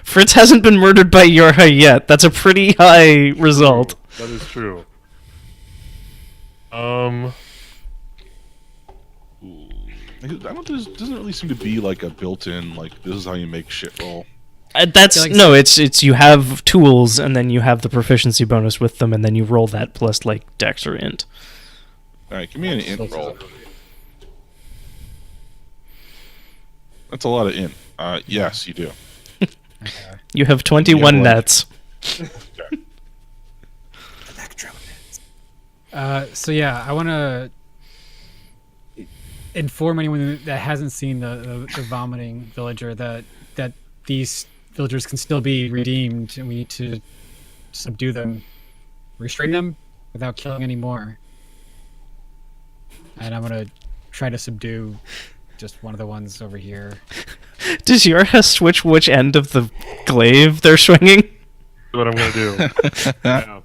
Fritz hasn't been murdered by Yorha yet. That's a pretty high result. that is true. I don't. Doesn't really seem to be like a built-in like this is how you make shit roll. It's you have tools and then you have the proficiency bonus with them and then you roll that plus like dex or int. All right, give me an int roll. That's a lot of int. Yes, you do. You have 21 Yeah, nets. So yeah, I want to inform anyone that hasn't seen the vomiting villager that these villagers can still be redeemed, and we need to subdue them, restrain them without killing any more. And I'm gonna try to subdue just one of the ones over here. Does Yorha switch which end of the glaive they're swinging? That's what I'm gonna do. Yeah.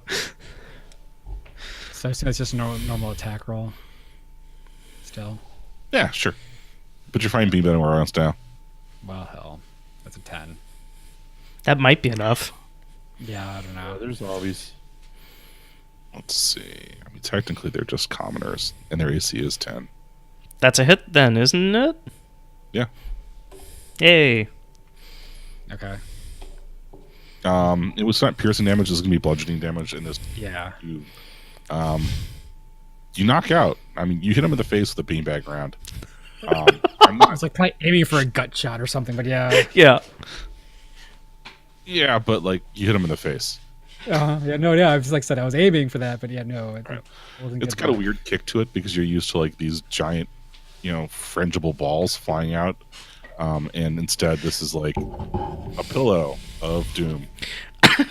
So I assume it's just a normal attack roll. Still, Yeah, sure. But you're fine being anywhere else now. well, hell, that's a 10. That might be enough. Yeah, I don't know. There's zombies. Let's see. I mean, technically they're just commoners, and their AC is 10. That's a hit then, isn't it? Yeah. Yay. Okay. It was not piercing damage. This is gonna be bludgeoning damage, and this Yeah. you knock out. I mean, you hit him in the face with a beanbag round. I was like probably aiming for a gut shot or something, but yeah. Yeah. Yeah, but like you hit him in the face. Yeah, no, yeah. I was like said, I was aiming for that, but yeah, no. It wasn't It's good got a enough. weird kick to it because you're used to like these giant, frangible balls flying out, and instead this is like a pillow of doom.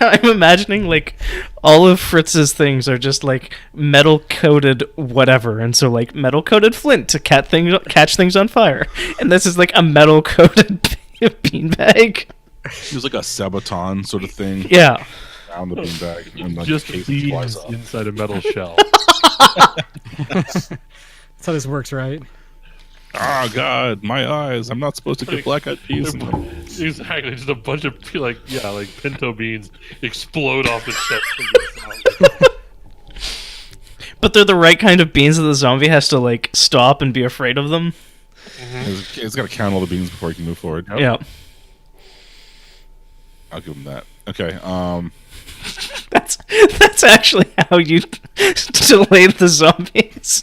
I'm imagining like all of Fritz's things are just like metal coated whatever, and so like metal coated flint to catch things on fire, and this is like a metal coated beanbag. It was like a sabaton sort of thing Yeah. around the beanbag, and like Just the case flies beans off. inside a metal shell. That's how this works, right? Oh God, my eyes! I'm not supposed to get black-eyed peas. Exactly, just a bunch of like pinto beans explode off the chest. But they're the right kind of beans that the zombie has to like stop and be afraid of them. It's got to count all the beans before he can move forward. Yep. Yeah. I'll give him that. Okay. That's actually how you delay the zombies.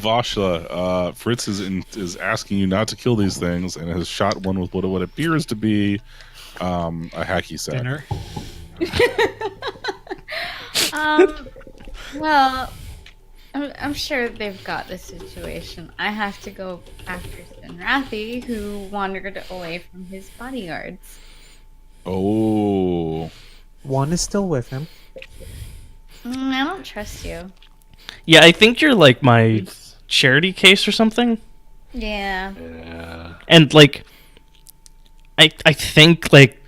Vashla, Fritz is asking you not to kill these things and has shot one with what appears to be a hacky sack. Dinner. Well, I'm sure they've got the situation. I have to go after Sinrathi, who wandered away from his bodyguards. Oh. One is still with him. I don't trust you. Yeah, I think you're like my charity case or something. Yeah. Yeah. And like I think like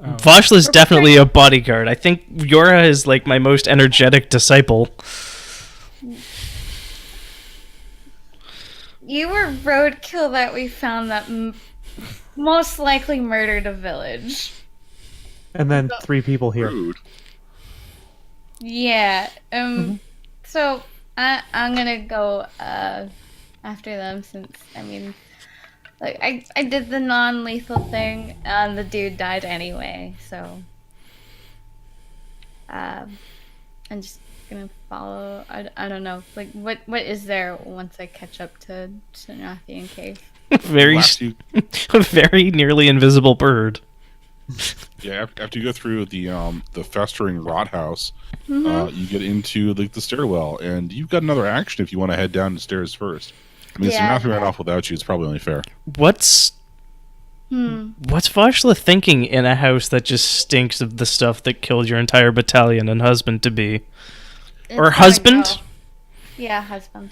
Oh. Vashla's definitely a bodyguard. I think Yorha is like my most energetic disciple. You were roadkill that we found that most likely murdered a village. And then 3 people here. Rude. Yeah. So I'm gonna go after them since like I did the non-lethal thing and the dude died anyway. So I'm just gonna follow. I don't know. Like what is there once I catch up to Sinrathi and Cave? Very Last you- a very nearly invisible bird. Yeah, after you go through the festering rot house, you get into the stairwell, and you've got another action if you want to head down the stairs first. I mean, Yeah. if ran off without you, it's probably only fair. What's Vashla thinking in a house that just stinks of the stuff that killed your entire battalion and husband to be? It's Or not a husband? girl. Yeah, husband.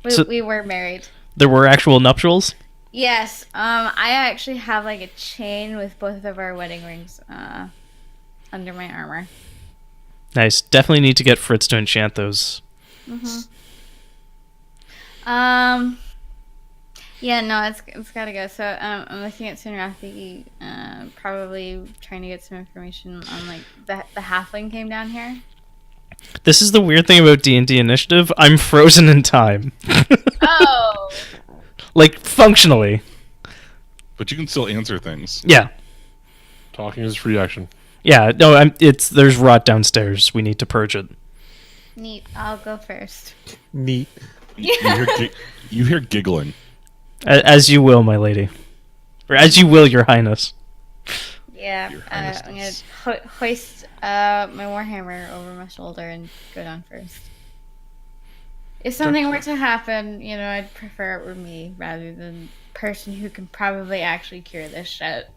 So- We were married. There were actual nuptials? Yes. I actually have like a chain with both of our wedding rings under my armor. Nice. Definitely need to get Fritz to enchant those. Yeah, no, it's gotta go. So I'm looking at Sinrathi, probably trying to get some information on like the halfling came down here. This is the weird thing about D&D Initiative. I'm frozen in time. Oh. Like, functionally. But you can still answer things. Yeah. Talking is free action. Yeah, no, there's rot downstairs. We need to purge it. Neat. I'll go first. Neat. You hear giggling. As you will, my lady. Or as you will, your highness. Yeah. Your I'm Highness. gonna hoist my warhammer over my shoulder and go down first. If something were to happen, I'd prefer it were me rather than person who can probably actually cure this shit.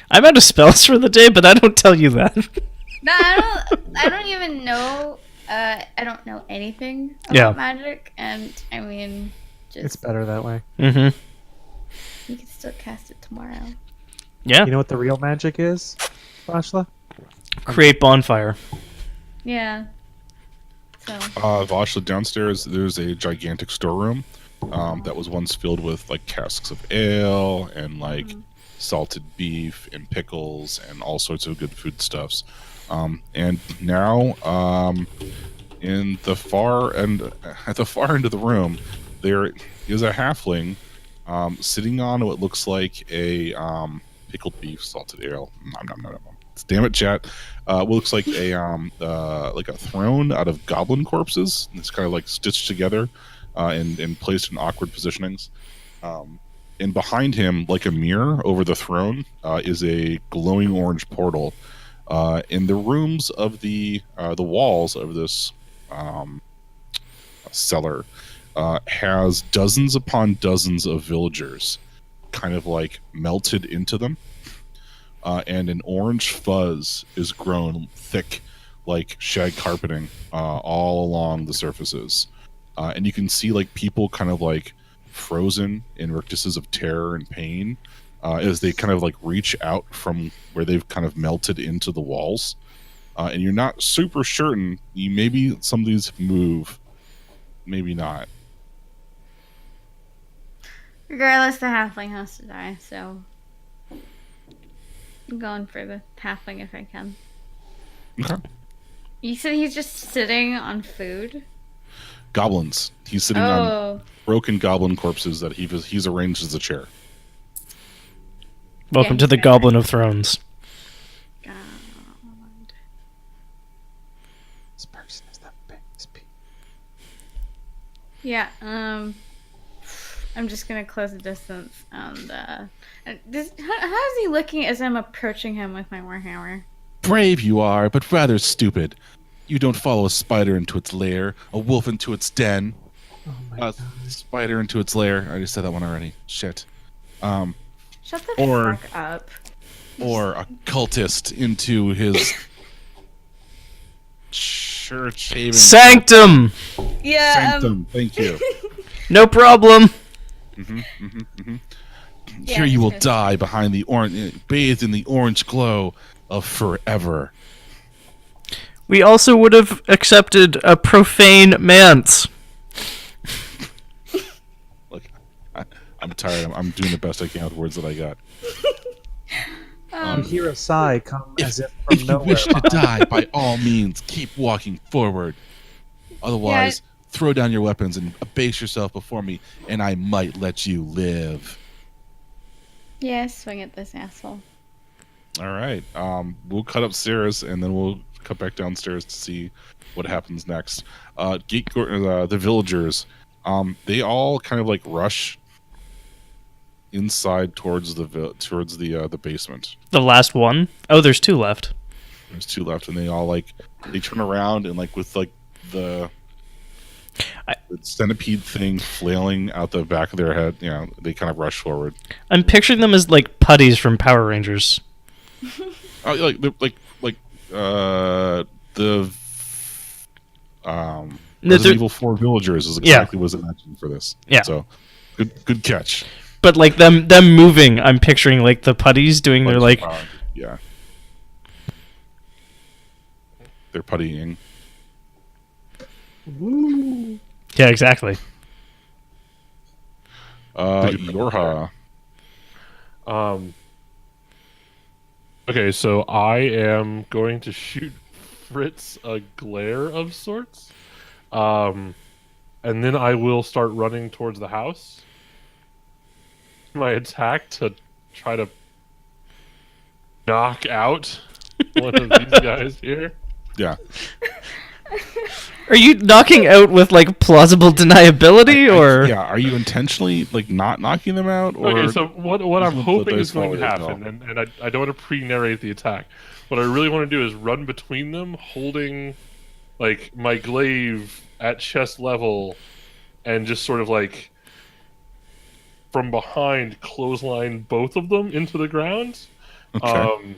I'm out of spells for the day, but I don't tell you that. No, I don't even know. I don't know anything about Yeah. magic, and I mean, It's just better that way. Mm-hmm. you can still cast it tomorrow. Yeah. You know what the real magic is, Vashla? Create bonfire. Yeah. So. Vashla, downstairs, there's a gigantic storeroom that was once filled with like casks of ale and like salted beef and pickles and all sorts of good foodstuffs. And now, in the far end, at the far end of the room, there is a halfling sitting on what looks like a pickled beef, salted ale. Nom, nom, nom, nom. Damn it, chat. What looks like a throne out of goblin corpses. It's kind of like stitched together and placed in awkward positionings. And behind him, like a mirror over the throne, is a glowing orange portal. In the rooms of the walls of this cellar has dozens upon dozens of villagers, kind of like melted into them. And an orange fuzz is grown thick like shag carpeting all along the surfaces. And you can see like people kind of like frozen in rictuses of terror and pain as they kind of like reach out from where they've kind of melted into the walls. And you're not super certain. Maybe some of these move, maybe not. Regardless, the halfling has to die, so I'm going for the halfling if I can. Okay. You said he's just sitting on food? Goblins. He's sitting on Oh, broken goblin corpses that he's arranged as a chair. Welcome Yeah, to the he's got Goblin of Thrones. God. This person is the biggest piece. Yeah, I'm just gonna close the distance and how is he looking as I'm approaching him with my warhammer? Brave you are, but rather stupid. You don't follow a spider into its lair, a wolf into its den. Oh my god. Spider into its lair. I just said that one already. Shit. Shut the Or- fuck up. Or a cultist into his church haven Sanctum! Yeah, sanctum. Thank you. No problem. Yeah, Here you will sure. die behind the orange, bathed in the orange glow of forever. We also would have accepted a profane manse. Look, I'm tired. I'm doing the best I can with words that I got. You hear a sigh come as if If from you nowhere. wish to die, by all means, keep walking forward. Otherwise, throw down your weapons and abase yourself before me, and I might let you live. Yeah, swing at this asshole. All right. We'll cut upstairs, and then we'll cut back downstairs to see what happens next. The villagers, they all kind of like rush inside towards the basement. The last one? Oh, there's two left. There's two left, and they turn around and like with like the centipede thing flailing out the back of their head. They kind of rush forward. I'm picturing them as like putties from Power Rangers. Oh, the No, Resident Evil 4 villagers is exactly what was imagined for this. Yeah. So good catch. But like them moving, I'm picturing like the putties doing their like. Yeah. They're puttying. Yeah, exactly. Yorha. Okay, so I am going to shoot Fritz a glare of sorts. And then I will start running towards the house. My attack to try to knock out one of these guys here. Yeah. Are you knocking out with like plausible deniability, or yeah, are you intentionally like not knocking them out? Or Okay, so what I'm the hoping dice is going to roll as happen, and I don't want to pre-narrate the attack. What I really want to do is run between them, holding like my glaive at chest level, and just sort of like from behind clothesline both of them into the ground. Okay.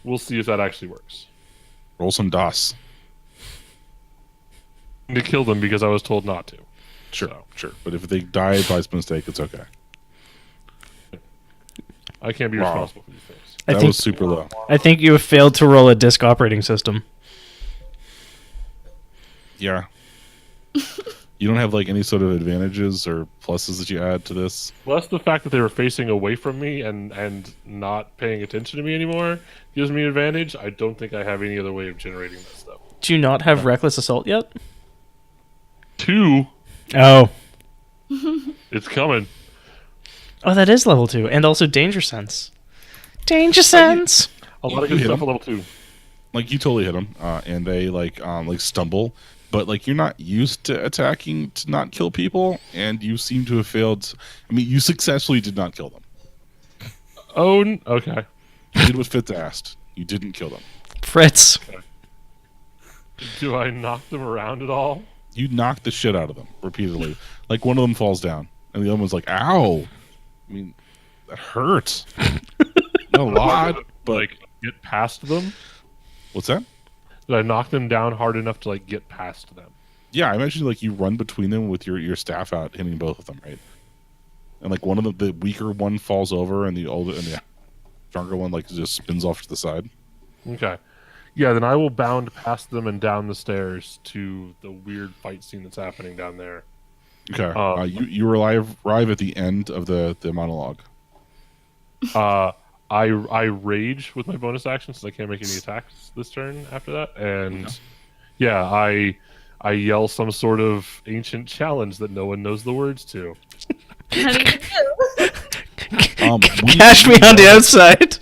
We'll see if that actually works. Roll some DOS. To kill them because I was told not to. Sure, So. sure. But if they die by mistake, it's okay. I can't be Wow. responsible for these things. That was super low. I think you have failed to roll a disk operating system. Yeah. You don't have like any sort of advantages or pluses that you add to this. Plus the fact that they were facing away from me and not paying attention to me anymore gives me an advantage. I don't think I have any other way of generating that stuff. Do you not have reckless assault yet? 2, Oh. it's coming. Oh, that is level 2, and also danger sense. Danger sense. A lot of You good hit stuff him. at level 2. Like you totally hit them, and they like stumble. But like you're not used to attacking to not kill people, and you seem to have failed. I mean, you successfully did not kill them. Oh, okay. You did what Fitz asked. You didn't kill them. Fritz. Do I knock them around at all? You knocked the shit out of them repeatedly. Like one of them falls down, and the other one's like, "Ow!" I mean, that hurts. Not a lot, but Like, get past them? what's that? Did I knock them down hard enough to, like, get past them? Yeah, I imagine like you run between them with your staff out, hitting both of them, right? And like one of the weaker one falls over, and the older and the stronger one like just spins off to the side. Okay. Yeah, then I will bound past them and down the stairs to the weird fight scene that's happening down there. Okay, you arrive at the end of the monologue. I rage with my bonus action since I can't make any attacks this turn after that, and yeah, I yell some sort of ancient challenge that no one knows the words to. How do you do? When Cash you me on the yell- outside.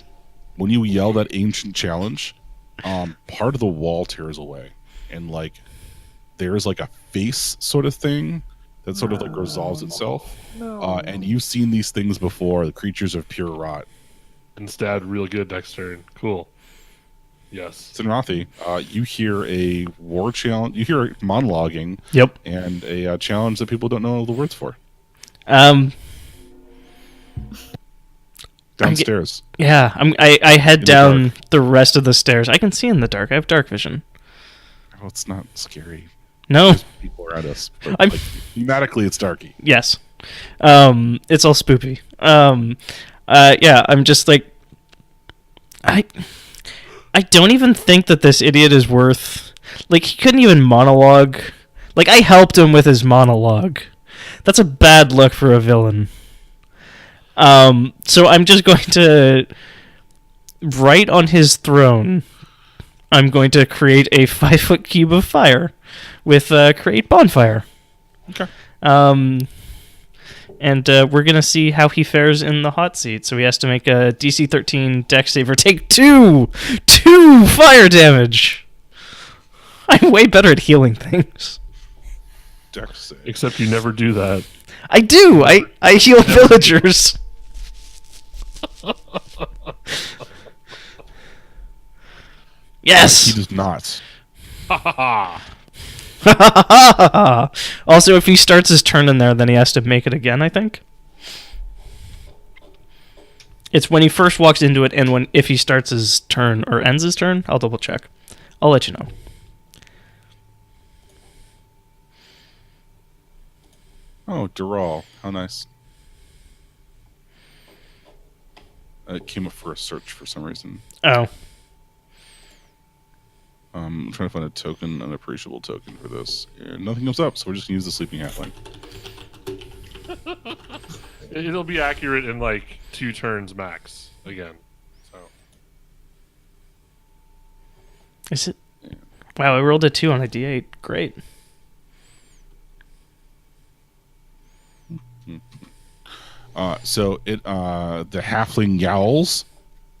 When you yell that ancient challenge, part of the wall tears away, and like there is like a face sort of thing that sort of like resolves itself. And you've seen these things before, the creatures of pure rot. Instead, real good next turn. Cool. Yes. Sinrathi, you hear a war challenge. You hear monologuing Yep. and a challenge that people don't know the words for. Downstairs. Yeah. I head the down the rest of the stairs. I can see in the dark. I have dark vision. Oh, it's not scary. No. People are at us. But, I'm- like, thematically, it's darky. Yes. It's all spoopy. Yeah, I'm just like, I don't even think that this idiot is worth, like, he couldn't even monologue. Like, I helped him with his monologue. That's a bad look for a villain. So I'm just going to, right on his throne, I'm going to create a 5-foot cube of fire with create bonfire. Okay. And we're going to see how he fares in the hot seat. So he has to make a DC 13 dex save or take two fire damage. I'm way better at healing things. Dex save. Except you never do that. I do. I heal villagers. He Yes. does not. Ha ha ha! Also, if he starts his turn in there, then he has to make it again, I think. It's when he first walks into it, and if he starts his turn or ends his turn. I'll double check. I'll let you know. Oh, Dural. How nice. It came up for a search for some reason. Oh. I'm trying to find a token, an appreciable token for this. And nothing comes up, so we're just gonna use the sleeping halfling. It'll be accurate in like 2 turns max again. So Is it? Wow, I rolled a 2 on a d8. Great. So the halfling yowls,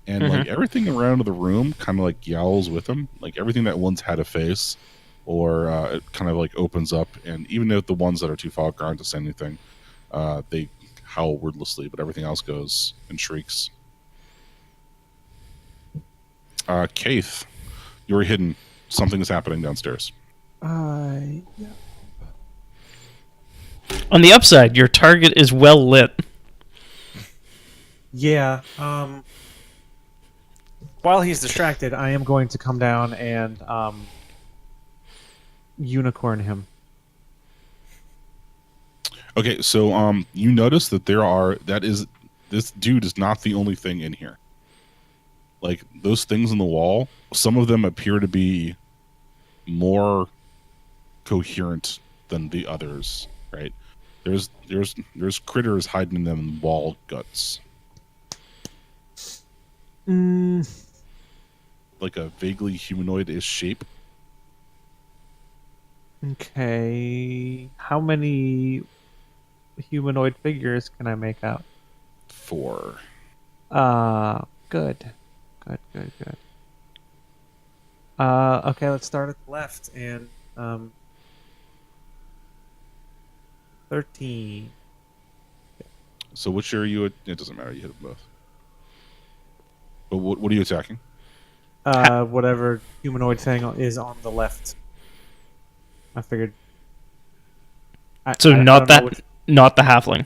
and like everything around the room kind of like yowls with him. Like everything that once had a face, or it kind of like opens up, and even if the ones that are too far gone to say anything, they howl wordlessly, but everything else goes and shrieks. Kaith, you're hidden. Something is happening downstairs. Yeah. On the upside, your target is well lit. Yeah. While he's distracted, I am going to come down and unicorn him. Okay, so you notice that this dude is not the only thing in here. Like those things in the wall, some of them appear to be more coherent than the others, right? There's critters hiding in them wall guts. Like a vaguely humanoid-ish shape. Okay. How many humanoid figures can I make out? 4. Good. Good. Okay, let's start at the left and 13. So which are you? It doesn't matter. You hit them both. But what are you attacking? Whatever humanoid thing is on the left. I figured. So I not don't know that, which- not the halfling.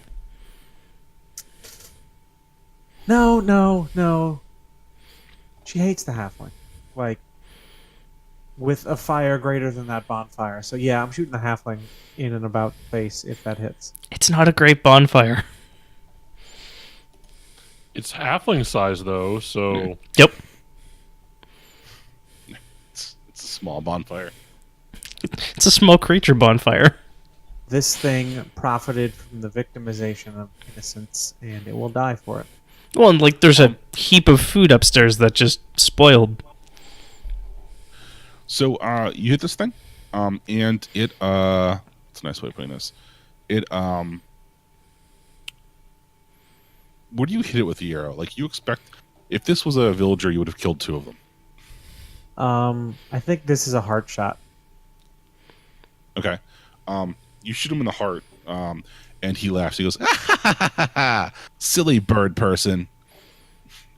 No. She hates the halfling. Like, with a fire greater than that bonfire. So yeah, I'm shooting the halfling in and about the face if that hits. It's not a great bonfire. it's halfling size though, so Yep. It's a small bonfire. It's a small creature bonfire. This thing profited from the victimization of innocents, and it will die for it. Well, and like there's a heap of food upstairs that just spoiled. So you hit this thing, and it it's a nice way of putting this. It what do you hit it with the arrow? Like you expect, if this was a villager, you would have killed 2 of them. I think this is a heart shot. Okay, you shoot him in the heart, and he laughs. He goes, "Ah, ha, ha, ha, ha. Silly bird person!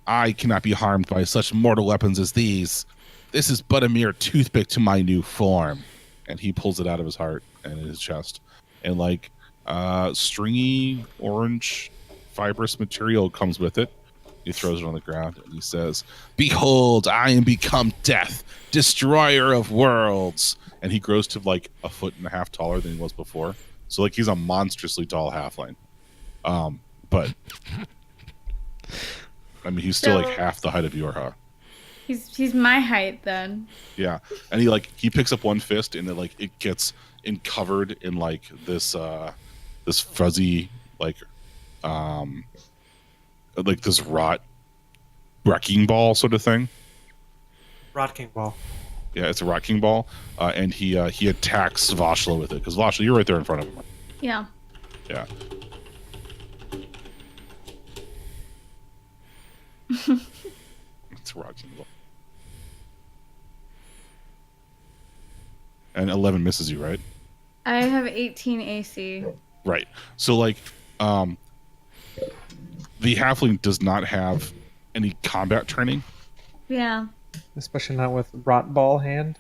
I cannot be harmed by such mortal weapons as these. This is but a mere toothpick to my new form." And he pulls it out of his heart and in his chest, and like stringy orange fibrous material comes with it. He throws it on the ground and he says, "Behold, I am become death, destroyer of worlds." And he grows to like 1.5 feet taller than he was before. So like he's a monstrously tall halfling. But I mean, he's still So- like half the height of Yorha. He's my height then. Yeah, and he picks up one fist and it gets covered in like this this fuzzy like this rot wrecking ball sort of thing. Rot King Ball. Yeah, it's a wrecking ball, and he attacks Vashla with it because Vashla, you're right there in front of him. Yeah. Yeah. It's a wrecking ball. And 11 misses you, right? I have 18 AC. Right. So like the halfling does not have any combat training. Yeah. Especially not with Rot Ball hand.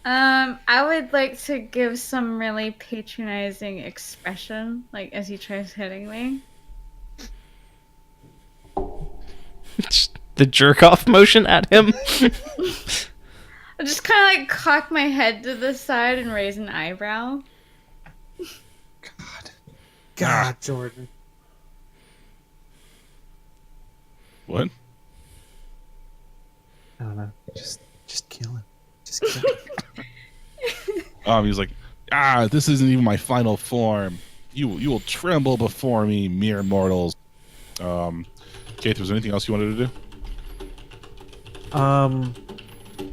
I would like to give some really patronizing expression, like as he tries hitting me. The jerk off motion at him. I just kind of like cock my head to the side and raise an eyebrow. God, Jordan. What? I don't know. Just kill him. Just kill him. He's like, this isn't even my final form. You will tremble before me, mere mortals. Kate, was there anything else you wanted to do?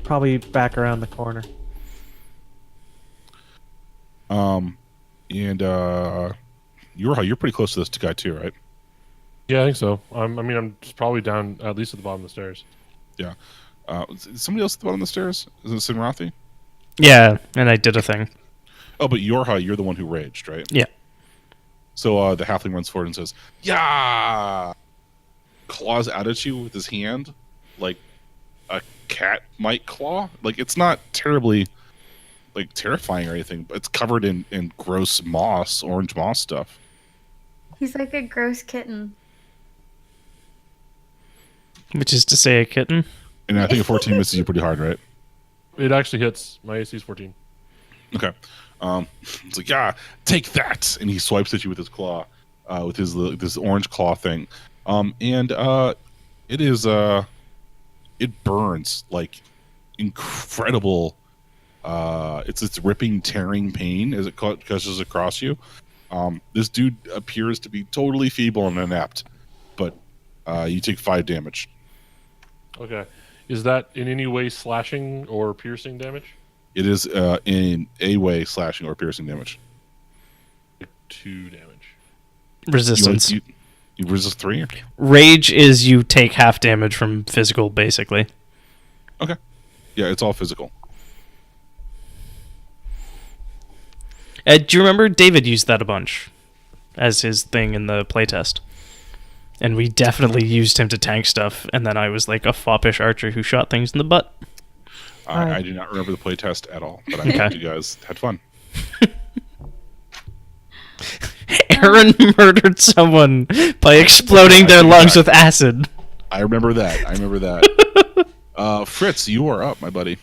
Probably back around the corner. You're pretty close to this guy too, right? Yeah, I think so. I'm just probably down at least at the bottom of the stairs. Yeah. Is somebody else at the bottom of the stairs? Is it Sinrathi? Yeah, and I did a thing. Oh, but you're the one who raged, right? Yeah. So the halfling runs forward and says, "Yeah!" Claws out at you with his hand, like a cat might claw. Like it's not terribly like terrifying or anything, but it's covered in gross moss, orange moss stuff. He's like a gross kitten. Which is to say a kitten. And I think a 14 misses you pretty hard, right? It actually hits. My AC is 14. Okay. It's like, yeah, take that, and he swipes at you with his claw, with his this orange claw thing, and it is it burns like incredible. It's this ripping, tearing pain as it gushes across you. This dude appears to be totally feeble and inept, but you take 5 damage. Okay. Is that in any way slashing or piercing damage? It is in a way slashing or piercing damage. 2 damage. Resistance. You resist 3? Rage is you take half damage from physical, basically. Okay. Yeah, it's all physical. Do you remember David used that a bunch as his thing in the playtest? And we definitely used him to tank stuff, and then I was like a foppish archer who shot things in the butt. I do not remember the playtest at all, but I hope you guys had fun. Aaron murdered someone by exploding their lungs with acid. I remember that. Fritz, you are up, my buddy.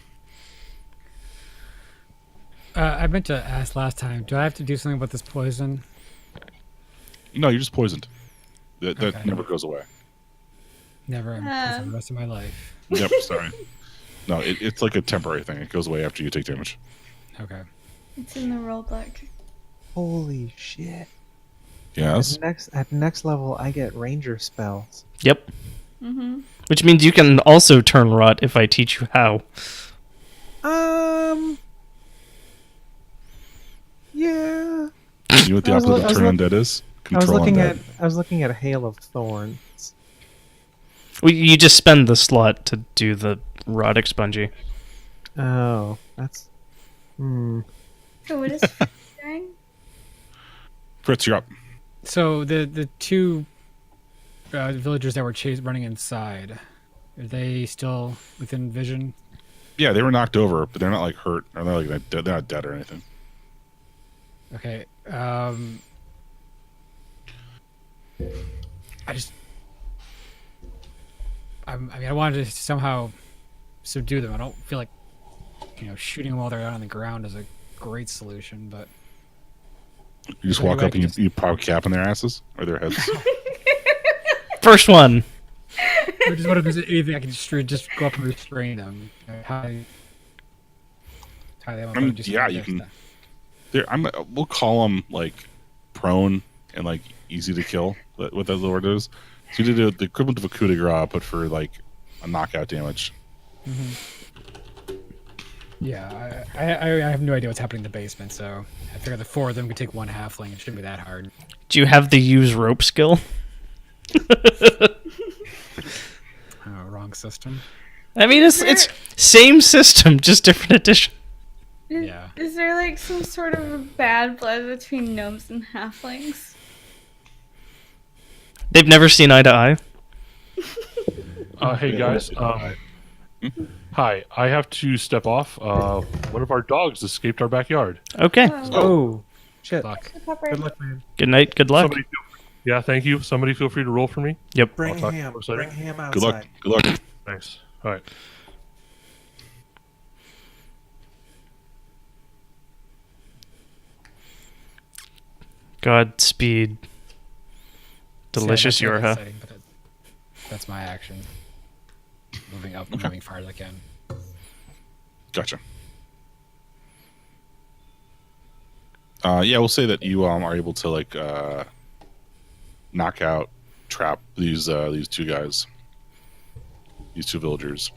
I meant to ask last time. Do I have to do something about this poison? No, you're just poisoned. That Okay. never goes away. Never. I'm poisoned the rest of my life. Yep, sorry. No, it's like a temporary thing. It goes away after you take damage. Okay. It's in the roll book. Holy shit! Yes. At next level, I get ranger spells. Yep. Mm-hmm. Which means you can also turn rot if I teach you how. Yeah. You know what the I was opposite look- of turn undead is? I was Control undead. looking at a hail of thorns. Well, you just spend the slot to do the rot expungy. Oh, that's. So what is doing? Fritz, you're up. So the two villagers that were running inside, are they still within vision? Yeah, they were knocked over, but they're not like hurt, or they're not dead or anything. Okay. I wanted to somehow subdue them. I don't feel like, shooting them while they're out on the ground is a great solution, but You just Maybe walk I up can and just- you pop a cap in their asses or their heads. First one. I just wonder if there's anything I can just go up and restrain them. Tie them up. I mean, and just yeah, you can. We'll call them like prone and like easy to kill. What that word is. So you did the equivalent of a coup de grace, but for like a knockout damage. Yeah, I have no idea what's happening in the basement, so I figured the 4 of them could take one halfling. It shouldn't be that hard. Do you have the use rope skill? Oh, wrong system. I mean, it's same system, just different edition. Yeah. Is there like some sort of bad blood between gnomes and halflings? They've never seen eye to eye. Hey guys. Hi. I have to step off. One of our dogs escaped our backyard. Okay. Oh, shit! Fuck. Good luck, man. Good night. Good luck. Yeah, thank you. Somebody feel free to roll for me. Yep. Bring talk to ham. you for a Bring second. ham outside. Good luck. Good luck. Thanks. All right. Godspeed. Delicious See, I don't feel like Yorha. saying, but That's my action. Moving up, moving far as I can. Gotcha. Yeah, we'll say that you are able to like knock out, trap these two guys, these two villagers.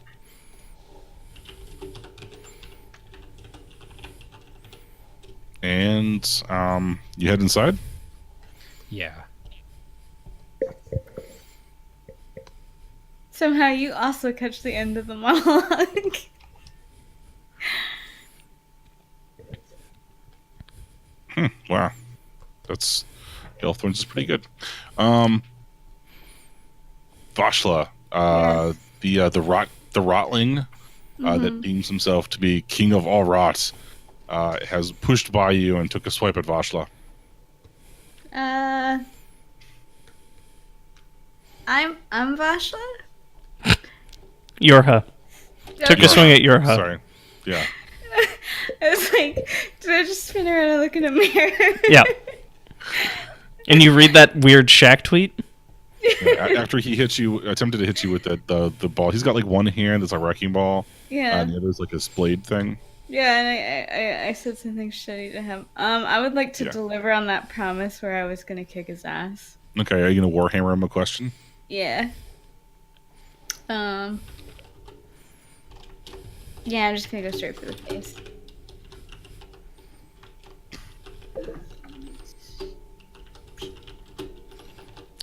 And you head inside. Yeah. Somehow you also catch the end of the monologue. Wow, that's Game of Thrones is pretty good. Vashla, the rotling that deems himself to be king of all rot, has pushed by you and took a swipe at Vashla. I'm Vashla? Yorha. Took a swing at Yorha. Sorry. Yeah. I was like, did I just spin around and look in a mirror? Yeah. And you read that weird Shaq tweet? Yeah, after he hits you, attempted to hit you with the ball. He's got like one hand that's a wrecking ball, Yeah. and the other's like a splayed thing. Yeah, and I said something shitty to him. I would like to Yeah. deliver on that promise where I was gonna kick his ass. Okay, are you gonna warhammer him a question? Yeah. Yeah, I'm just gonna go straight for the face.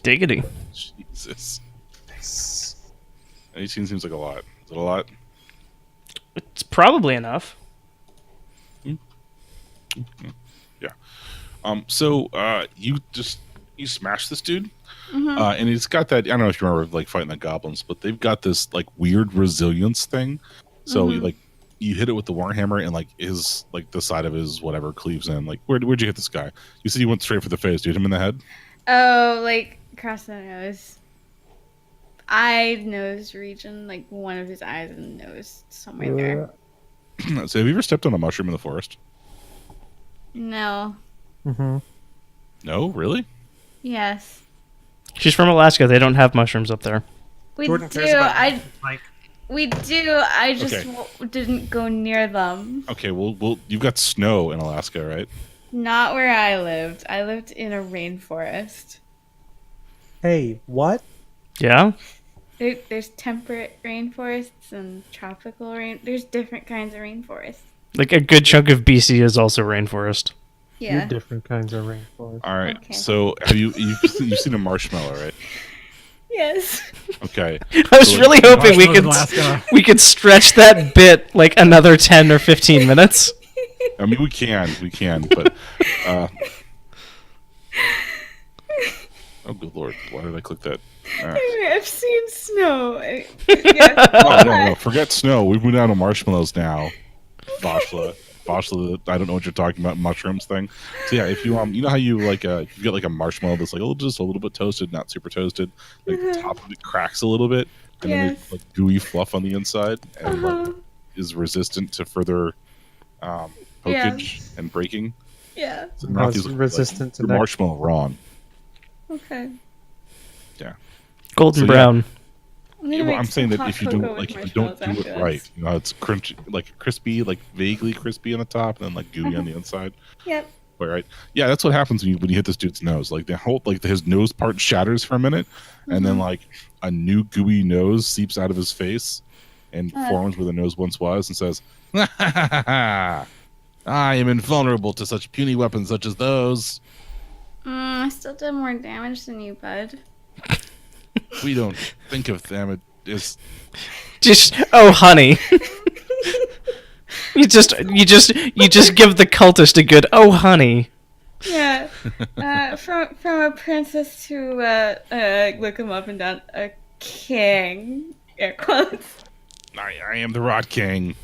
Diggity. Jesus, Nice. 18 seems like a lot. Is it a lot? It's probably enough. So you smash this dude, and he's got that. I don't know if you remember like fighting the goblins, but they've got this like weird resilience thing. So you hit it with the warhammer, and like his like the side of his whatever cleaves in. Like where'd you hit this guy? You said you went straight for the face. Did you hit him in the head? Oh, like across the nose. Eye nose region, like one of his eyes and nose, somewhere there. So have you ever stepped on a mushroom in the forest? No. Mm-hmm. No, really? Yes. She's from Alaska. They don't have mushrooms up there. We Jordan do. cares about Mike. We do. I just Okay. didn't go near them. Okay, well, you've got snow in Alaska, right? Not where I lived. I lived in a rainforest. Hey, what? Yeah? There's temperate rainforests and tropical rain. There's different kinds of rainforests. Like a good chunk of BC is also rainforest. You're Yeah. different kinds of rainforest. All right. Okay. So have you've seen a marshmallow, right? Yes. Okay. I was really hoping we Marshmallows could in Alaska. we could stretch that bit like another 10 or 15 minutes. I mean, we can, but. Oh, good lord! Why did I click that? All right. I've seen snow. Yeah. Oh, no, forget snow. We've moved down to marshmallows now. Vashla, I don't know what you're talking about. Mushrooms thing. So yeah, if you you know how you like you get like a marshmallow that's like just a little bit toasted, not super toasted. Like the top of it cracks a little bit, and then Yes. there's like gooey fluff on the inside, and like, is resistant to further poachage and breaking. Yeah. So Oh, Matthew's it's like, resistant to the that. marshmallow wrong. Okay. Golden So, yeah. brown. I'm gonna Yeah, well, make I'm some saying that hot if you cocoa don't with like, if you don't marshmallows do it after right, this. you know, it's crunchy, like crispy, like vaguely crispy on the top, and then like gooey on the inside. Yep. But, right? Yeah, that's what happens when you hit this dude's nose. Like the whole his nose part shatters for a minute, and then like a new gooey nose seeps out of his face and forms where the nose once was, and says, "I am invulnerable to such puny weapons such as those. I still did more damage than you, bud. We don't think of them as Just honey. you just give the cultist a good honey. Yeah. From a princess to look him up and down, a king. Air quotes. I am the Rot King."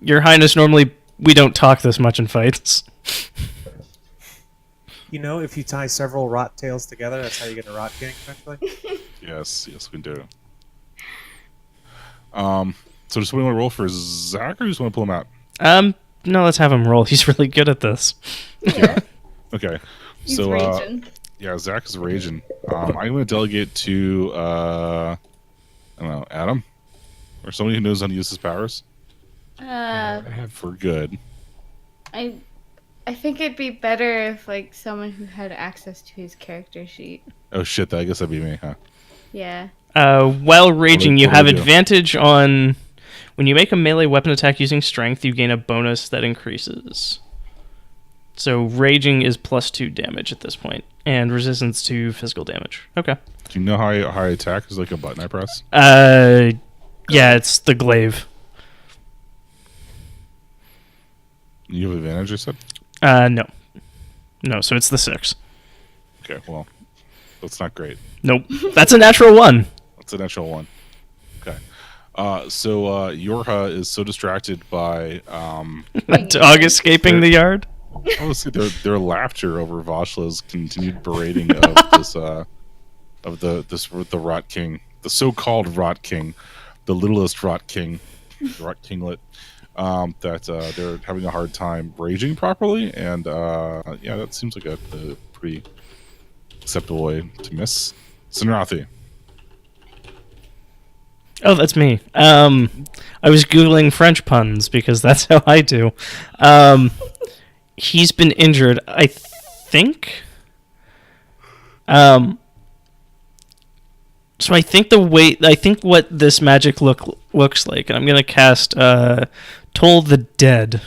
Your Highness, normally we don't talk this much in fights. You know, if you tie several rot tails together, that's how you get a rot king eventually. Yes, we do. So just want to roll for Zach, or just want to pull him out? No, let's have him roll. He's really good at this. Yeah. Okay. He's So raging. Yeah, Zach is raging. I'm going to delegate to, I don't know, Adam? Or somebody who knows how to use his powers? Uh, I have For good. I I think it'd be better if like someone who had access to his character sheet. Oh shit, I guess that'd be me, huh? Yeah. While raging, you what do have we do? advantage on when you make a melee weapon attack using strength. You gain a bonus that increases. So raging is +2 damage at this point, and resistance to physical damage. Okay. Do you know how I attack? Is like a button I press? Yeah, it's the glaive. You have advantage, I said? No. So it's the 6. Okay, well, that's not great. Nope. That's a natural 1. That's an actual one. Okay. So Yorha is so distracted by A dog escaping the yard. honestly their laughter over Vashla's continued berating of this the Rot King, the so-called Rot King, the littlest Rot King, the Rot Kinglet, that they're having a hard time raging properly, and yeah, that seems like a pretty acceptable way to miss. Sinrathi. Oh, that's me. I was Googling French puns because that's how I do. He's been injured, I think. So I think what this magic looks like, and I'm gonna cast Toll the Dead,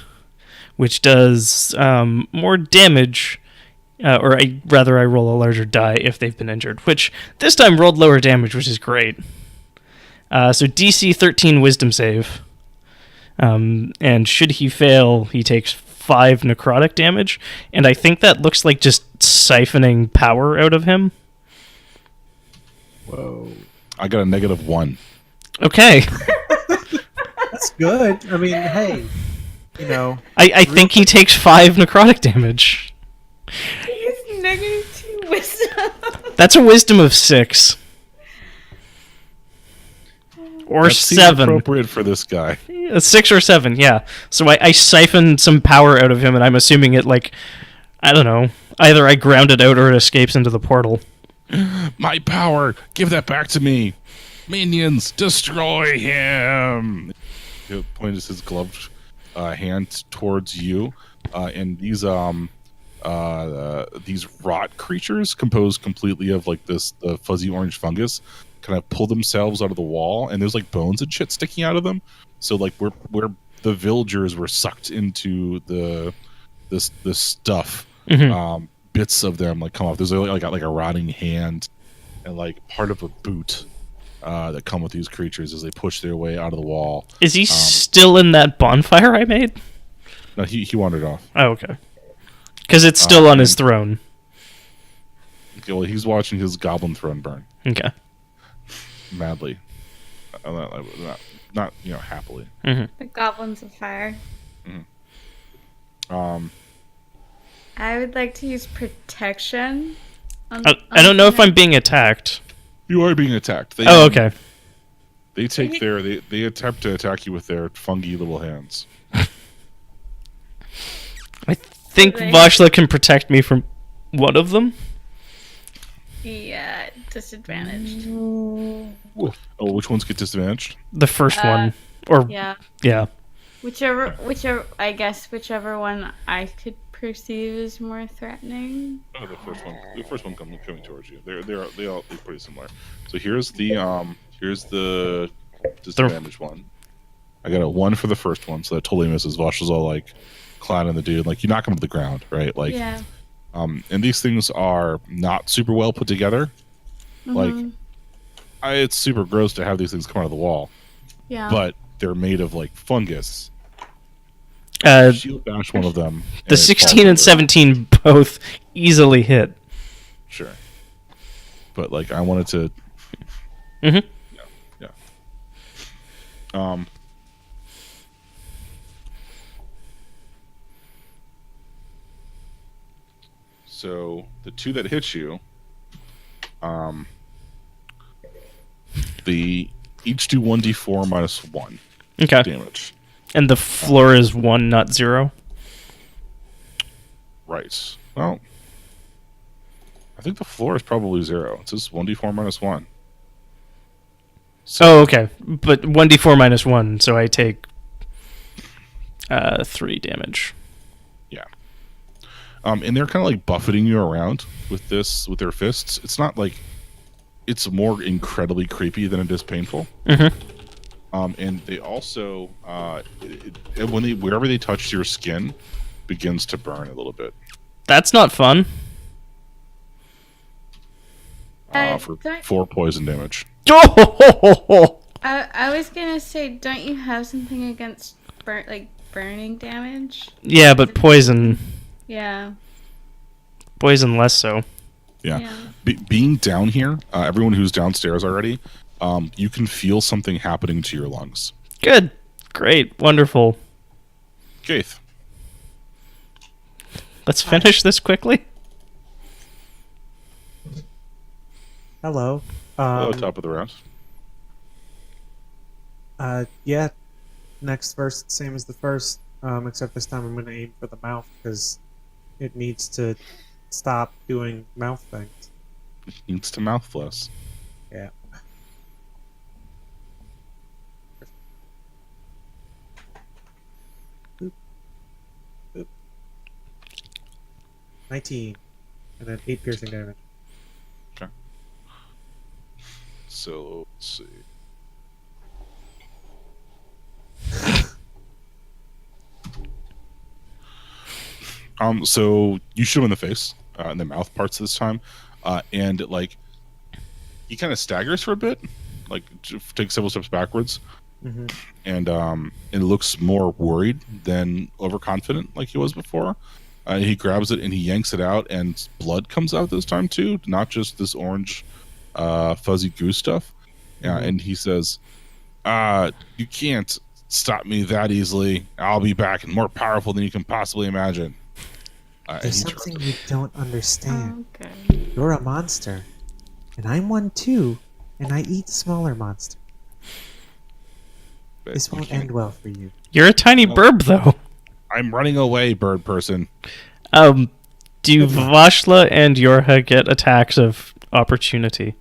which does more damage, or I roll a larger die if they've been injured, which this time rolled lower damage, which is great. So DC 13 Wisdom save, and should he fail, he takes 5 necrotic damage, and I think that looks like just siphoning power out of him. Whoa. I got a -1. Okay. That's good. I mean, hey, you know, I think he takes 5 necrotic damage. He's -2 wisdom. That's a wisdom of 6. Or That seems 7. appropriate for this guy. 6 or 7, yeah. So I siphoned some power out of him, and I'm assuming it, like, I don't know, either I ground it out or it escapes into the portal. My power, give that back to me. Minions, destroy him. He points his gloved hand towards you, and these rot creatures, composed completely of like the fuzzy orange fungus, kind of pull themselves out of the wall, and there's like bones and shit sticking out of them. So like where the villagers were sucked into this stuff. Mhm. Bits of them like come off. There's like a rotting hand and like part of a boot that come with these creatures as they push their way out of the wall. Is he still in that bonfire I made? No, he wandered off. Oh, okay. Because it's still on his throne. Okay, well, he's watching his goblin throne burn Okay. madly, not happily. The goblins of fire. I would like to use protection. I don't know if I'm being attacked. You are being attacked. They, Oh, okay. They take they attempt to attack you with their fungy little hands. I think Okay. Vashla can protect me from one of them. Yeah, disadvantaged. Oh, which ones get disadvantaged? The first one. Or, Yeah. yeah. Whichever one I could perceive as more threatening. Oh, the first one coming towards you. They all look pretty similar. So here's the disadvantage one. I got a 1 for the first one, so that totally misses. Vashal's all like clowning the dude, like you knock him to the ground, right? Like, Yeah. And these things are not super well put together. Like, it's super gross to have these things come out of the wall, Yeah. but they're made of like fungus. Shield bash one of them. The and it 16 falls and over. 17 both easily hit. Sure. But like I wanted to. Mhm. Yeah. So the 2 that hit you, they each do 1d4 minus 1 Okay. damage. And the floor is 1, not 0. Right. Well, I think the floor is probably 0. It's just 1d4 minus 1. Oh, okay. But 1d4 minus 1, so I take 3 damage. Yeah. And they're kind of like buffeting you around with their fists. It's not like it's more incredibly creepy than it is painful. And they also, wherever they touch your skin, begins to burn a little bit. That's not fun. For don't- 4 poison damage. I was gonna say, don't you have something against burning damage? Yeah, but poison Yeah. less so. Yeah. Being down here, everyone who's downstairs already, you can feel something happening to your lungs. Good. Great. Wonderful. Gaith. Let's finish this quickly. Hello. Hello, top of the round. Yeah. Next verse, same as the first, except this time I'm going to aim for the mouth because it needs to stop doing mouth things. It needs to mouth less. Yeah. Boop. Boop. 19. And then 8 piercing damage. So, let's see. So you shoot him in the face, in the mouth parts this time, and like he kind of staggers for a bit, like takes several steps backwards, and looks more worried than overconfident like he was before. He grabs it and he yanks it out, and blood comes out this time too, not just this orange, fuzzy goo stuff. And he says, "You can't stop me that easily. I'll be back and more powerful than you can possibly imagine." There's something you don't understand. Okay. You're a monster. And I'm one too. And I eat smaller monsters. This won't end well for you. You're a tiny burb, though. I'm running away, bird person. Do Vashla and Yorha get attacks of opportunity?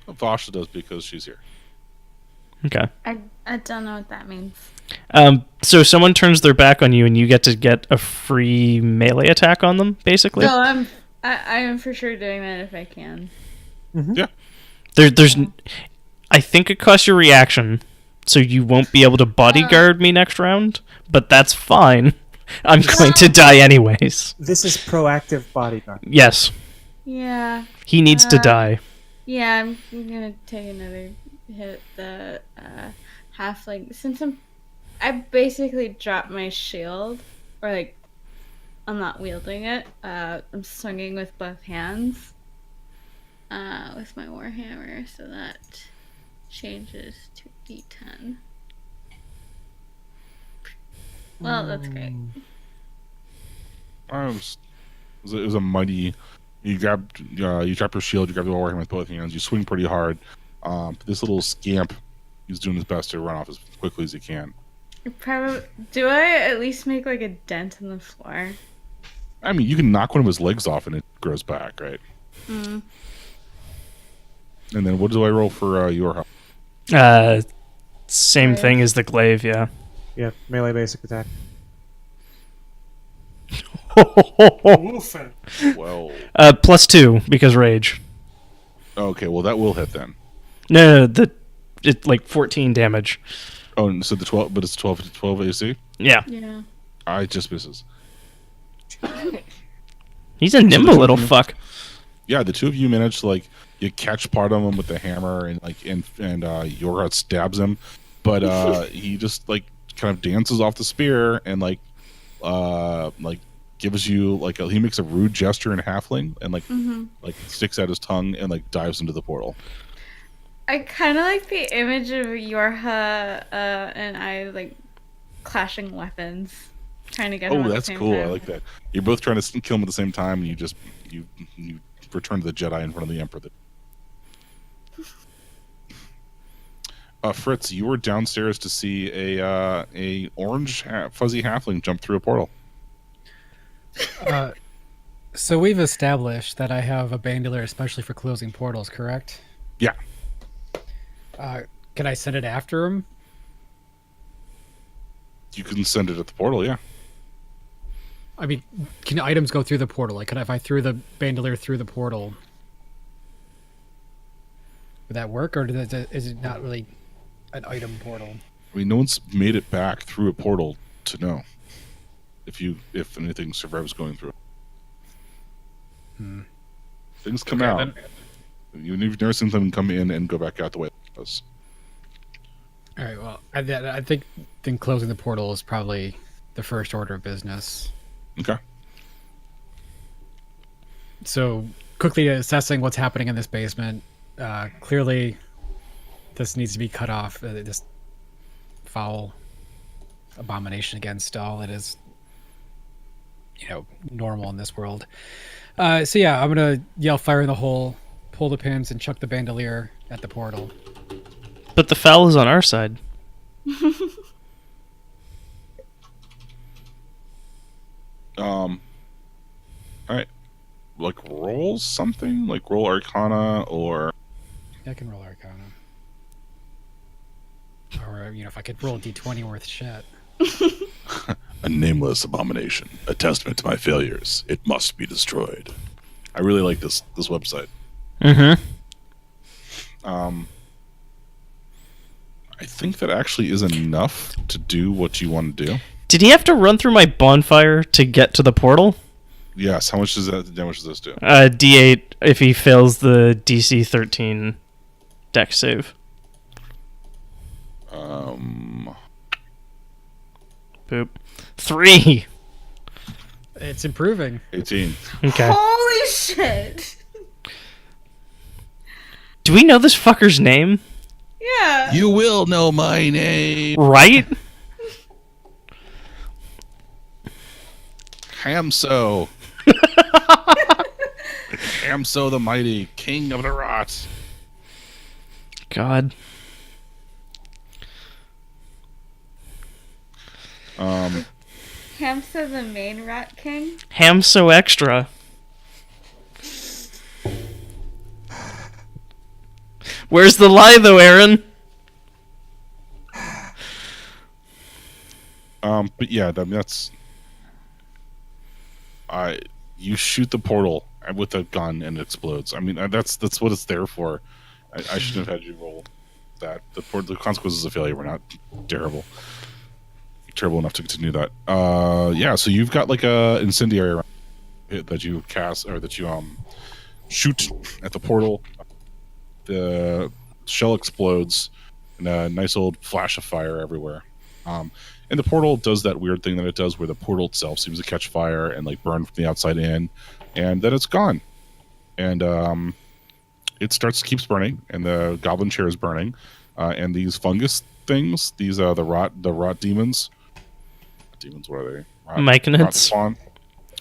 Vasha does because she's here. Okay. I don't know what that means. So someone turns their back on you, and you get to get a free melee attack on them, basically. No, I am for sure doing that if I can. Yeah. There's, I think it costs your reaction, so you won't be able to bodyguard me next round. But that's fine. I'm going to die anyways. This is proactive bodyguard. Yes, Yeah. he needs to die. Yeah, I'm gonna take another hit. The halfling, since I basically dropped my shield, or like I'm not wielding it. I'm swinging with both hands. With my warhammer, so that changes to D10. Well, that's great. It was a mighty. You drop your shield, you grab the warhammer with both hands, you swing pretty hard. This little scamp is doing his best to run off as quickly as he can. Do I at least make like a dent in the floor? I mean, you can knock one of his legs off and it grows back, right? Mm. And then what do I roll for your help? Same thing as the glaive, yeah. Yeah, melee basic attack. 12. +2 because rage. Okay, well that will hit then. No, it's like 14 damage. Oh, and so the 12, but it's 12 AC. Yeah, Yeah. I just misses. he's a nimble little fuck. Yeah, the two of you manage to you catch part of him with the hammer and Yorha stabs him, but he just kind of dances off the spear and gives you he makes a rude gesture in halfling and sticks out his tongue and dives into the portal. I kind of like the image of Yorha and I clashing weapons, trying to get him Oh, at the that's same cool. time. I like that. You're both trying to kill him at the same time, and you return to the Jedi in front of the Emperor. Fritz, you were downstairs to see a orange fuzzy halfling jump through a portal. So we've established that I have a bandolier especially for closing portals, correct? Yeah. Can I send it after him? You can send it at the portal, yeah. I mean, can items go through the portal? Like, if I threw the bandolier through the portal, would that work, or is it not really an item portal? I mean, no one's made it back through a portal to know if anything survives going through. Things come out. You've never seen them come in and go back out the way it was. All right. Well, I think then closing the portal is probably the first order of business. Okay. So, quickly assessing what's happening in this basement. Clearly, this needs to be cut off. This foul abomination against all that is, normal in this world. So yeah, I'm gonna yell fire in the hole, pull the pins, and chuck the bandolier at the portal. But the foul is on our side. All right. Like roll something, like roll Arcana or I can roll Arcana. Or, if I could roll a d20 worth shit. a nameless abomination, a testament to my failures. It must be destroyed. I really like this website. Mm-hmm. I think that actually is enough to do what you want to do. Did he have to run through my bonfire to get to the portal? Yes. How much does this do? D8 if he fails the DC 13 dex save. Boop. 3. It's improving. 18. Okay. Holy shit! Do we know this fucker's name? Yeah. You will know my name. Right? Hamso. Hamso the Mighty, King of the Rot. God. Hamso the main rat king? Hamso extra. Where's the lie, though, Aaron? But yeah, that's. You shoot the portal with a gun and it explodes. I mean, that's what it's there for. I shouldn't have had you roll that. The consequences of failure were not terrible enough to continue that. Yeah. So you've got like a incendiary round that you cast or that you shoot at the portal. The shell explodes, and a nice old flash of fire everywhere. And the portal does that weird thing that it does where the portal itself seems to catch fire and like burn from the outside in, and then it's gone. And it keeps burning, and the goblin chair is burning, and these fungus things, these the rot demons. Demons, what are they? Myconids. Spawn.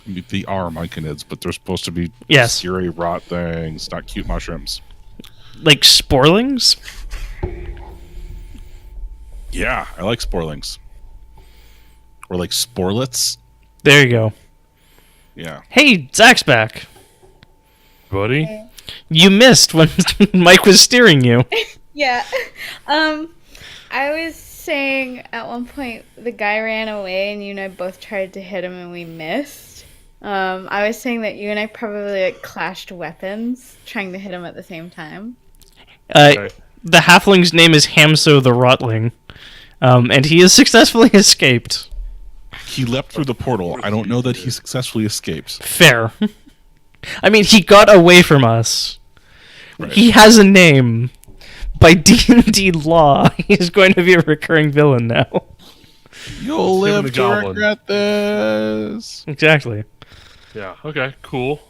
They are myconids, but they're supposed to be Yes. scary rot things, not cute mushrooms. Like sporlings? Yeah, I like sporlings. Or like sporlets. There you go. Yeah. Hey, Zach's back. Buddy? You missed when Mike was steering you. Yeah. I was saying at one point the guy ran away and you and I both tried to hit him and we missed. I was saying that you and I probably like clashed weapons trying to hit him at the same time. Okay. The halfling's name is Hamso the Rotling, and he has successfully escaped. He leapt through the portal. I don't know that he successfully escaped. Fair. I mean, he got away from us. Right. He has a name. By D&D law, he's going to be a recurring villain now. You'll Him and live the to goblin. regret this. Exactly. Yeah, okay, cool.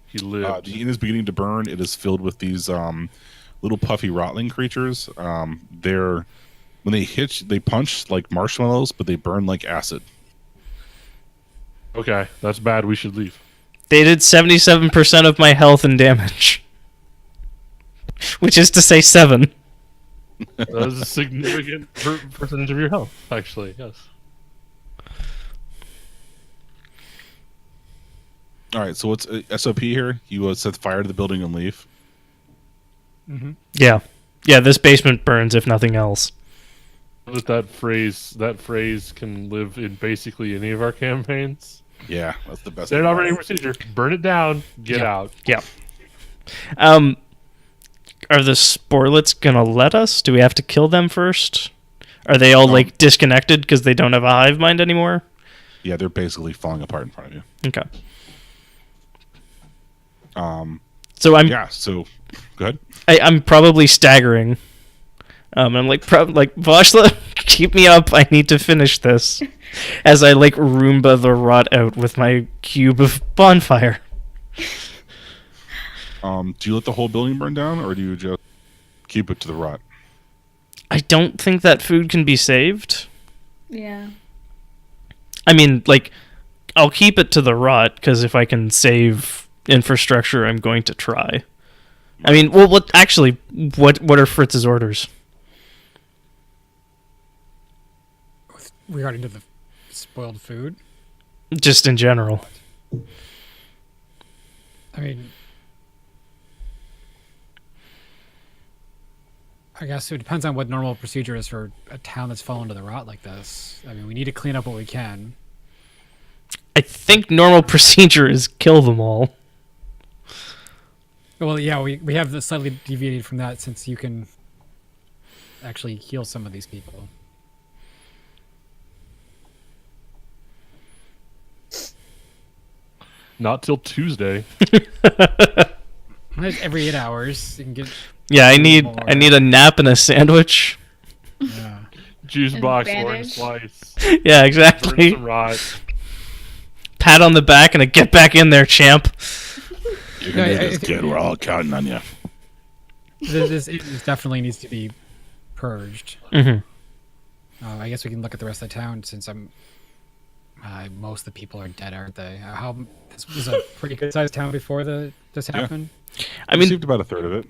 He lived. The inn is beginning to burn. It is filled with these little puffy rotling creatures. They're when they punch like marshmallows, but they burn like acid. Okay, that's bad. We should leave. They did 77% of my health and damage. Which is to say 7. That is a significant percentage of your health, actually, yes. All right, so what's SOP here? You set fire to the building and leave. Yeah. Yeah, this basement burns if nothing else. That phrase can live in basically any of our campaigns. Yeah, that's the best. Standard operating procedure: burn it down, get out. Yeah. Are the sporlets gonna let us? Do we have to kill them first? Are they all like disconnected because they don't have a hive mind anymore? Yeah, they're basically falling apart in front of you. Okay. So I'm So go ahead. I'm probably staggering. I'm like Vashla, keep me up. I need to finish this. As I like Roomba the rot out with my cube of bonfire. Do you let the whole building burn down, or do you just keep it to the rot? I don't think that food can be saved. Yeah. I mean, like, I'll keep it to the rot because if I can save infrastructure, I'm going to try. I mean, well, what are Fritz's orders? Regarding to the spoiled food? Just in general. I mean, I guess it depends on what normal procedure is for a town that's fallen to the rot like this. I mean, we need to clean up what we can. I think normal procedure is kill them all. Well, yeah, we have slightly deviated from that since you can actually heal some of these people. Not till Tuesday. Every 8 hours, you can get. Yeah, I need more. a nap and a sandwich. Yeah. Juice And box, bandage. orange slice. Yeah, Burn exactly. some rot. Pat on the back and a get back in there, champ. You're gonna do this, kid. We're all counting on you. This definitely needs to be purged. Mm-hmm. I guess we can look at the rest of the town since most of the people are dead, aren't they? This was a pretty good sized town before this happened. I mean, Received about a third of it.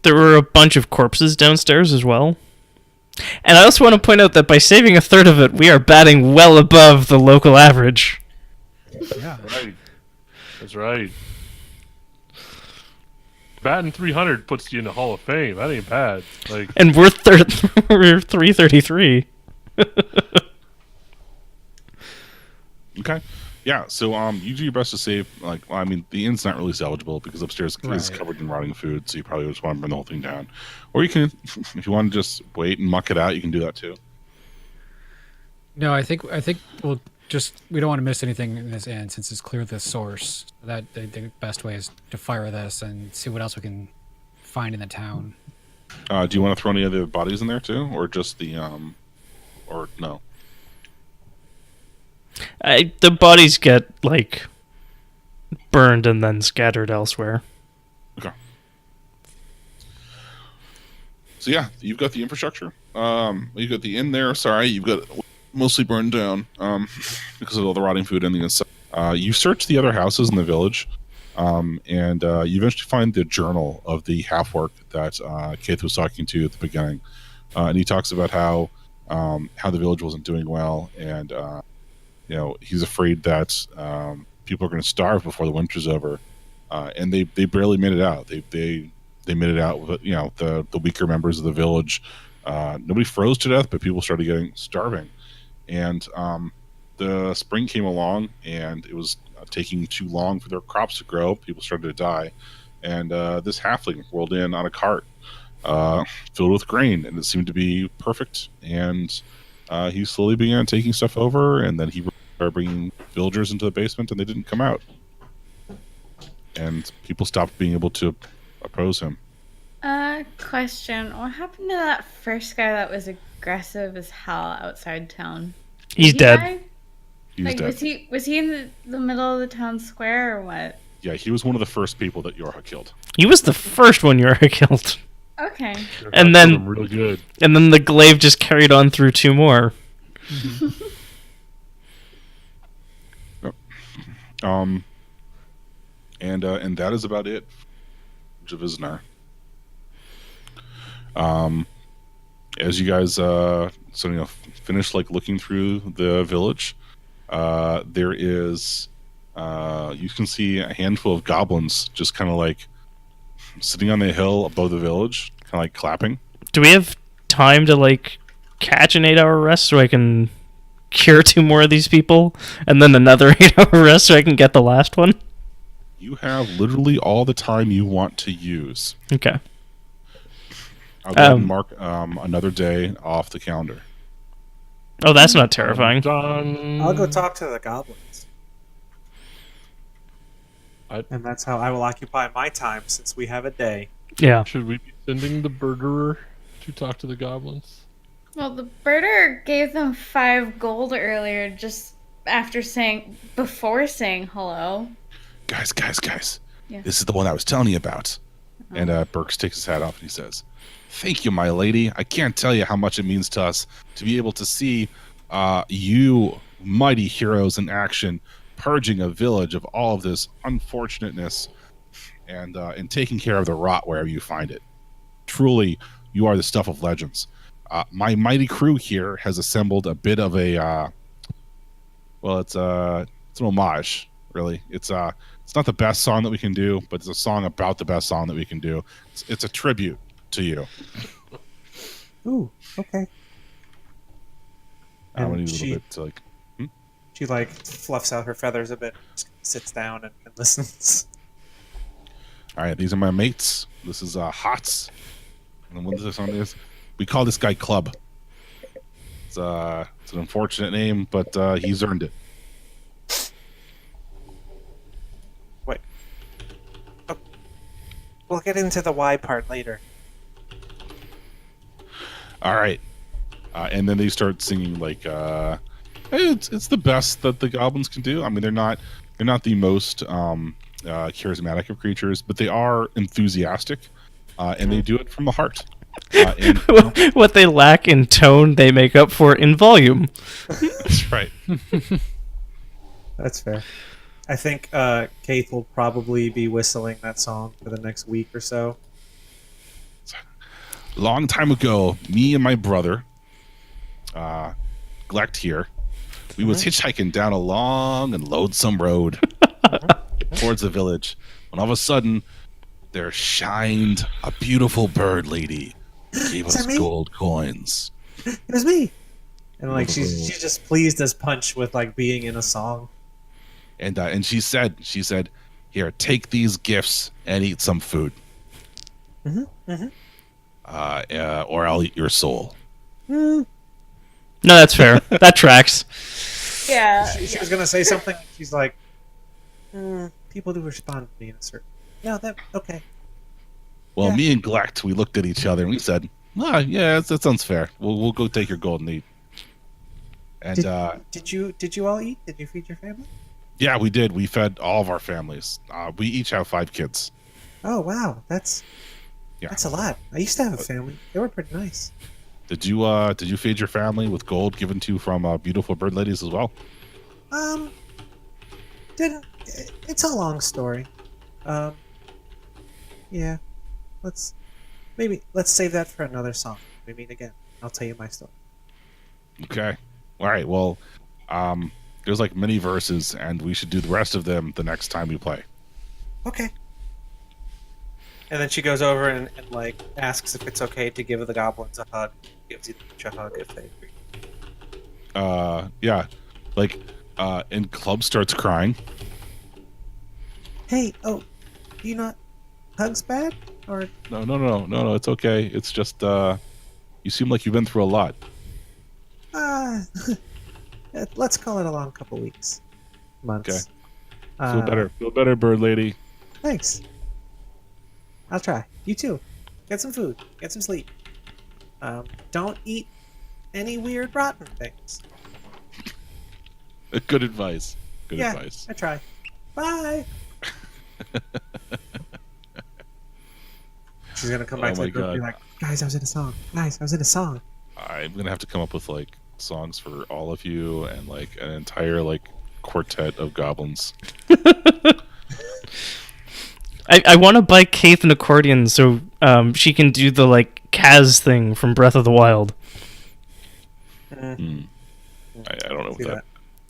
there were a bunch of corpses downstairs as well. And I also want to point out that by saving a third of it, we are batting well above the local average. Yeah. Right. That's right. Batting 300 puts you in the Hall of Fame. That ain't bad. Like, And we're we're 333. Okay. Yeah. So you do your best to save. Like, well, I mean, the inn's not really salvageable because upstairs is Right. covered in rotting food. So you probably just want to burn the whole thing down, or you can, if you want to just wait and muck it out, you can do that too. No, I think we don't want to miss anything in this end since it's clear the source. That the best way is to fire this and see what else we can find in the town. Do you want to throw any other bodies in there too, or just the or no? The bodies get, like, burned and then scattered elsewhere. Okay. So yeah, you've got the infrastructure. You've got the inn there. Sorry, you've got mostly burned down because of all the rotting food and the inside. You search the other houses in the village, and you eventually find the journal of the half-orc that Keith was talking to at the beginning, and he talks about how the village wasn't doing well, and he's afraid that people are going to starve before the winter's over, and they barely made it out. They made it out with the weaker members of the village. Nobody froze to death, but people started starving. And the spring came along, and it was taking too long for their crops to grow. People started to die, and this halfling rolled in on a cart filled with grain, and it seemed to be perfect. And he slowly began taking stuff over, and then he started bringing villagers into the basement, and they didn't come out. And people stopped being able to oppose him. Question. What happened to that first guy that was aggressive as hell outside town? He's Did he dead. die? He was dead. Was he in the middle of the town square or what? Yeah, he was one of the first people that Yorha killed. He was the first one you ever killed. Okay. And I then- killed him real good. And then the glaive just carried on through two more. And that is about it. Javisnar. As you guys finish looking through the village, there is you can see a handful of goblins just kind of like sitting on the hill above the village, kind of like clapping. Do we have time to like catch an 8-hour rest so I can cure 2 more of these people, and then another 8-hour rest so I can get the last one? You have literally all the time you want to use. Okay. I'll go ahead and mark another day off the calendar. Oh, that's not terrifying. Done. I'll go talk to the goblins. And that's how I will occupy my time since we have a day. Yeah. Should we be sending the birderer to talk to the goblins? Well, the birder gave them 5 gold earlier, just before saying hello. Guys. Yeah. This is the one I was telling you about. And Burks takes his hat off and he says, "Thank you, my lady. I can't tell you how much it means to us to be able to see you mighty heroes in action, purging a village of all of this unfortunateness and taking care of the rot wherever you find it. Truly, you are the stuff of legends. My mighty crew here has assembled a bit of a it's an homage, really. It's not the best song that we can do, but it's a song about the best song that we can do. It's a tribute to you." Ooh, okay. I And need a she- little bit to like. She like fluffs out her feathers a bit, just sits down and listens. All right, these are my mates. This is Hots. And what this song is? We call this guy Club. It's an unfortunate name, but he's earned it. Wait. Oh, we'll get into the why part later. All right, and then they start singing like, hey, it's the best that the goblins can do. I mean, they're not the most charismatic of creatures, but they are enthusiastic, and they do it from the heart. And, What they lack in tone, they make up for in volume. that's right. That's fair. I think Keith will probably be whistling that song for the next week or so. Long time ago, me and my brother, Glecht here, we was hitchhiking down a long and lonesome road towards the village, when all of a sudden there shined a beautiful bird lady who gave Is that us me? gold coins. It was me. And like she's just pleased as punch with like being in a song. And she said, "Here, take these gifts and eat some food, or I'll eat your soul." No, that's fair. That tracks. Yeah. She was gonna say something. She's like, people do respond to me in a certain. No, that okay. Well, Yeah. me and Glecht, we looked at each other and we said, yeah, that sounds fair. We'll go take your gold and eat. And Did you all eat? Did you feed your family? yeah, we did. We fed all of our families. We each have 5 kids. Oh wow, that's a lot. I used to have a family. They were pretty nice. Did you feed your family with gold given to you from beautiful bird ladies as well? Didn't. It's a long story. Yeah. Let's save that for another song. We meet again. I'll tell you my story. Okay. All right. Well, there's like many verses, and we should do the rest of them the next time we play. Okay. And then she goes over and like asks if it's okay to give the goblins a hug. Gives each a hug if they agree. Yeah. Like, and Club starts crying. Hey, do you not hugs bad? Or No. It's okay. It's just you seem like you've been through a lot. let's call it a long couple weeks. Months. Okay. Feel better, bird lady. Thanks. I'll try. You too. Get some food. Get some sleep. Don't eat any weird rotten things. Good advice. Good Yeah, advice. I try. Bye. She's gonna come back Oh to my the group and be God. like, guys, I was in a song. Guys, I was in a song. I'm gonna have to come up with like songs for all of you and like an entire like quartet of goblins. I want to buy Keith an accordion so she can do the like Kaz thing from Breath of the Wild. I don't know what See that.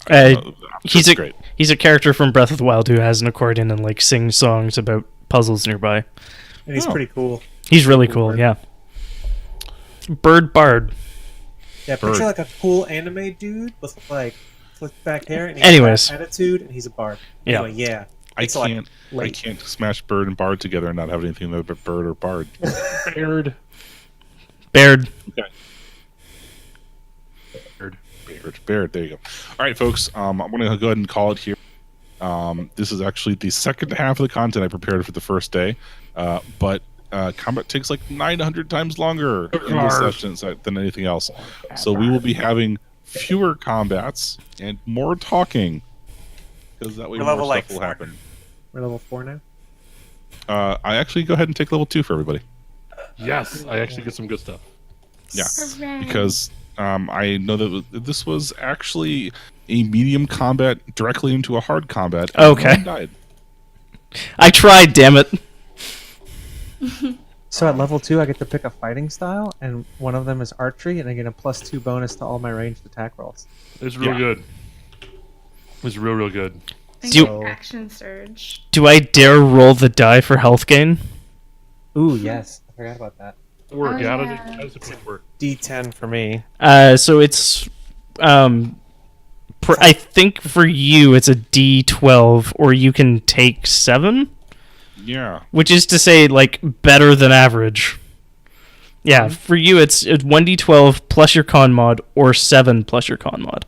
He's That's a great. he's a character from Breath of the Wild who has an accordion and like sings songs about puzzles nearby. And he's pretty cool. He's really cool. Yeah. Bird Bard. Yeah, Bird. picture like a cool anime dude with like flipped back hair and Anyways. attitude, and he's a bard. Yeah. Anyway, yeah. I It's like can't. I late. can't smash bird and bard together and not have anything but bird or bard. Baird. Baird. Baird. There you go. All right, folks. I'm gonna go ahead and call it here. This is actually the second half of the content I prepared for the first day, but combat takes like 900 times longer in this session than anything else. So we will be having fewer combats and more talking, because that way We're more level, stuff like, will 4 happen. We're level 4 now. I actually go ahead and take level 2 for everybody. Yes, I actually get some good stuff. Yeah, Hooray. because I know that this was actually a medium combat directly into a hard combat. and Okay. no one died. I tried, damn it. So at level 2, I get to pick a fighting style, and one of them is archery, and I get a +2 bonus to all my ranged attack rolls. It's real Yeah. good. It's real good. Thank Do- you, action surge. Do I dare roll the die for health gain? Ooh, yes. I forgot about that. Work. Oh, How yeah. does it work? D10 for me. So it's I think for you it's a D12, or you can take 7, Yeah. which is to say like better than average. Yeah, for you it's 1D12 plus your con mod, or 7 plus your con mod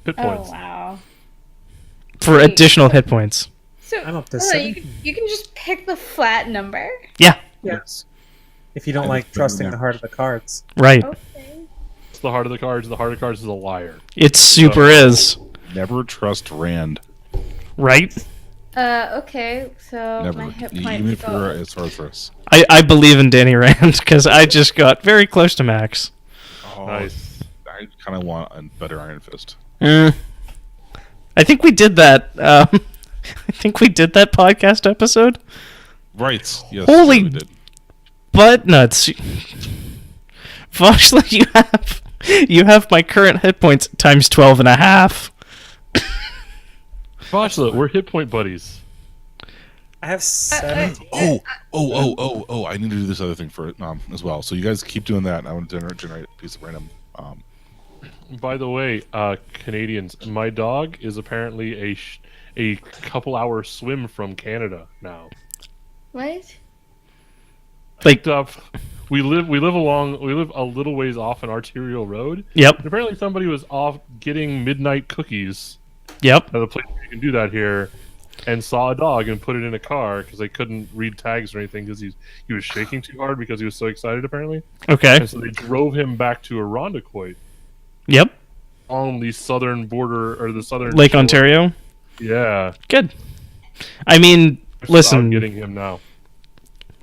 Hit Oh points. wow. for Wait. additional hit points. So I'm up to hold on, 7. you can just pick the flat number. Yeah, Yes. If you don't I like just trusting remember. the heart of the cards. right. Okay. It's the heart of the cards. The heart of cards is a liar. It super is. Never trust Rand. Right? Okay. So Never. my hit Even points if you're go. a sorceress. I believe in Danny Rand because I just got very close to max. Oh, Nice. I kind of want a better Iron Fist. I think we did that. I think we did that podcast episode. Right. Yes. Holy- yeah, we did. Butt nuts. Voshla, you have my current hit points times 12 and a half. Boshla, we're hit point buddies. I have 17. Oh! I need to do this other thing for it as well. So you guys keep doing that. I want to generate a piece of random. By the way, Canadians, my dog is apparently a couple hour swim from Canada now. What? Like, Picked up. We live a little ways off an arterial road. yep, And apparently somebody was off getting midnight cookies yep. at the place where you can do that here, and saw a dog and put it in a car because they couldn't read tags or anything because he was shaking too hard because he was so excited apparently. Okay, And so they drove him back to Irondequoit yep. on the southern border or the southern Lake shore. Ontario. Yeah. Good. I mean, So listen, I'm getting him now.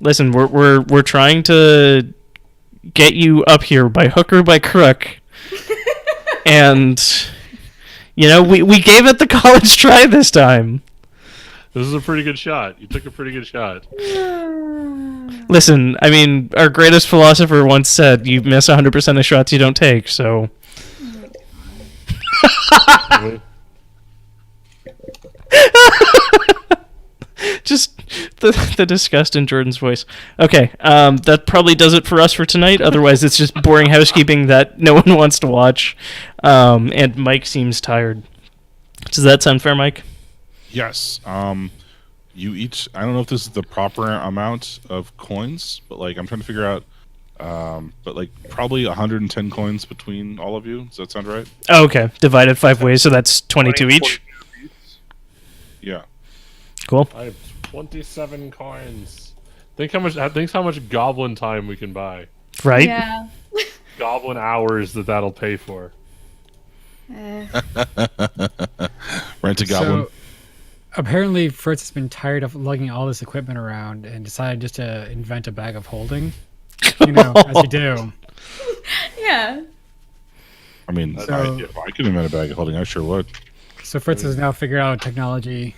listen. We're trying to get you up here by hook or by crook, and you know we gave it the college try this time. This is a pretty good shot. You took a pretty good shot. Listen, I mean, our greatest philosopher once said, "You miss 100% of shots you don't take." So, just the disgust in Jordan's voice. Okay, that probably does it for us for tonight. Otherwise, it's just boring housekeeping that no one wants to watch. And Mike seems tired. Does that sound fair, Mike? Yes. You each. I don't know if this is the proper amount of coins, but like I'm trying to figure out. But like probably 110 coins between all of you. Does that sound right? Oh, okay, divided 5 ways, so that's 22 each. Yeah. Cool. I have 27 coins. Think how much goblin time we can buy. Right? Yeah. Goblin hours that'll pay for. Rent a goblin. So apparently Fritz has been tired of lugging all this equipment around and decided just to invent a bag of holding. You know, as you do. Yeah. I mean, So- if I could invent a bag of holding, I sure would. So Fritz has now figured out technology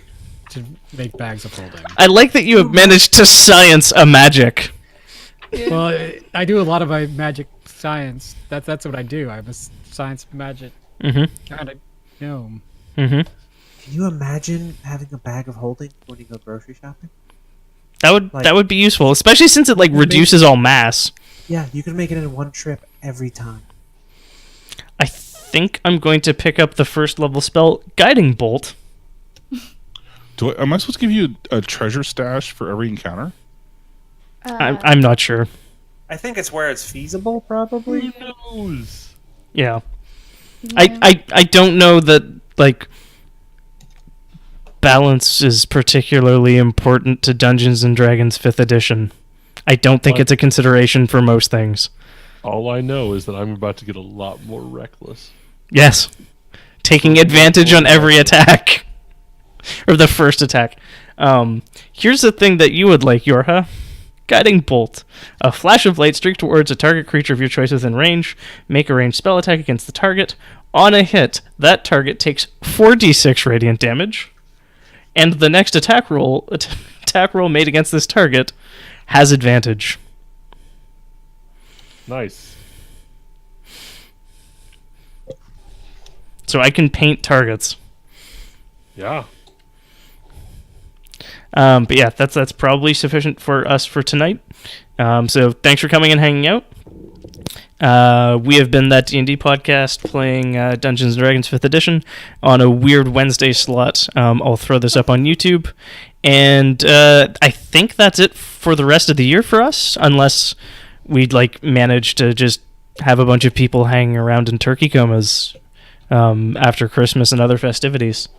to make bags of holding. I like that you have managed to science a magic. Well, I do a lot of my magic science. That's what I do. I'm a science magic Mm-hmm. kind of gnome. Mm-hmm. Can you imagine having a bag of holding when you go grocery shopping? That would be useful, especially since it like reduces all mass. Yeah, you can make it in one trip every time. I think I'm going to pick up the first level spell, Guiding Bolt. Am I supposed to give you a treasure stash for every encounter? I'm not sure. I think it's where it's feasible, probably. Who knows? Yeah. Yeah. I don't know that like balance is particularly important to Dungeons and Dragons 5th edition. I don't think What? it's a consideration for most things. All I know is that I'm about to get a lot more reckless. Yes. Taking advantage on every attack. Or the first attack. Here's the thing that you would like, Yorha. Guiding Bolt. A flash of light streak towards a target creature of your choice within range. Make a ranged spell attack against the target. On a hit, that target takes 4d6 radiant damage. And the next attack roll made against this target has advantage. Nice. So I can paint targets. Yeah. But yeah, that's probably sufficient for us for tonight. So thanks for coming and hanging out. We have been that D&D podcast playing Dungeons & Dragons 5th edition on a weird Wednesday slot. I'll throw this up on YouTube. And I think that's it for the rest of the year for us, unless we'd like manage to just have a bunch of people hanging around in turkey comas after Christmas and other festivities.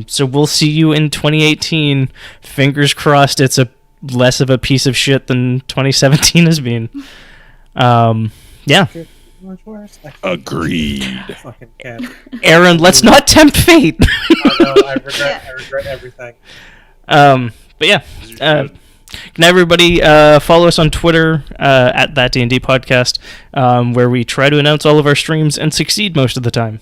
So we'll see you in 2018. Fingers crossed it's a less of a piece of shit than 2017 has been. Yeah. Much worse. Agreed. Fucking cat. Aaron, let's not tempt fate. I know. I regret everything. But yeah. Good night, everybody. Follow us on Twitter at that D&D podcast, where we try to announce all of our streams and succeed most of the time.